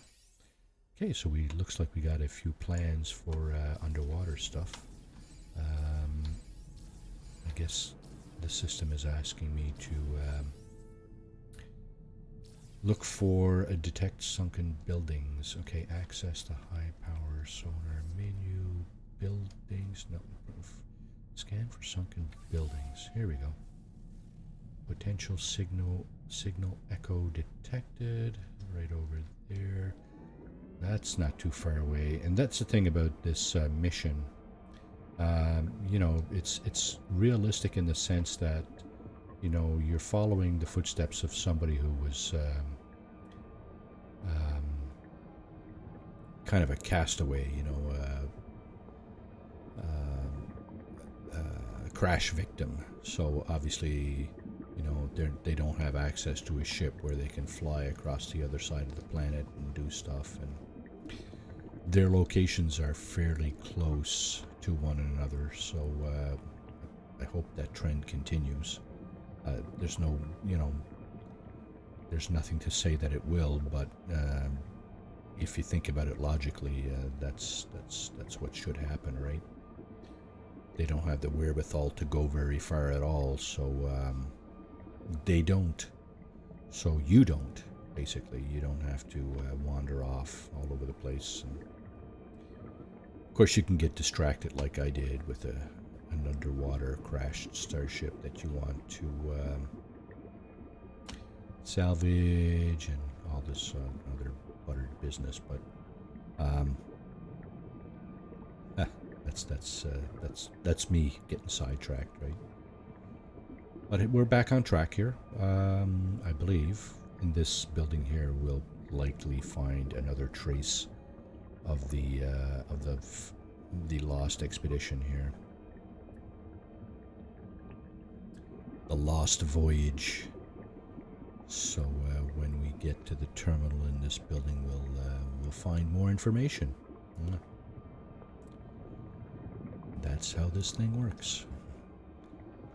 Okay, so we looks like we got a few plans for underwater stuff. I guess the system is asking me to look for detect sunken buildings. Okay, access the high power sonar menu. Buildings. No. Scan for sunken buildings. Here we go. Potential signal echo detected. Right over there. That's not too far away. And that's the thing about this mission. You know, it's realistic in the sense that, you know, you're following the footsteps of somebody who was kind of a castaway, you know, a crash victim. So obviously, you know, they don't have access to a ship where they can fly across the other side of the planet and do stuff, and their locations are fairly close to one another. So I hope that trend continues. There's no, you know, there's nothing to say that it will, but if you think about it logically, that's what should happen, right? They don't have the wherewithal to go very far at all, so they don't. So you don't, basically. You don't have to wander off all over the place. And of course, you can get distracted like I did with an underwater crashed starship that you want to salvage and all this other buttered business, but that's me getting sidetracked, right? But we're back on track here. I believe in this building here we'll likely find another trace of the lost expedition here, the lost voyage. So when we get to the terminal in this building, we'll find more information. That's how this thing works.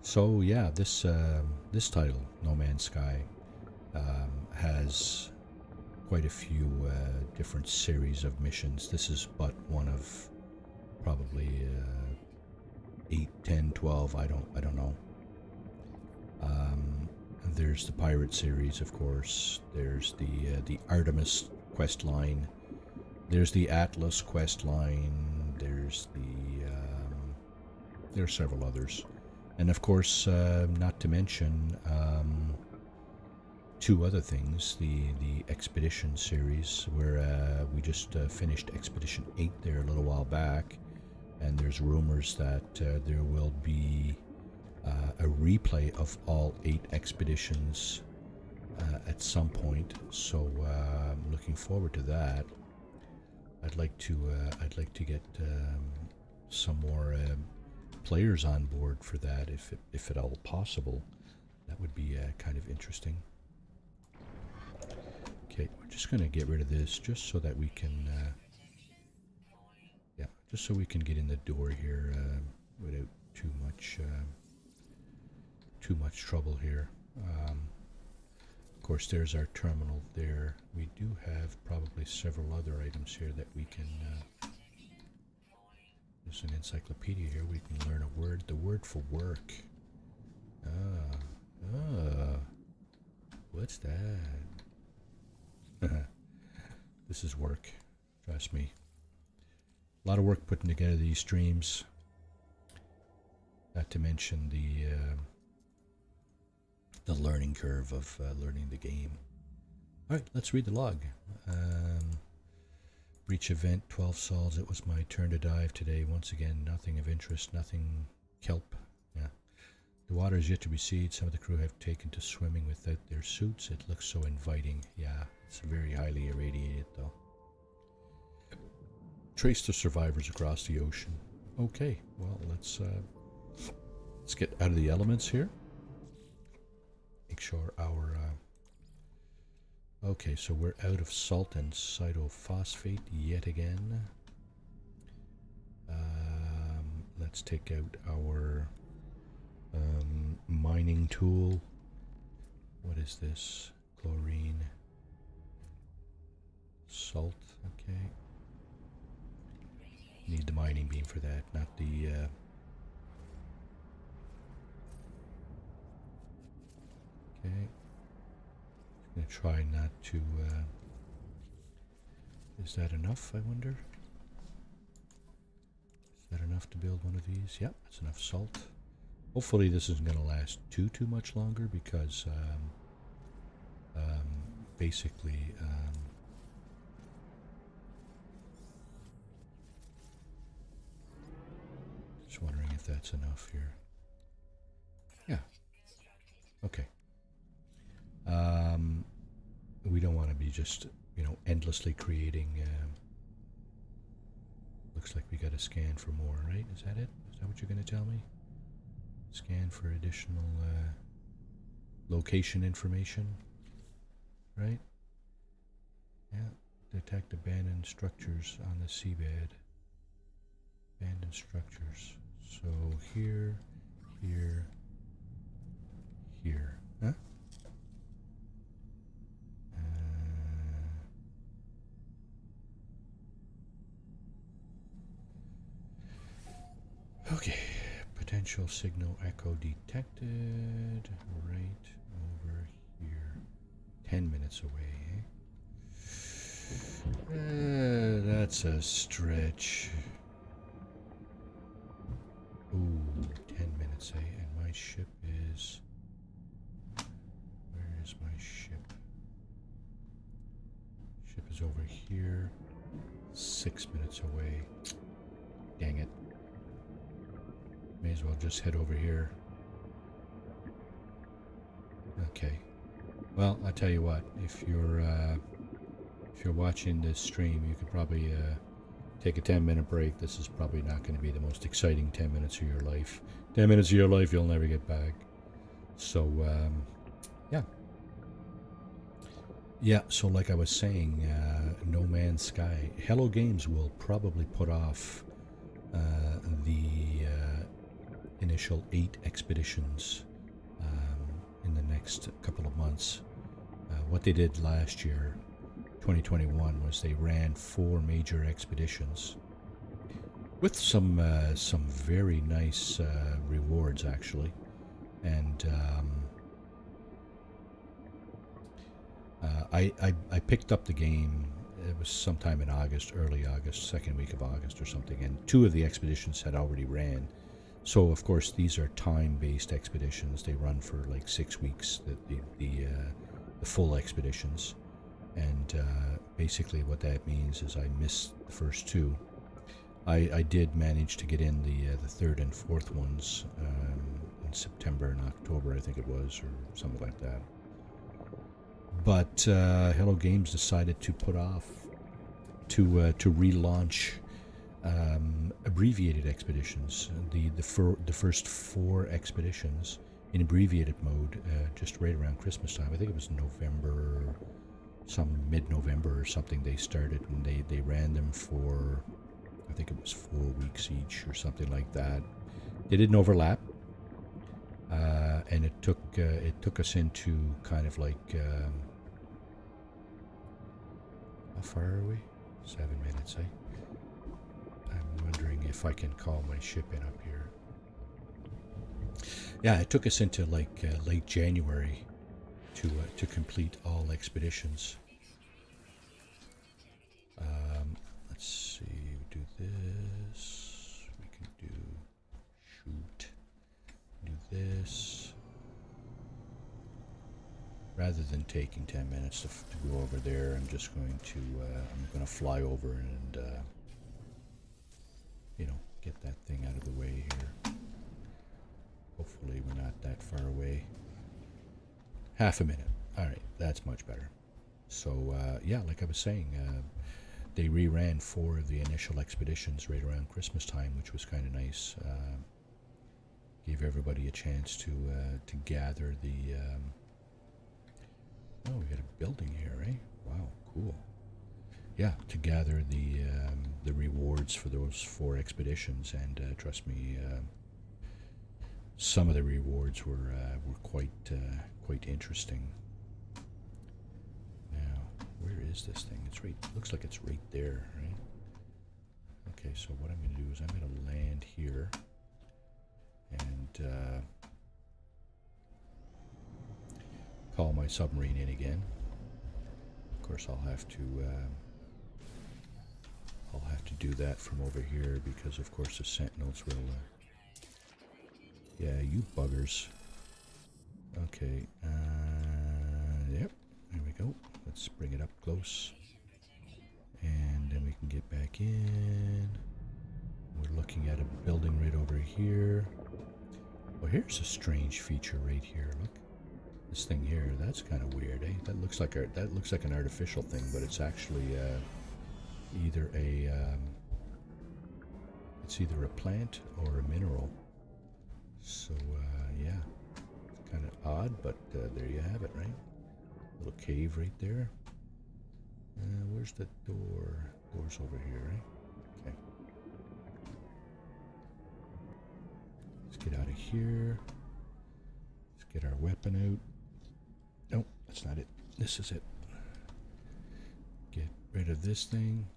So yeah, this title, No Man's Sky, has quite a few different series of missions. This is but one of probably 8, 10, 12. I don't know. There's the Pirate series, of course. There's the Artemis quest line. There's the Atlas quest line. There's there are several others, and of course, not to mention two other things: the Expedition series, where we just finished Expedition 8 there a little while back, and there's rumors that there will be a replay of all 8 expeditions at some point. So I'm looking forward to that. I'd like to get some more players on board for that, if at all possible. That would be kind of interesting. Okay, we're just going to get rid of this just so that we can just so we can get in the door here without too much trouble here. Of course, there's our terminal there. We do have probably several other items here that we can there's an encyclopedia here. We can learn a word, the word for work. What's that? This is work, trust me. A lot of work putting together these streams, not to mention the learning curve of learning the game. Alright, let's read the log. Breach event, 12 sols. It was my turn to dive today. Once again, nothing of interest, nothing kelp. Yeah. The water is yet to recede. Some of the crew have taken to swimming without their suits. It looks so inviting. Yeah, it's very highly irradiated though. Trace the survivors across the ocean. Okay, well, let's get out of the elements here. Make sure our okay, so we're out of salt and cytophosphate yet again. Let's take out our mining tool. What is this? Chlorine. Salt, okay. Need the mining beam for that, not the... okay. I'm going to try not to... is that enough, I wonder? Is that enough to build one of these? Yep, that's enough salt. Hopefully this isn't going to last too much longer because basically just wondering if that's enough here. Yeah. Okay. We don't want to be just, you know, endlessly creating. Looks like we got to scan for more, right? Is that it? Is that what you're going to tell me? Scan for additional location information, right? Yeah. Detect abandoned structures on the seabed. Abandoned structures. So here, here, here. Huh? Okay. Potential signal echo detected. Right over here. 10 minutes away, eh? That's a stretch. Ooh, 10 minutes, eh? And my ship is... Where is my ship? Ship is over here. 6 minutes away. Dang it. May as well just head over here. Okay. Well, I'll tell you what. If you're watching this stream, you could probably take a 10-minute break. This is probably not going to be the most exciting 10 minutes of your life. 10 minutes of your life you'll never get back. So, yeah. Yeah, so like I was saying, No Man's Sky. Hello Games will probably put off the initial 8 expeditions in the next couple of months. What they did last year, 2021, was they ran 4 major expeditions with some very nice rewards actually, and I picked up the game. It was sometime in August, early August, second week of August or something, and 2 of the expeditions had already ran. So of course these are time-based expeditions. They run for like 6 weeks. The full expeditions, and basically what that means is I missed the first 2. I did manage to get in the 3rd and 4th ones in September and October, I think it was, or something like that. But Hello Games decided to put off to relaunch abbreviated expeditions. The first 4 expeditions in abbreviated mode, just right around Christmas time. I think it was November, some mid-November or something. They started, and they ran them for, I think it was 4 weeks each or something like that. They didn't overlap, and it took us into kind of like how far are we? 7 minutes, eh? I'm wondering if I can call my ship in up here. Yeah, it took us into like late January to complete all expeditions. Let's see, we do this. We can do shoot. Do this. Rather than taking 10 minutes to go over there, I'm just going to fly over and you know, get that thing out of the way here. Hopefully we're not that far away. Half a minute. All right, that's much better. So yeah, like I was saying, they reran 4 of the initial expeditions right around Christmas time, which was kind of nice. Gave everybody a chance to gather the. Oh, we got a building here, eh? Wow, cool. Yeah, to gather the rewards for those 4 expeditions, and trust me, some of the rewards were quite interesting. Now, where is this thing? It's right, looks like it's right there, right? Okay, so what I'm going to do is I'm going to land here and call my submarine in again. Of course, I'll have to do that from over here because, of course, the sentinels will. Yeah, you buggers. Okay. Yep. There we go. Let's bring it up close, and then we can get back in. We're looking at a building right over here. Well, here's a strange feature right here. Look, this thing here. That's kind of weird, eh? That looks like an artificial thing, but it's actually either a plant or a mineral. So yeah, it's kind of odd, but there you have it, right? Little cave right there. Where's the door? Door's over here, right? Okay. Let's get out of here. Let's get our weapon out. Nope, that's not it. This is it. Get rid of this thing.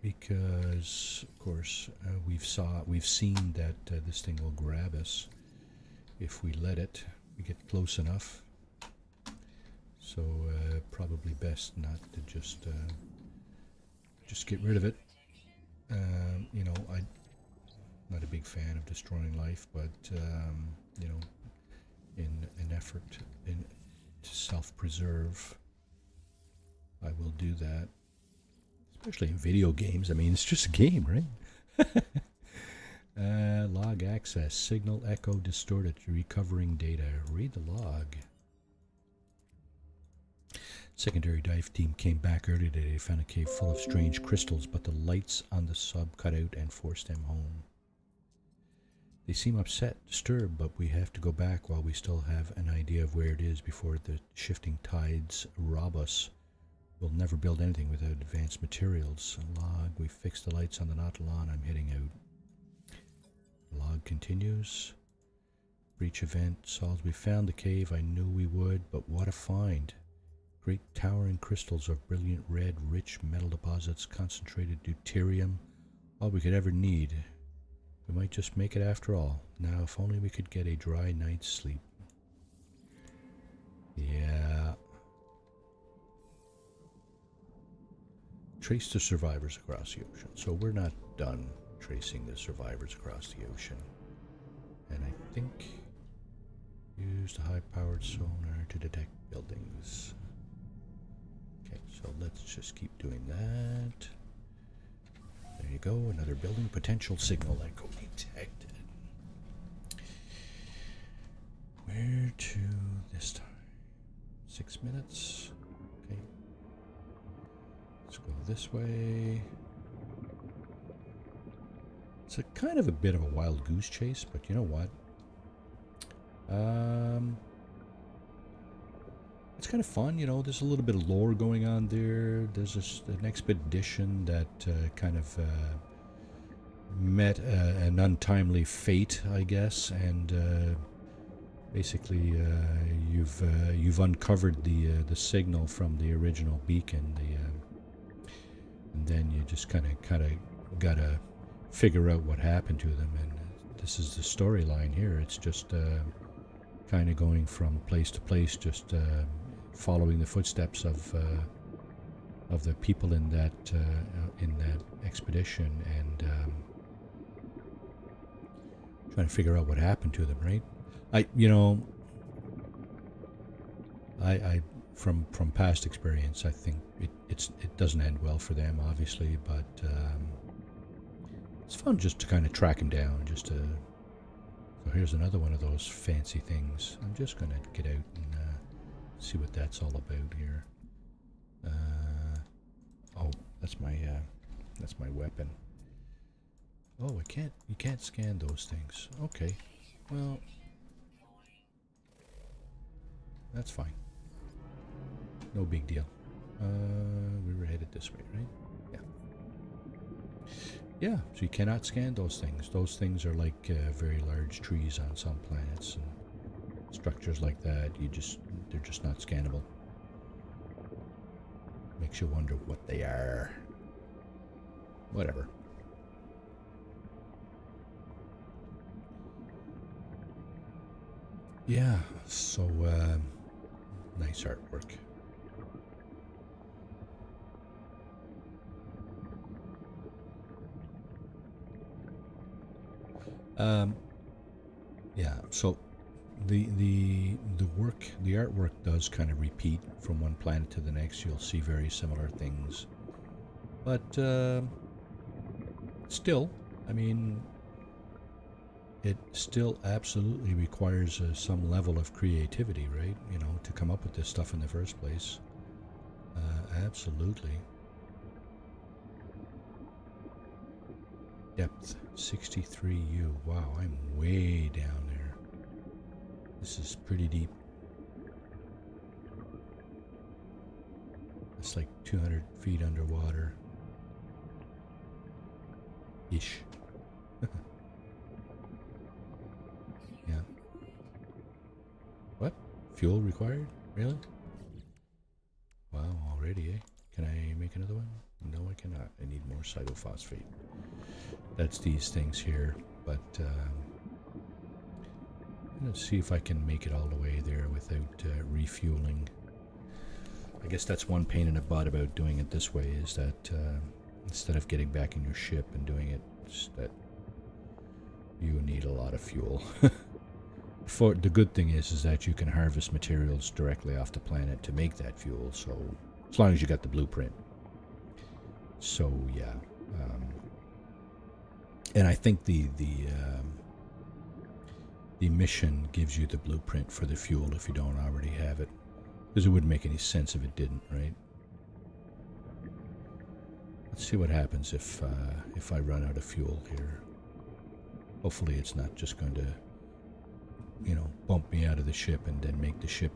Because, of course, we've seen that this thing will grab us if we let it. We get close enough. So probably best not to just get rid of it. You know, I'm not a big fan of destroying life, but you know, in an effort to self-preserve, I will do that. Especially in video games. I mean, it's just a game, right? Log access. Signal echo distorted. Recovering data. Read the log. Secondary dive team came back earlier today. They found a cave full of strange crystals, but the lights on the sub cut out and forced them home. They seem upset, disturbed, but we have to go back while we still have an idea of where it is before the shifting tides rob us. We'll never build anything without advanced materials. Log, we fixed the lights on the Nautilon. I'm heading out. Log continues. Breach event solved. We found the cave. I knew we would, but what a find. Great towering crystals of brilliant red, rich metal deposits, concentrated deuterium. All we could ever need. We might just make it after all. Now, if only we could get a dry night's sleep. Yeah. Trace the survivors across the ocean. So we're not done tracing the survivors across the ocean. And I think use the high-powered sonar to detect buildings. Okay, so let's just keep doing that. There you go, another building. Potential signal echo detected. Where to this time? 6 minutes. Okay. Let's go this way. It's a kind of a bit of a wild goose chase, but you know what? It's kind of fun, you know. There's a little bit of lore going on there. There's an expedition that kind of met an untimely fate, I guess, and basically you've uncovered the signal from the original beacon, and then you just kind of gotta figure out what happened to them. And this is the storyline here. It's just kind of going from place to place, just following the footsteps of the people in that expedition, and trying to figure out what happened to them. Right? I from past experience, I think it doesn't end well for them, obviously, but it's fun just to kind of track them down. Just to so here's another one of those fancy things. I'm just gonna get out and see what that's all about here. Oh, that's my weapon. Oh, you can't scan those things. Okay, well, that's fine. No big deal. We were headed this way, right? Yeah. Yeah, so you cannot scan those things. Those things are like very large trees on some planets, and structures like that, they're just not scannable. Makes you wonder what they are. Whatever. Yeah, so nice artwork. Yeah, so the artwork does kind of repeat from one planet to the next. You'll see very similar things, but still, I mean, it still absolutely requires some level of creativity, right? You know, to come up with this stuff in the first place. Absolutely. Depth 63U. Wow, I'm way down there. This is pretty deep. It's like 200 feet underwater. Ish. Yeah. What? Fuel required? Really? Wow, already, eh? Can I make another one? No, I cannot. I need more cytophosphate. That's these things here, but let's see if I can make it all the way there without refueling. I guess that's one pain in the butt about doing it this way, is that instead of getting back in your ship and doing it, that you need a lot of fuel. For the good thing is that you can harvest materials directly off the planet to make that fuel. So as long as you got the blueprint. So yeah, and I think the mission gives you the blueprint for the fuel if you don't already have it, because it wouldn't make any sense if it didn't, right? Let's see what happens if I run out of fuel here. Hopefully it's not just going to, you know, bump me out of the ship and then make the ship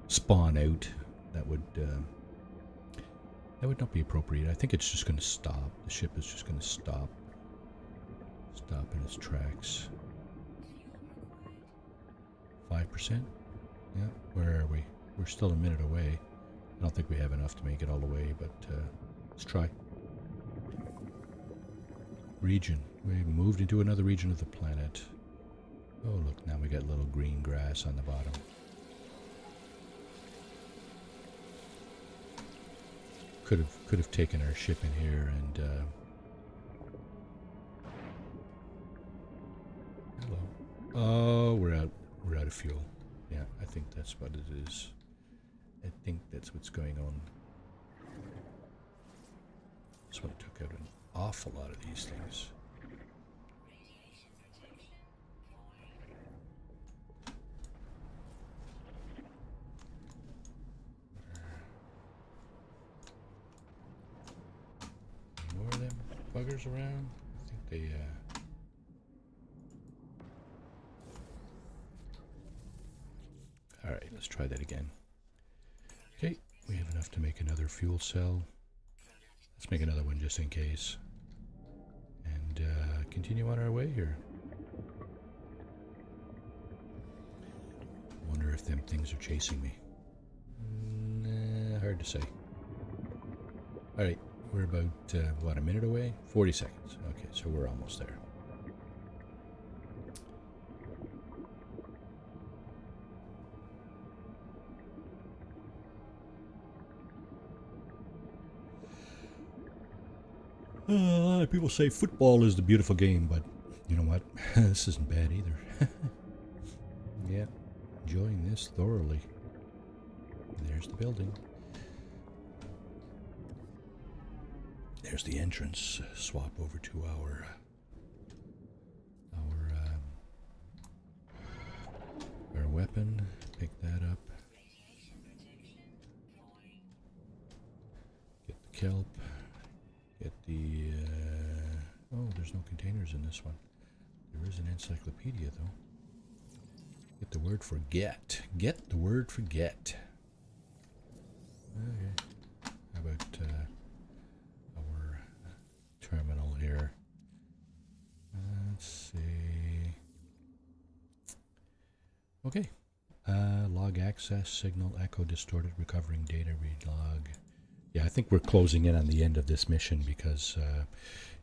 spawn out. That would not be appropriate. I think it's just going to stop. The ship is just going to stop in its tracks. 5%? Yeah, where are we? We're still a minute away. I don't think we have enough to make it all the way, but let's try. Region. We moved into another region of the planet. Oh, look, now we got little green grass on the bottom. Could have taken our ship in here and hello. Oh, we're out of fuel. Yeah, I think that's what it is. I think that's what's going on. This one took out an awful lot of these things. More of them buggers around. I think they Alright, let's try that again. Okay, we have enough to make another fuel cell. Let's make another one just in case. And continue on our way here. Wonder if them things are chasing me. Nah, hard to say. Alright, we're about, what, a minute away? 40 seconds. Okay, so we're almost there. A lot of people say football is the beautiful game, but you know what? This isn't bad either. Yeah, enjoying this thoroughly. There's the building. There's the entrance. Swap over to our weapon. Pick that up. Get the kelp. Get the oh, there's no containers in this one. There is an encyclopedia though. Get the word for get. Get the word for get. Okay. How about our terminal here? Let's see. Okay. Log access, signal, echo distorted, recovering data, read log. Yeah, I think we're closing in on the end of this mission because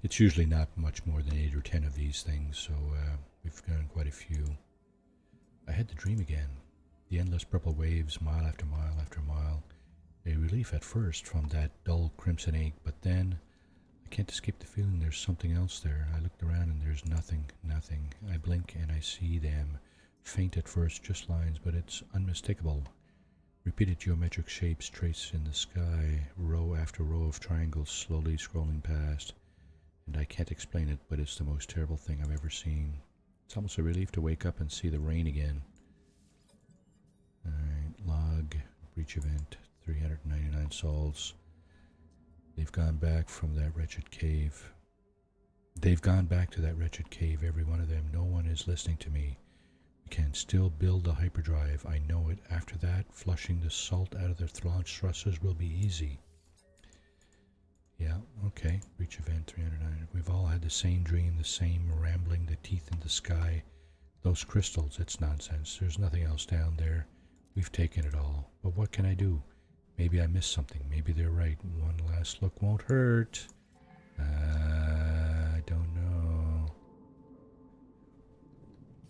it's usually not much more than 8 or 10 of these things, so we've done quite a few. I had the dream again. The endless purple waves, mile after mile after mile. A relief at first from that dull crimson ache, but then I can't escape the feeling there's something else there. I looked around and there's nothing, nothing. I blink and I see them. Faint at first, just lines, but it's unmistakable. Repeated geometric shapes traced in the sky, row after row of triangles slowly scrolling past. And I can't explain it, but it's the most terrible thing I've ever seen. It's almost a relief to wake up and see the rain again. Alright, log, breach event, 399 souls. They've gone back from that wretched cave. They've gone back to that wretched cave, every one of them. No one is listening to me. We can still build the hyperdrive. I know it. After that, flushing the salt out of their launch thrusters will be easy. Yeah, okay. Breach event 309. We've all had the same dream, the same rambling, the teeth in the sky. Those crystals, it's nonsense. There's nothing else down there. We've taken it all. But what can I do? Maybe I missed something. Maybe they're right. One last look won't hurt. I don't know.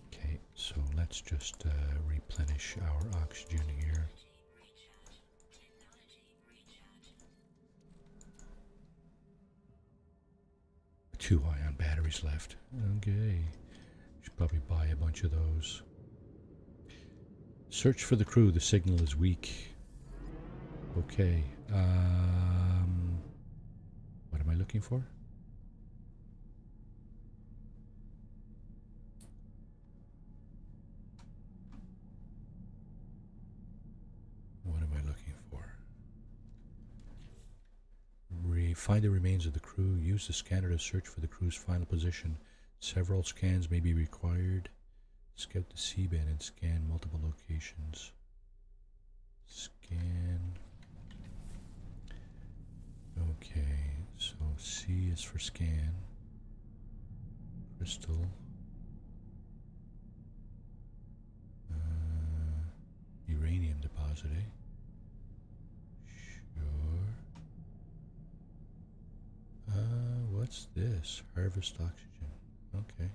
Okay, so let's just replenish our oxygen here. 2 ion batteries left. Okay. Should probably buy a bunch of those. Search for the crew. The signal is weak. Okay. What am I looking for? What am I looking for? Find the remains of the crew. Use the scanner to search for the crew's final position. Several scans may be required. Scout the seabed and scan multiple locations. Scan. Okay, so C is for scan. Crystal. Uranium deposit, eh? Sure. What's this? Harvest oxygen. Okay.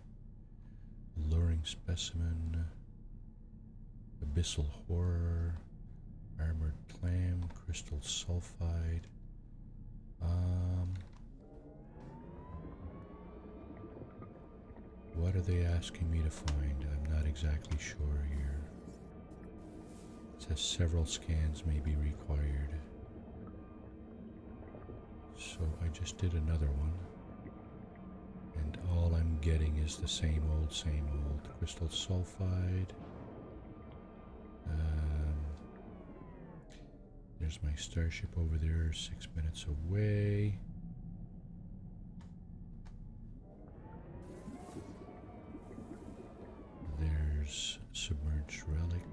Alluring specimen. Abyssal horror. Armored clam. Crystal sulfide. What are they asking me to find? I'm not exactly sure here. It says several scans may be required. So I just did another one. And all I'm getting is the same old crystal sulfide. There's my starship over there, 6 minutes away. There's submerged relic.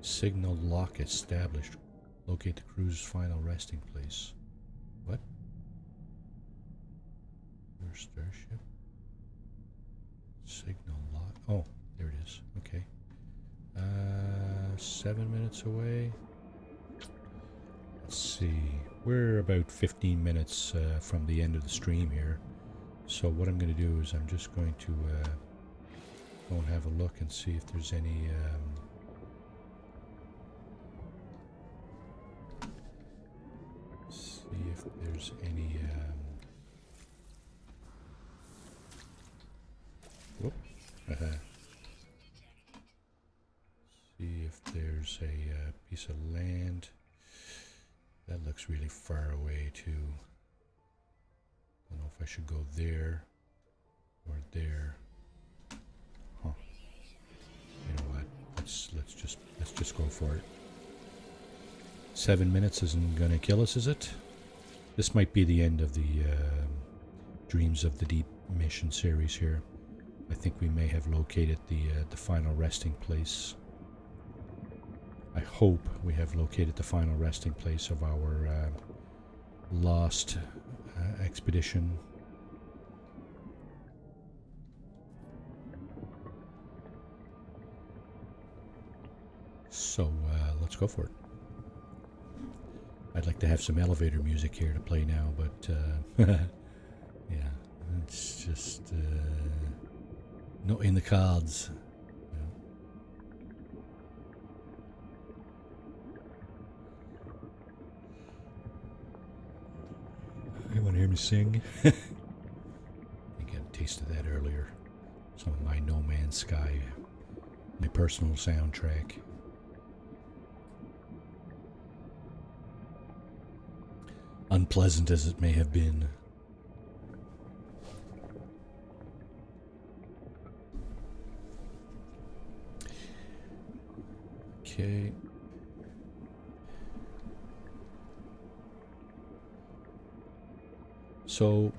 Signal lock established. Locate the crew's final resting place. What? Your starship? Signal lock. Oh, there it is. Okay. 7 minutes away. Let's see. We're about 15 minutes from the end of the stream here. So what I'm going to do is I'm just going to go and have a look and see if there's any whoop. See if there's a piece of land. That looks really far away too. Don't know if I should go there or there. Huh. You know what? Let's just go for it. 7 minutes isn't gonna kill us, is it? This might be the end of the Dreams of the Deep mission series here. I think we may have located the final resting place. I hope we have located the final resting place of our lost expedition. So let's go for it. I'd like to have some elevator music here to play now, but yeah, it's just not in the cards. You want to hear me sing? I think I had a taste of that earlier. Some of my No Man's Sky, my personal soundtrack. Unpleasant as it may have been. Okay. So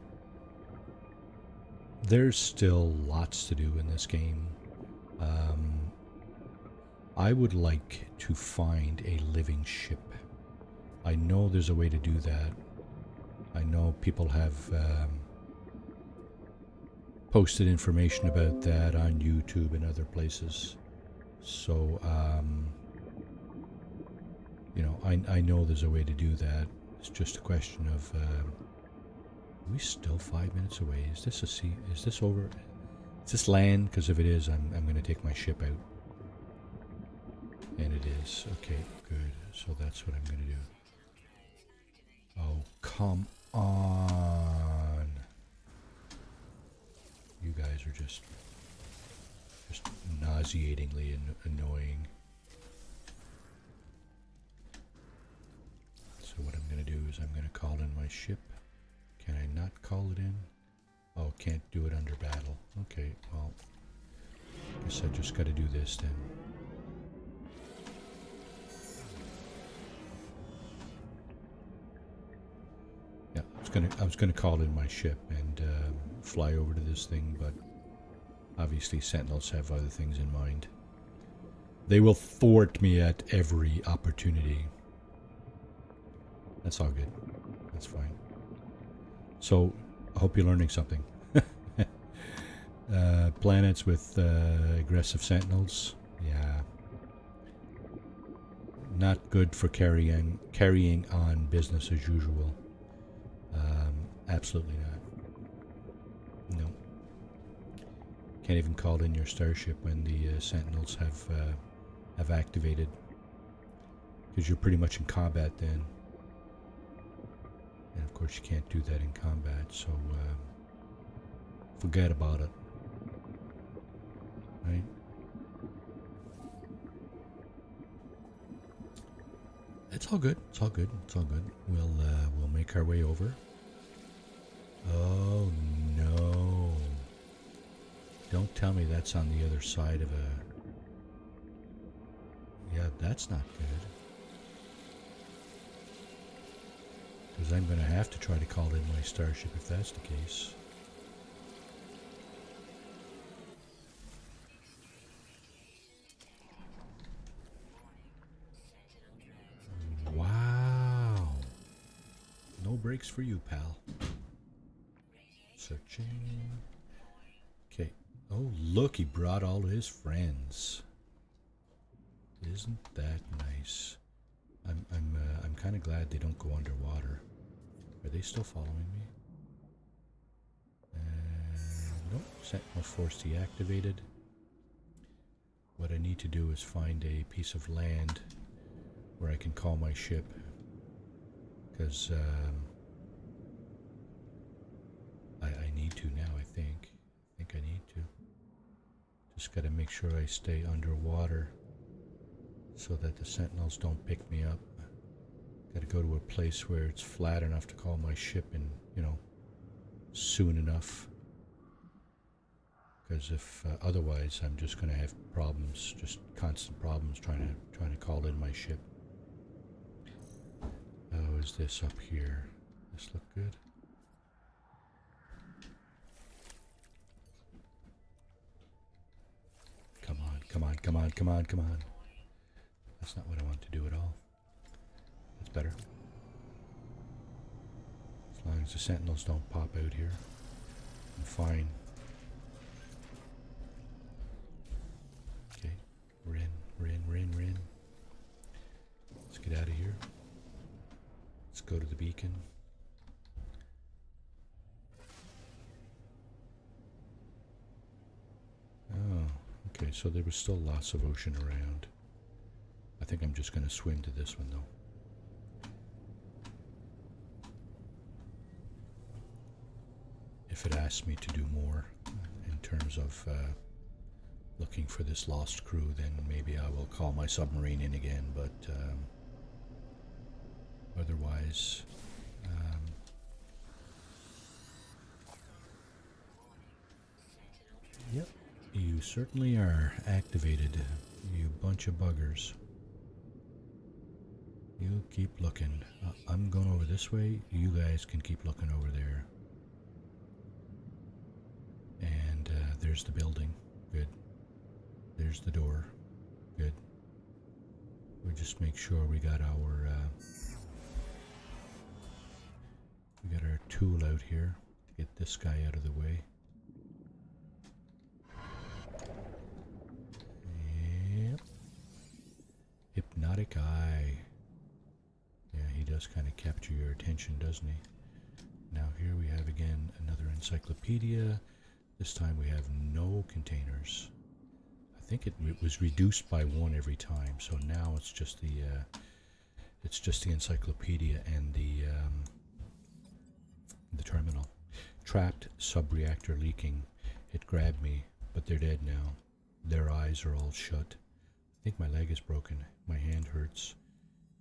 there's still lots to do in this game. I would like to find a living ship. I know there's a way to do that. I know people have posted information about that on YouTube and other places. So, you know, I know there's a way to do that. It's just a question of, are we still 5 minutes away? Is this a sea? Is this over? Is this land? Because if it is, I'm going to take my ship out. And it is. Okay, good. So that's what I'm going to do. Oh, come on. You guys are just nauseatingly annoying. So what I'm going to do is I'm going to call in my ship. Can I not call it in? Oh, can't do it under battle. Okay, well, I guess I just got to do this then. Yeah, I was gonna call in my ship and fly over to this thing, but obviously Sentinels have other things in mind. They will thwart me at every opportunity. That's all good. That's fine. So, I hope you're learning something. Planets with aggressive Sentinels, yeah. Not good for carrying on business as usual. Absolutely not. No. Can't even call in your starship when the Sentinels have activated, because you're pretty much in combat then. And of course you can't do that in combat, so forget about it. Right? It's all good. It's all good. It's all good. We'll make our way over. Oh no! Don't tell me that's on the other side of a. Yeah, that's not good. Because I'm going to have to try to call in my starship if that's the case. Wow. No breaks for you, pal. Searching. Okay. Oh, look, he brought all his friends. Isn't that nice? I'm kind of glad they don't go underwater. Are they still following me? Nope. Sentinel force deactivated. What I need to do is find a piece of land where I can call my ship. Because I need to now, I think. I think I need to. Just got to make sure I stay underwater so that the Sentinels don't pick me up. Got to go to a place where it's flat enough to call my ship in, you know, soon enough. Because if otherwise, I'm just going to have problems, just constant problems trying to call in my ship. Oh, is this up here? This look good? Come on, come on, come on, come on, come on. That's not what I want to do at all. That's better. As long as the Sentinels don't pop out here, I'm fine. Okay, we're in. go to the beacon. Oh, okay, so there was still lots of ocean around. I think I'm just going to swim to this one, though. If it asks me to do more in terms of looking for this lost crew, then maybe I will call my submarine in again, but otherwise... Yep, you certainly are activated, you bunch of buggers. You keep looking. I'm going over this way, you guys can keep looking over there. And there's the building. Good. There's the door. Good. We'll just make sure we got our tool out here to get this guy out of the way. Yep. Hypnotic eye. Yeah, he does kind of capture your attention, doesn't he? Now here we have again another encyclopedia. This time we have no containers. I think it was reduced by one every time, so now it's just the encyclopedia and the terminal. Trapped sub-reactor leaking. It grabbed me, but they're dead now. Their eyes are all shut. I think my leg is broken. My hand hurts.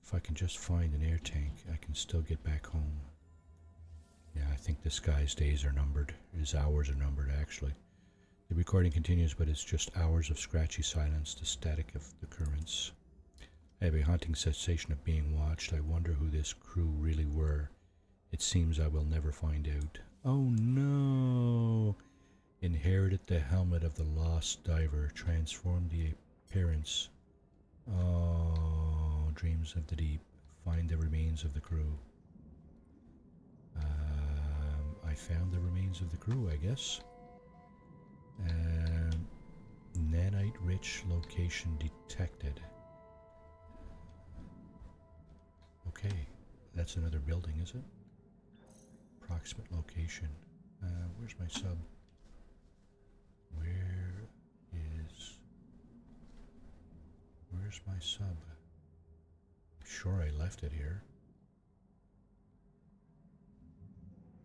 If I can just find an air tank, I can still get back home. Yeah, I think this guy's days are numbered. His hours are numbered, actually. The recording continues, but it's just hours of scratchy silence, the static of the currents. I have a haunting sensation of being watched. I wonder who this crew really were. It seems I will never find out. Oh no! Inherited the helmet of the lost diver, transformed the appearance. Oh, dreams of the deep. Find the remains of the crew. I found the remains of the crew, I guess. Nanite-rich location detected. Okay, that's another building, is it? Approximate location. Where's my sub? Where's my sub? I'm sure I left it here.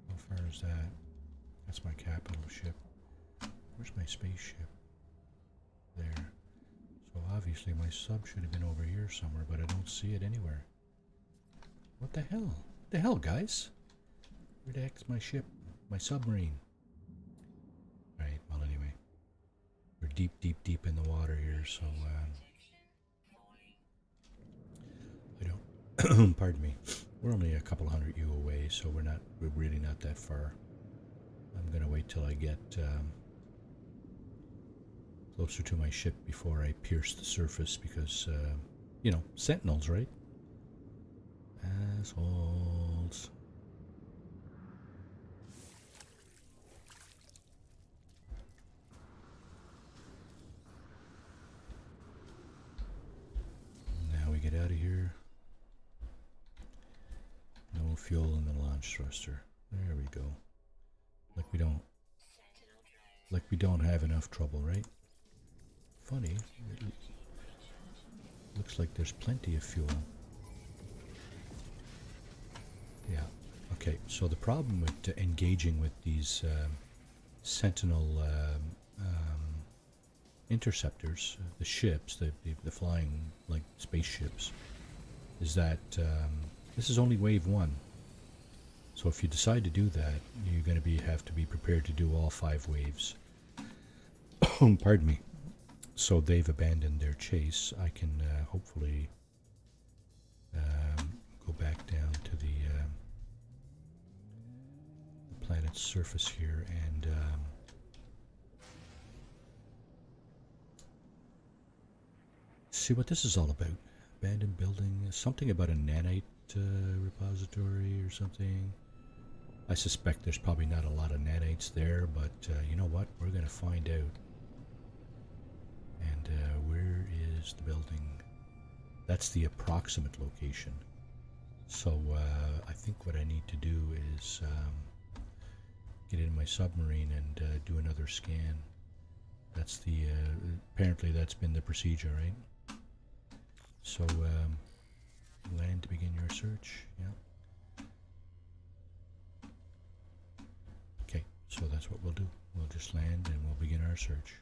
How far is that? That's my capital ship. Where's my spaceship? There. So obviously my sub should have been over here somewhere, but I don't see it anywhere. What the hell? What the hell, guys? Where the heck's my ship? My submarine? Right, well anyway. We're deep, deep, deep in the water here, so I don't... Pardon me. We're only a couple hundred U away, so we're really not that far. I'm gonna wait till I get closer to my ship before I pierce the surface, because you know, sentinels, right? Assholes. Now we get out of here. No fuel in the launch thruster. There we go. Like we don't have enough trouble, right? Funny. Looks like there's plenty of fuel. Yeah. Okay. So the problem with engaging with these Sentinel interceptors, the ships, the flying like spaceships, is that this is only wave 1. So if you decide to do that, you're going to have to be prepared to do all 5 waves. Pardon me. So they've abandoned their chase. I can hopefully go back down to the planet's surface here and see what this is all about. Abandoned building, something about a nanite repository or something. I suspect there's probably not a lot of nanites there, but you know what? We're going to find out. And where is the building? That's the approximate location. So I think what I need to do is get in my submarine and do another scan. That's the apparently that's been the procedure, right? So land to begin your search. Yeah. Okay, so that's what we'll do. We'll just land and we'll begin our search.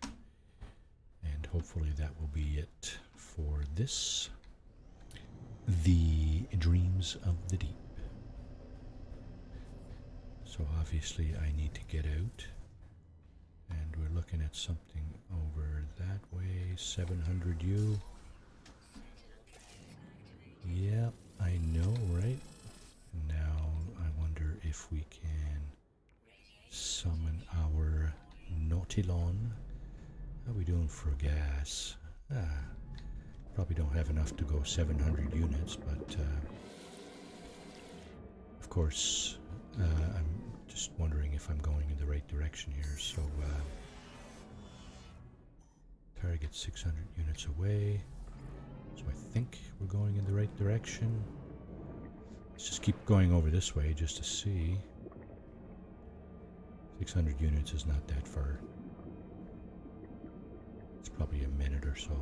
And hopefully that will be it for this. The Dreams of the Deep. So obviously I need to get out. And we're looking at something over that way. 700U. Yeah, I know, right? Now I wonder if we can summon our Nautilon. How are we doing for gas? Probably don't have enough to go 700 units, but of course I'm just wondering if I'm going in the right direction here. So target 600 units away. So I think we're going in the right direction. Let's just keep going over this way just to see. 600 units is not that far. It's probably a minute or so.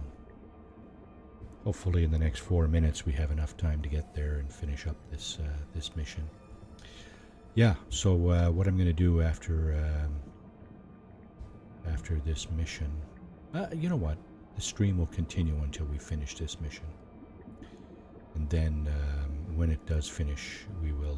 Hopefully in the next 4 minutes we have enough time to get there and finish up this this mission. Yeah, so what I'm going to do after this mission, you know what? The stream will continue until we finish this mission. And then when it does finish, we will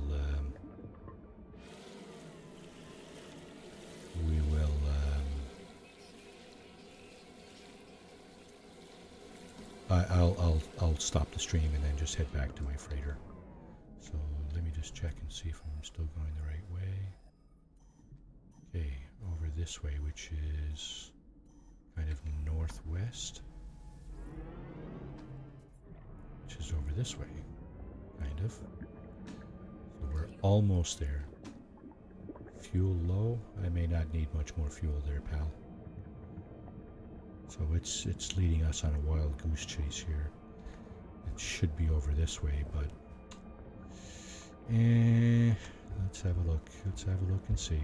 I'll stop the stream and then just head back to my freighter. So let me just check and see if I'm still going the right way. Okay, over this way, which is kind of northwest, which is over this way, kind of. So we're almost there. Fuel low. I may not need much more fuel there, pal. So it's leading us on a wild goose chase here. It should be over this way, but let's have a look. Let's have a look and see.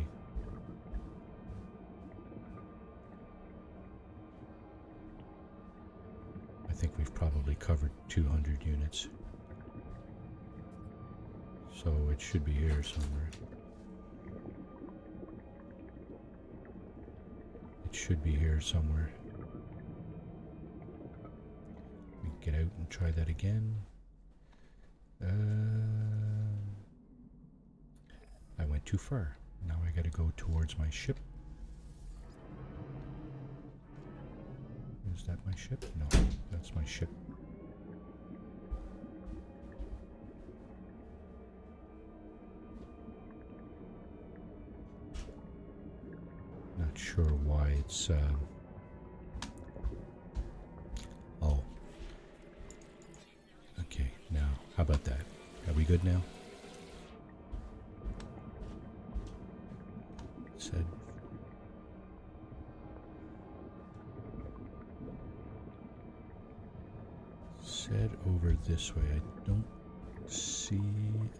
I think we've probably covered 200 units. So it should be here somewhere. It should be here somewhere. Get out and try that again. I went too far. Now I gotta go towards my ship. Is that my ship? No, that's my ship. Not sure why it's oh. Okay, now, how about that? Are we good now? Said over this way. I don't see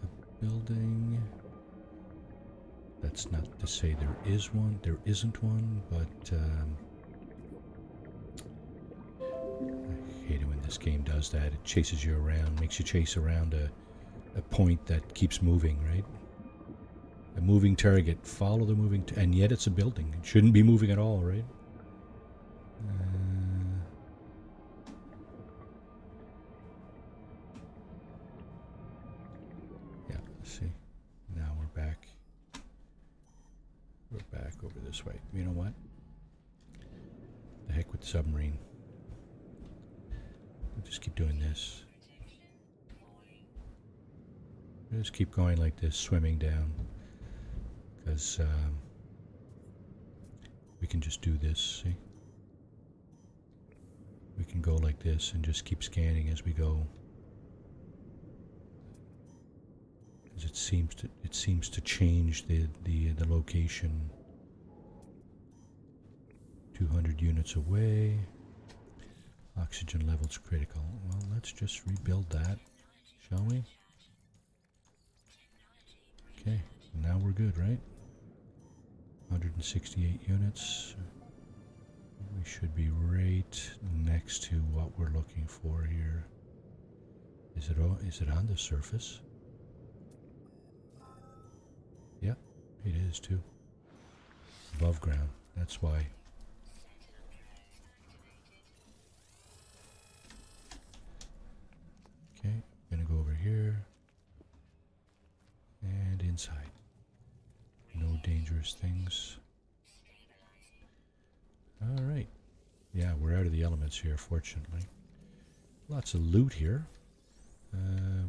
a building. That's not to say there is one. There isn't one, but I hate it when this game does that. It chases you around, makes you chase around a point that keeps moving, right? A moving target. Follow the moving and yet it's a building. It shouldn't be moving at all, right? Yeah, let's see. Now we're back. We're back over this way. You know what? The heck with the submarine. We'll just keep doing this. We'll just keep going like this, swimming down. Because we can just do this, see? We can go like this and just keep scanning as we go. Because it seems to change the location. 200 units away. Oxygen levels critical. Well, let's just rebuild that, shall we? Okay, now we're good, right? 168 units. We should be right next to what we're looking for here. Is it on the surface? Yep, it is too. Above ground, that's why. Okay, gonna go over here. And inside. No dangerous things. Alright. Yeah, we're out of the elements here, fortunately. Lots of loot here.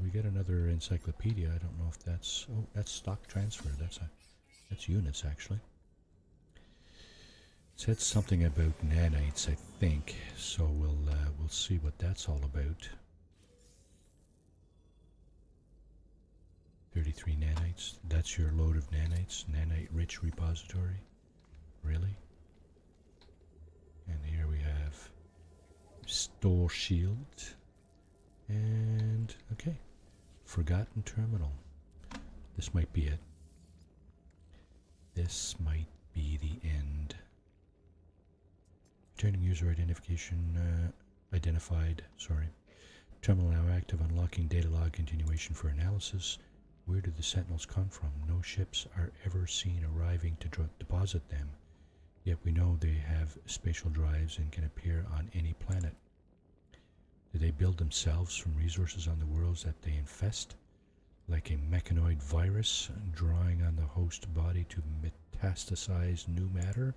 We get another encyclopedia. I don't know if that's... Oh, that's stock transfer. That's units, actually. It said something about nanites, I think. So we'll see what that's all about. 33 nanites. That's your load of nanites. Nanite-rich repository. Really? And here we have store shield. And, okay. Forgotten terminal. This might be it. This might be the end. Returning user identification identified. Sorry. Terminal now active. Unlocking data log continuation for analysis. Where do the sentinels come from? No ships are ever seen arriving to deposit them. Yet we know they have spatial drives and can appear on any planet. Do they build themselves from resources on the worlds that they infest? Like a mechanoid virus, drawing on the host body to metastasize new matter?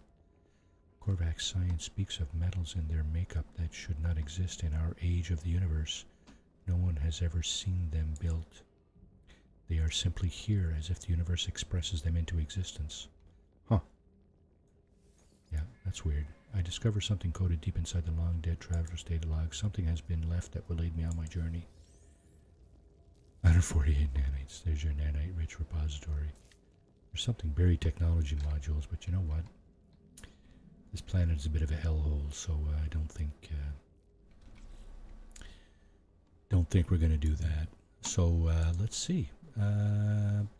Korvax science speaks of metals in their makeup that should not exist in our age of the universe. No one has ever seen them built. They are simply here, as if the universe expresses them into existence. Huh. Yeah, that's weird. I discover something coded deep inside the long-dead traveler's data log. Something has been left that will lead me on my journey. 148 nanites. There's your nanite-rich repository. There's something buried technology modules, but you know what? This planet is a bit of a hellhole, so I don't think we're going to do that. So let's see.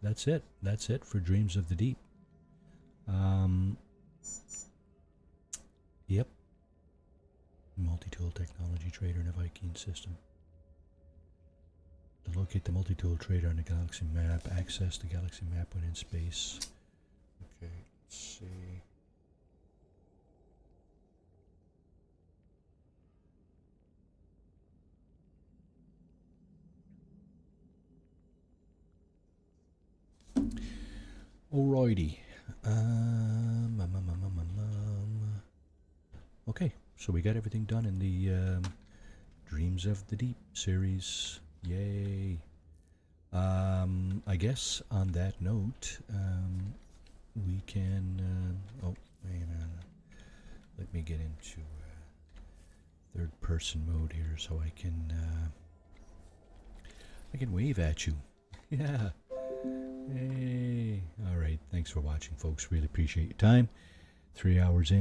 That's it. That's it for Dreams of the Deep. Yep. Multi-tool technology trader in a Viking system. To locate the multi-tool trader on the galaxy map, access the galaxy map when in space. Okay, let's see. Alrighty. Okay, so we got everything done in the Dreams of the Deep series. Yay. I guess on that note, we can... oh, wait a minute. Let me get into third-person mode here so I can wave at you. Yeah. Hey. All right. Thanks for watching, folks. Really appreciate your time. 3 hours in.